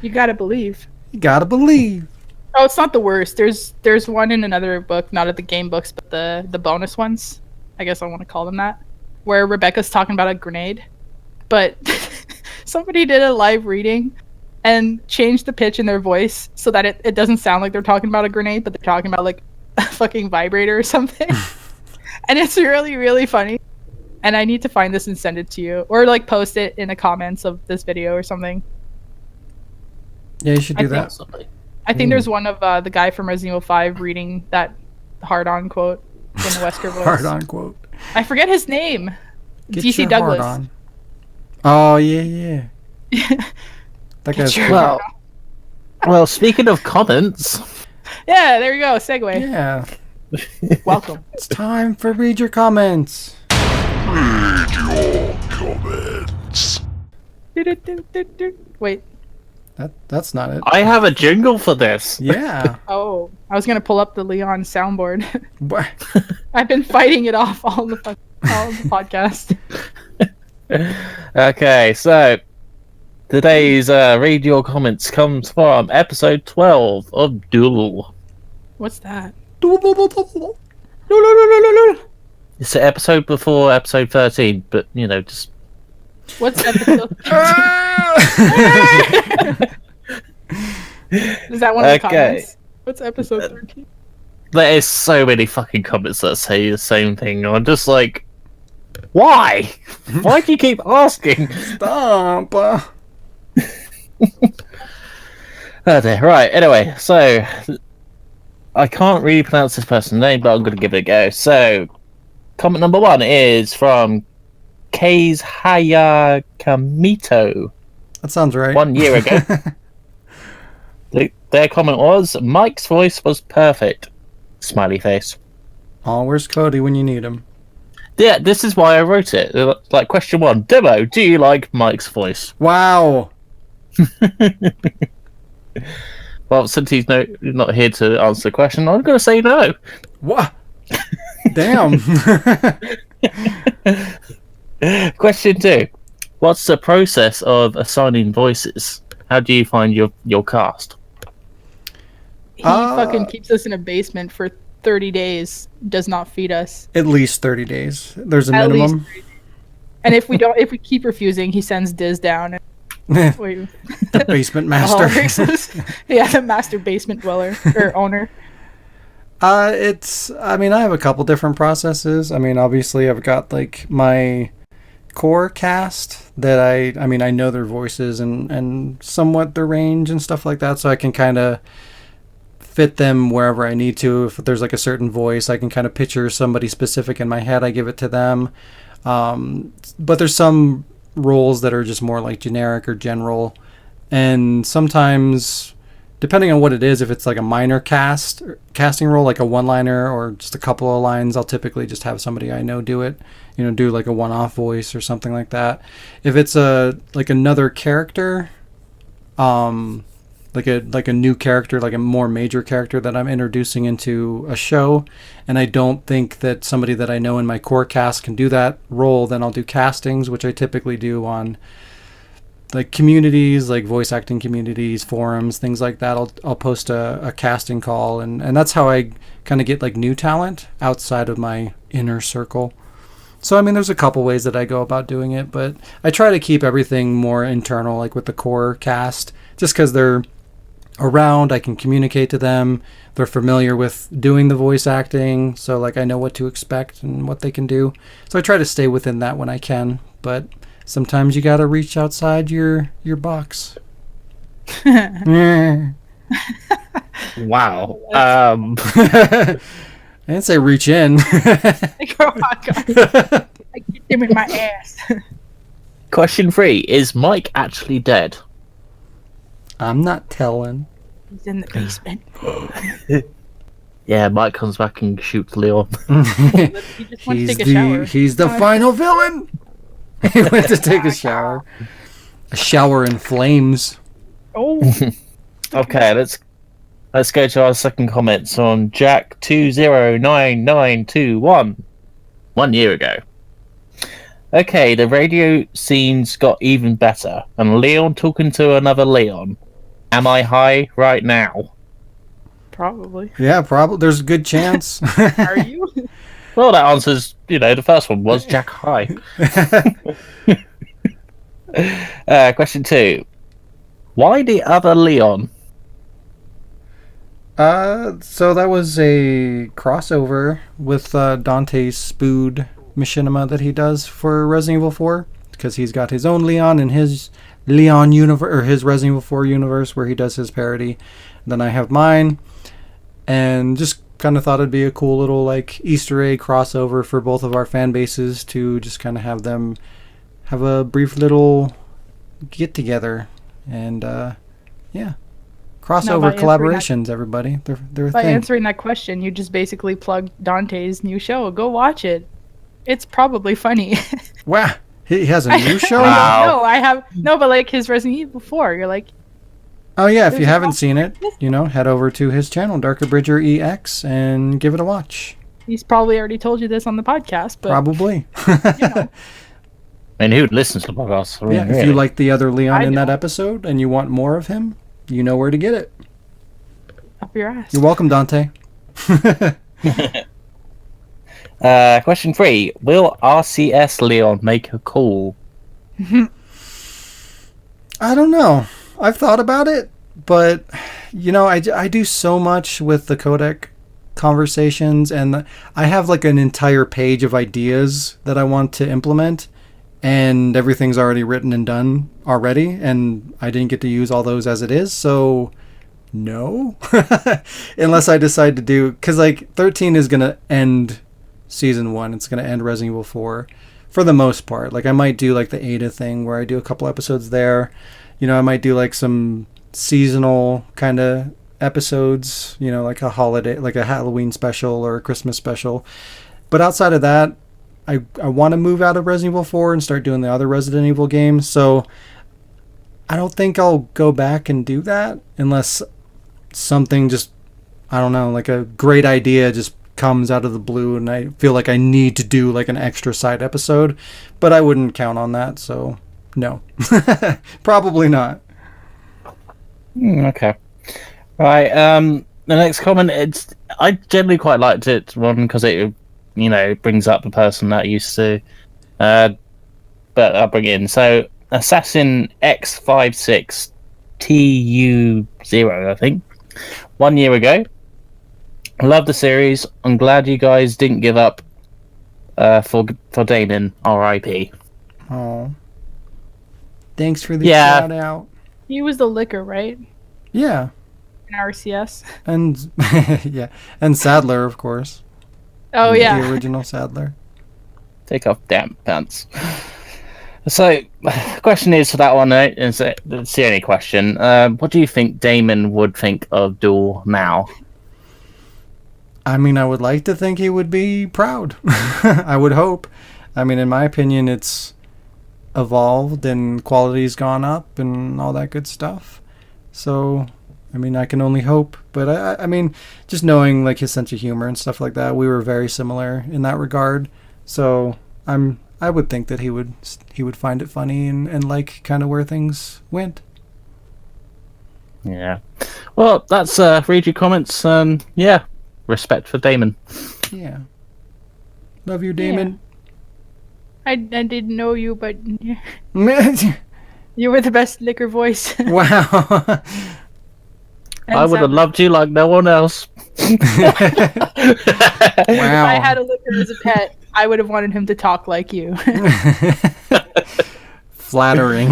You gotta believe. You gotta believe. Oh, it's not the worst. There's one in another book, not at the game books, but the bonus ones. I guess I want to call them that. Where Rebecca's talking about a grenade. But somebody did a live reading and changed the pitch in their voice so that it doesn't sound like they're talking about a grenade, but they're talking about like a fucking vibrator or something. And it's really, really funny. And I need to find this and send it to you, or like post it in the comments of this video or something. Yeah, you should do that. I think there's one of the guy from Resident Evil 5 reading that hard-on quote in the Wesker voice. Hard-on quote. I forget his name. Get DC your Douglas. hard-on. Oh, yeah. That guy's your- Well, speaking of comments, Yeah, there you go. Segue. Yeah. Welcome. It's time for Read Your Comments. Read your comments. Wait. That's not it. I have a jingle for this. Yeah. Oh, I was gonna pull up the Leon soundboard. What? I've been fighting it off all the podcast. Okay, so today's read your comments comes from episode 12 of Duel. What's that? It's the episode before episode 13, but just What's episode? Is that one of the comments? What's episode 13? there is so many fucking comments that say the same thing. I'm just like, why? Why do you keep asking? Stop. Oh dear. Right, anyway, so I can't really pronounce this person's name, but I'm going to give it a go. So, comment number 1 is from Kei's Hayakamito That sounds right. 1 year ago. Their comment was, Mike's voice was perfect. Smiley face. Oh, where's Cody when you need him? Yeah, this is why I wrote it. Like, question 1, Demo, do you like Mike's voice? Wow. Well, since he's not here to answer the question, I'm going to say no. What? Damn. Question 2, what's the process of assigning voices? How do you find your cast? He fucking keeps us in a basement for 30 days. Does not feed us. At least 30 days. There's a At least minimum. 30 days. And if we keep refusing, he sends Diz down. And, wait, The basement master. yeah, the master basement dweller or owner. I have a couple different processes. I mean, obviously I've got like my core cast that I know their voices and somewhat their range and stuff like that, so I can kind of fit them wherever I need to. If there's like a certain voice, I can kind of picture somebody specific in my head, I give it to them. But there's some roles that are just more like generic or general, and sometimes, depending on what it is, if it's like a minor casting role, like a one-liner or just a couple of lines, I'll typically just have somebody I know do it. Do like a one-off voice or something like that. If it's like another character, like a new character, like a more major character that I'm introducing into a show, and I don't think that somebody that I know in my core cast can do that role, then I'll do castings, which I typically do on like communities, like voice acting communities, forums, things like that. I'll post a casting call, and that's how I kind of get like new talent outside of my inner circle. So I mean, there's a couple ways that I go about doing it, but I try to keep everything more internal, like with the core cast, just because they're around, I can communicate to them, they're familiar with doing the voice acting, so like I know what to expect and what they can do. So I try to stay within that when I can, but sometimes you gotta reach outside your box. Wow. I didn't say reach in. I get him in my ass. Question 3, is Mike actually dead? I'm not telling. He's in the basement. Yeah, Mike comes back and shoots Leon. He just went to take a shower. He's the final villain. He went to take a shower. A shower in flames. Oh, Okay, let's go to our second comments on Jack209921 1 year ago. Okay, the radio scenes got even better, and Leon talking to another Leon. Am I high right now? probably. Yeah, probably. There's a good chance. Are you? Well, that answers, the first one was Jack high. Question 2. Why the other Leon? So that was a crossover with Dante's Spood machinima that he does for Resident Evil 4, because he's got his own Leon in his Leon universe, or his Resident Evil 4 universe, where he does his parody. Then I have mine, and just kind of thought it'd be a cool little like Easter egg crossover for both of our fan bases to just kind of have them have a brief little get together, and yeah, crossover collaborations. Everybody, they're a by thing. answering that question, you just basically plugged Dante's new show. Go watch it. It's probably funny. Wow, he has a new show. Wow. No, I have no, but like his Resident Evil 4, you're like, Oh yeah, if you There's a haven't seen it, head over to his channel, Darker Bridger EX, and give it a watch. he's probably already told you this on the podcast, but Probably. you know, I mean, who listens to the podcast? I mean, Yeah, if really? you like the other Leon I in that know. episode and you want more of him, you know where to get it. up your ass. You're welcome, Dante. Question 3. Will RCS Leon make a call? I don't know. I've thought about it, but I do so much with the codec conversations, and I have like an entire page of ideas that I want to implement, and everything's already written and done already, and I didn't get to use all those as it is, so no. Unless I decide to do, because like 13 is going to end season 1, it's going to end Resident Evil 4 for the most part. Like I might do like the Ada thing where I do a couple episodes there. I might do like some seasonal kind of episodes, like a holiday, like a Halloween special or a Christmas special. But outside of that, I want to move out of Resident Evil 4 and start doing the other Resident Evil games. So I don't think I'll go back and do that unless something just, I don't know, like a great idea just comes out of the blue and I feel like I need to do like an extra side episode. But I wouldn't count on that, so no. Probably not. Okay. Right. The next comment. I generally quite liked it, Ron, because it, brings up the person that I used to. But I'll bring it in. So Assassin X56 TU0, I think. 1 year ago. I love the series. I'm glad you guys didn't give up. For Damon, R.I.P. Oh. Thanks for the Yeah. shout out. He was the liquor, right? Yeah. In RCS. And yeah. And Sadler, of course. Oh The yeah. original Sadler. Take off damn pants. So, the question is for that one, it's the only question. What do you think Damon would think of Duel now? I mean, I would like to think he would be proud. I would hope. I mean, in my opinion, it's evolved and quality's gone up and all that good stuff. So, I mean, I can only hope. But I mean, just knowing like his sense of humor and stuff like that, we were very similar in that regard. So I would think that he would find it funny and like kind of where things went. Yeah. Well, that's read your comments. Yeah, respect for Damon. Yeah. Love you, Damon. I didn't know you, but Wow. you were the best liquor voice. And I would have so- loved you like no one else. If I Wow. had a liquor as a pet, I would have wanted him to talk like you. Flattering.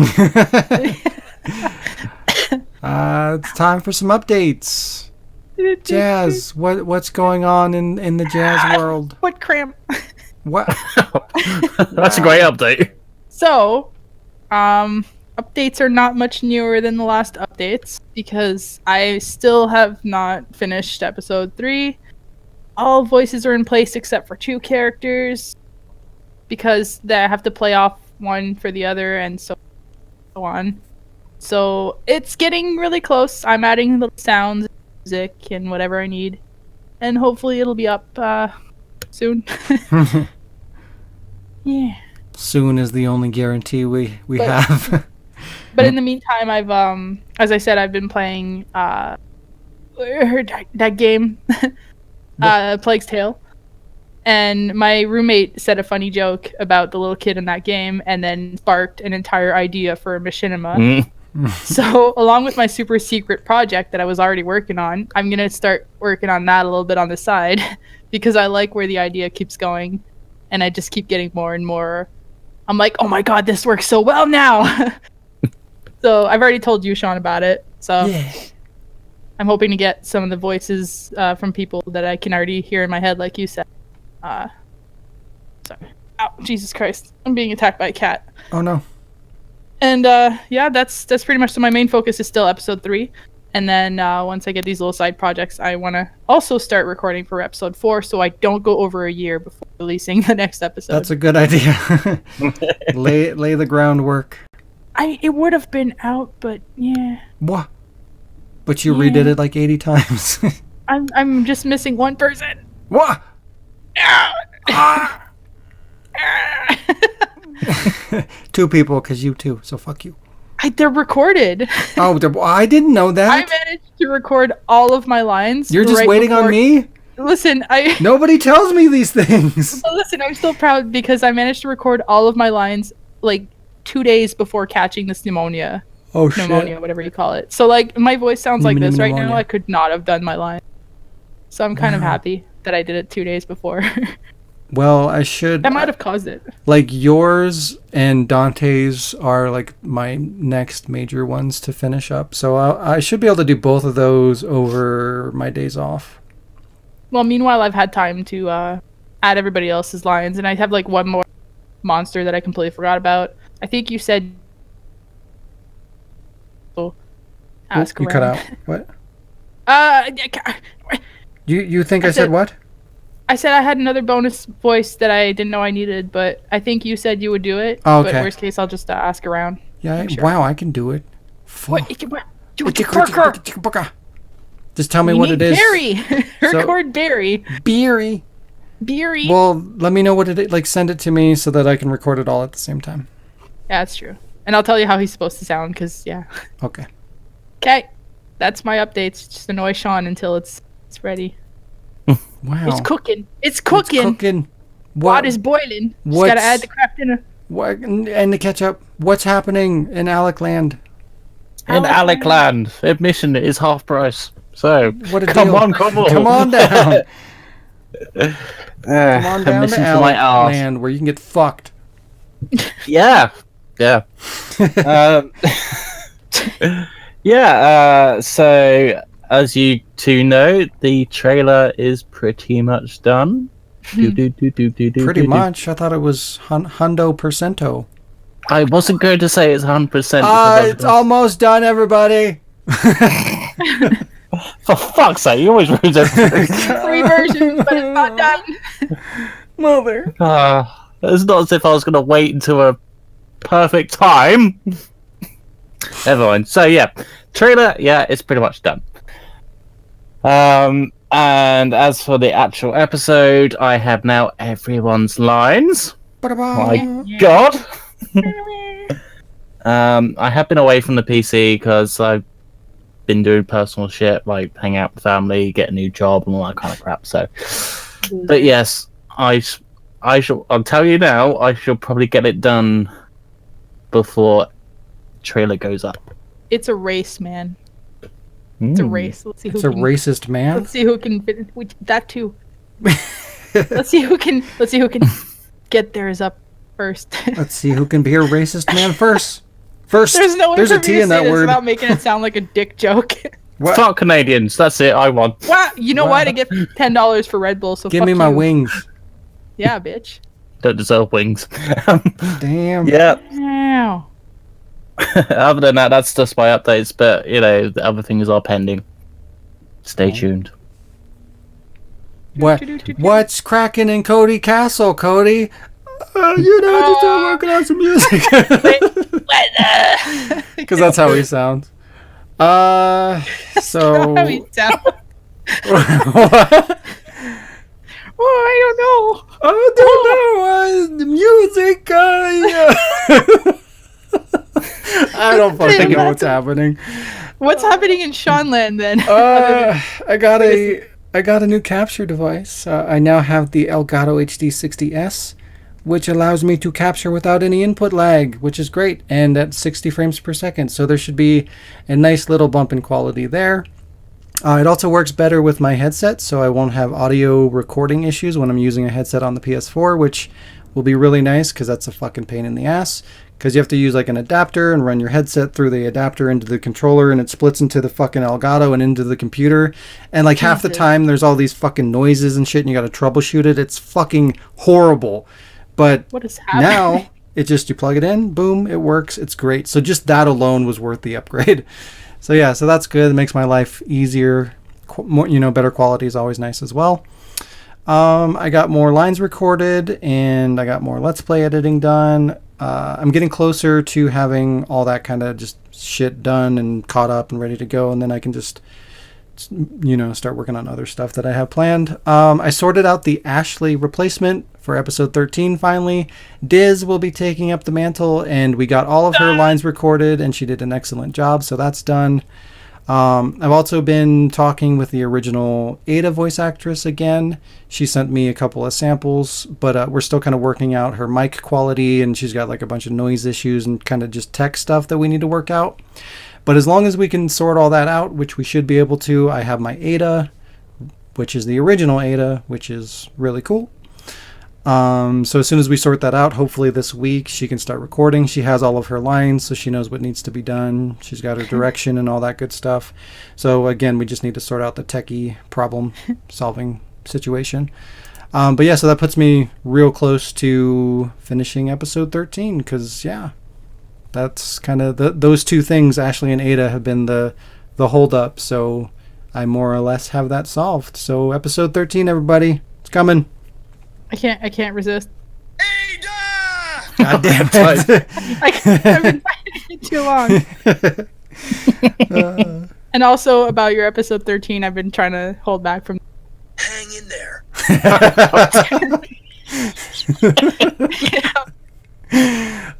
It's time for some updates. Jazz, what's going on in the jazz world? What cramp? What? That's a great update. So, updates are not much newer than the last updates because I still have not finished episode 3. All voices are in place except for 2 characters because I have to play off one for the other and so on. So it's getting really close. I'm adding the sounds, music, and whatever I need. And hopefully it'll be up soon. Yeah. Soon is the only guarantee we But- have. But in the meantime, I've as I said, I've been playing that game, Plague's Tale, and my roommate said a funny joke about the little kid in that game, and then sparked an entire idea for a machinima. So, along with my super secret project that I was already working on, I'm gonna start working on that a little bit on the side because I like where the idea keeps going. and I just keep getting more and more. I'm like, oh my god, this works so well now. So I've already told you, Shaun, about it. So Yeah. I'm hoping to get some of the voices from people that I can already hear in my head, like you said. Sorry. Ow, Jesus Christ. I'm being attacked by a cat. Oh no. And yeah, that's pretty much, so my main focus is still episode 3. And then once I get these little side projects, I want to also start recording for episode 4 so I don't go over a year before releasing the next episode. That's a good idea. lay the groundwork. It would have been out, but yeah. What? But you redid it like 80 times. I'm just missing one person. What? Two people, because you too, so fuck you. They're recorded. Oh, I didn't know that. I managed to record all of my lines. You're just waiting on me? Listen, Nobody tells me these things. Listen, I'm still proud because I managed to record all of my lines like 2 days before catching this pneumonia. Oh, shit. Pneumonia, whatever you call it. So, like, my voice sounds like this right Pneumonia. now. I could not have done my line. So I'm kind of happy that I did it 2 days before. Well, I should. That might have caused it. Like, yours and Dante's are, like, my next major ones to finish up. So I should be able to do both of those over my days off. Well, meanwhile, I've had time to add everybody else's lines. And I have, like, one more monster that I completely forgot about. I think you said... ask You around. cut out. What? You think I said what? I said I had another bonus voice that I didn't know I needed, but I think you said you would do it. Oh, okay. But worst case, I'll just ask around. Yeah, Sure. wow, I can do it. What? Just tell me what it is. Barry! Record Barry. Beery. Beery. Well, let me know what it is. Like, send it to me so that I can record it all at the same time. Yeah, that's true. And I'll tell you how he's supposed to sound, because, yeah. Okay. Okay. That's my updates. Just annoy Shaun until it's ready. Wow. It's cooking. It's cooking. It's cooking. Water's boiling. Just what's- gotta add the crap dinner. What, and the ketchup. What's happening in Alecland? In Alecland, admission is half price. So What a come deal. on, come on, Come on down. Come on down to admission to my arse. Alecland where you can get fucked. Yeah, yeah. Yeah. So as you two know, the trailer is pretty much done. Pretty much. I thought it was hundo percento. I wasn't going to say it's 100%. It's almost done, everybody. For fuck's sake, you always ruins everything. 3 versions, but it's not done. Mother. It's not as if I was going to wait until a perfect time. Never mind. So yeah, trailer, yeah, it's pretty much done. And as for the actual episode, I have now everyone's lines. My God. I have been away from the PC because I've been doing personal shit, like hang out with family, get a new job, and all that kind of crap. So, but yes, I shall. I'll tell you now. I shall probably get it done before trailer goes up. It's a race, man. It's a race. Let's see who It's a can, racist man. Let's see who can fit that too. Let's see who can get theirs up first. Let's see who can be a racist man first. First, There's a T in that word. without making it sound like a dick joke. What? Fuck Canadians. That's it. I won. Wow, you know what? I get $10 for Red Bull, so Give fuck me my you. wings. Yeah, bitch. Don't deserve wings. Damn. Yeah. Ow. Other than that, that's just my updates. But you know, the other things are pending. Stay tuned. What's cracking in Cody Castle, Cody? You know, just working on some music. Because that's how he sounds. So. How he sounds. What? Oh, I don't know. I don't know. The music. I don't fucking know what's happening. What's happening in Shaunland then? I got a new capture device. I now have the Elgato HD60S, which allows me to capture without any input lag, which is great, and at 60 frames per second. So there should be a nice little bump in quality there. It also works better with my headset, so I won't have audio recording issues when I'm using a headset on the PS4, which will be really nice because that's a fucking pain in the ass. Because you have to use like an adapter and run your headset through the adapter into the controller, and it splits into the fucking Elgato and into the computer. And like half the time there's all these fucking noises and shit, and you got to troubleshoot it. It's fucking horrible. But What is happening? now it just, you plug it in, boom, it works. It's great. So just that alone was worth the upgrade. So yeah, so that's good. It makes my life easier. More, better quality is always nice as well. I got more lines recorded, and I got more Let's Play editing done. I'm getting closer to having all that kind of just shit done and caught up and ready to go, and then I can just, start working on other stuff that I have planned. I sorted out the Ashley replacement for episode 13 finally. Diz will be taking up the mantle, and we got all of her lines recorded, and she did an excellent job, so that's done. I've also been talking with the original Ada voice actress again. She sent me a couple of samples, but we're still kind of working out her mic quality, and she's got like a bunch of noise issues and kind of just tech stuff that we need to work out. But as long as we can sort all that out, which we should be able to, I have my Ada, which is the original Ada, which is really cool. So as soon as we sort that out, hopefully this week, she can start recording. She has all of her lines, so she knows what needs to be done. She's got her direction and all that good stuff. So again, we just need to sort out the techie problem solving situation. But yeah, so that puts me real close to finishing episode 13, because yeah, that's kind of those two things, Ashley and Ada, have been the hold up. So I more or less have that solved. So episode 13, everybody, it's coming. I can't resist. God damn it. I've been fighting it too long. And also about your episode 13, I've been trying to hold back from. Hang in there.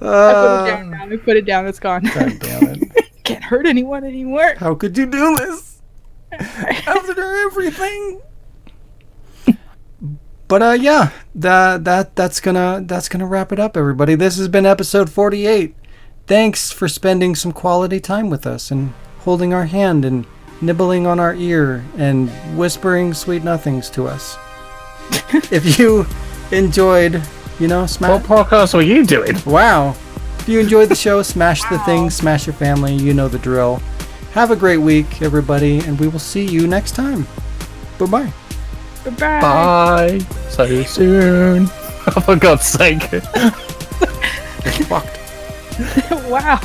I put it down. It's gone. God damn it. Can't hurt anyone anymore. How could you do this? After everything. But yeah, that's gonna wrap it up, everybody. This has been episode 48. Thanks for spending some quality time with us and holding our hand and nibbling on our ear and whispering sweet nothings to us. If you enjoyed, smash. What podcast were you doing? Wow. If you enjoyed the show, smash the thing, smash your family. You know the drill. Have a great week, everybody, and we will see you next time. Bye-bye. Goodbye. Bye. So soon. Oh, for God's sake. You're fucked. Wow.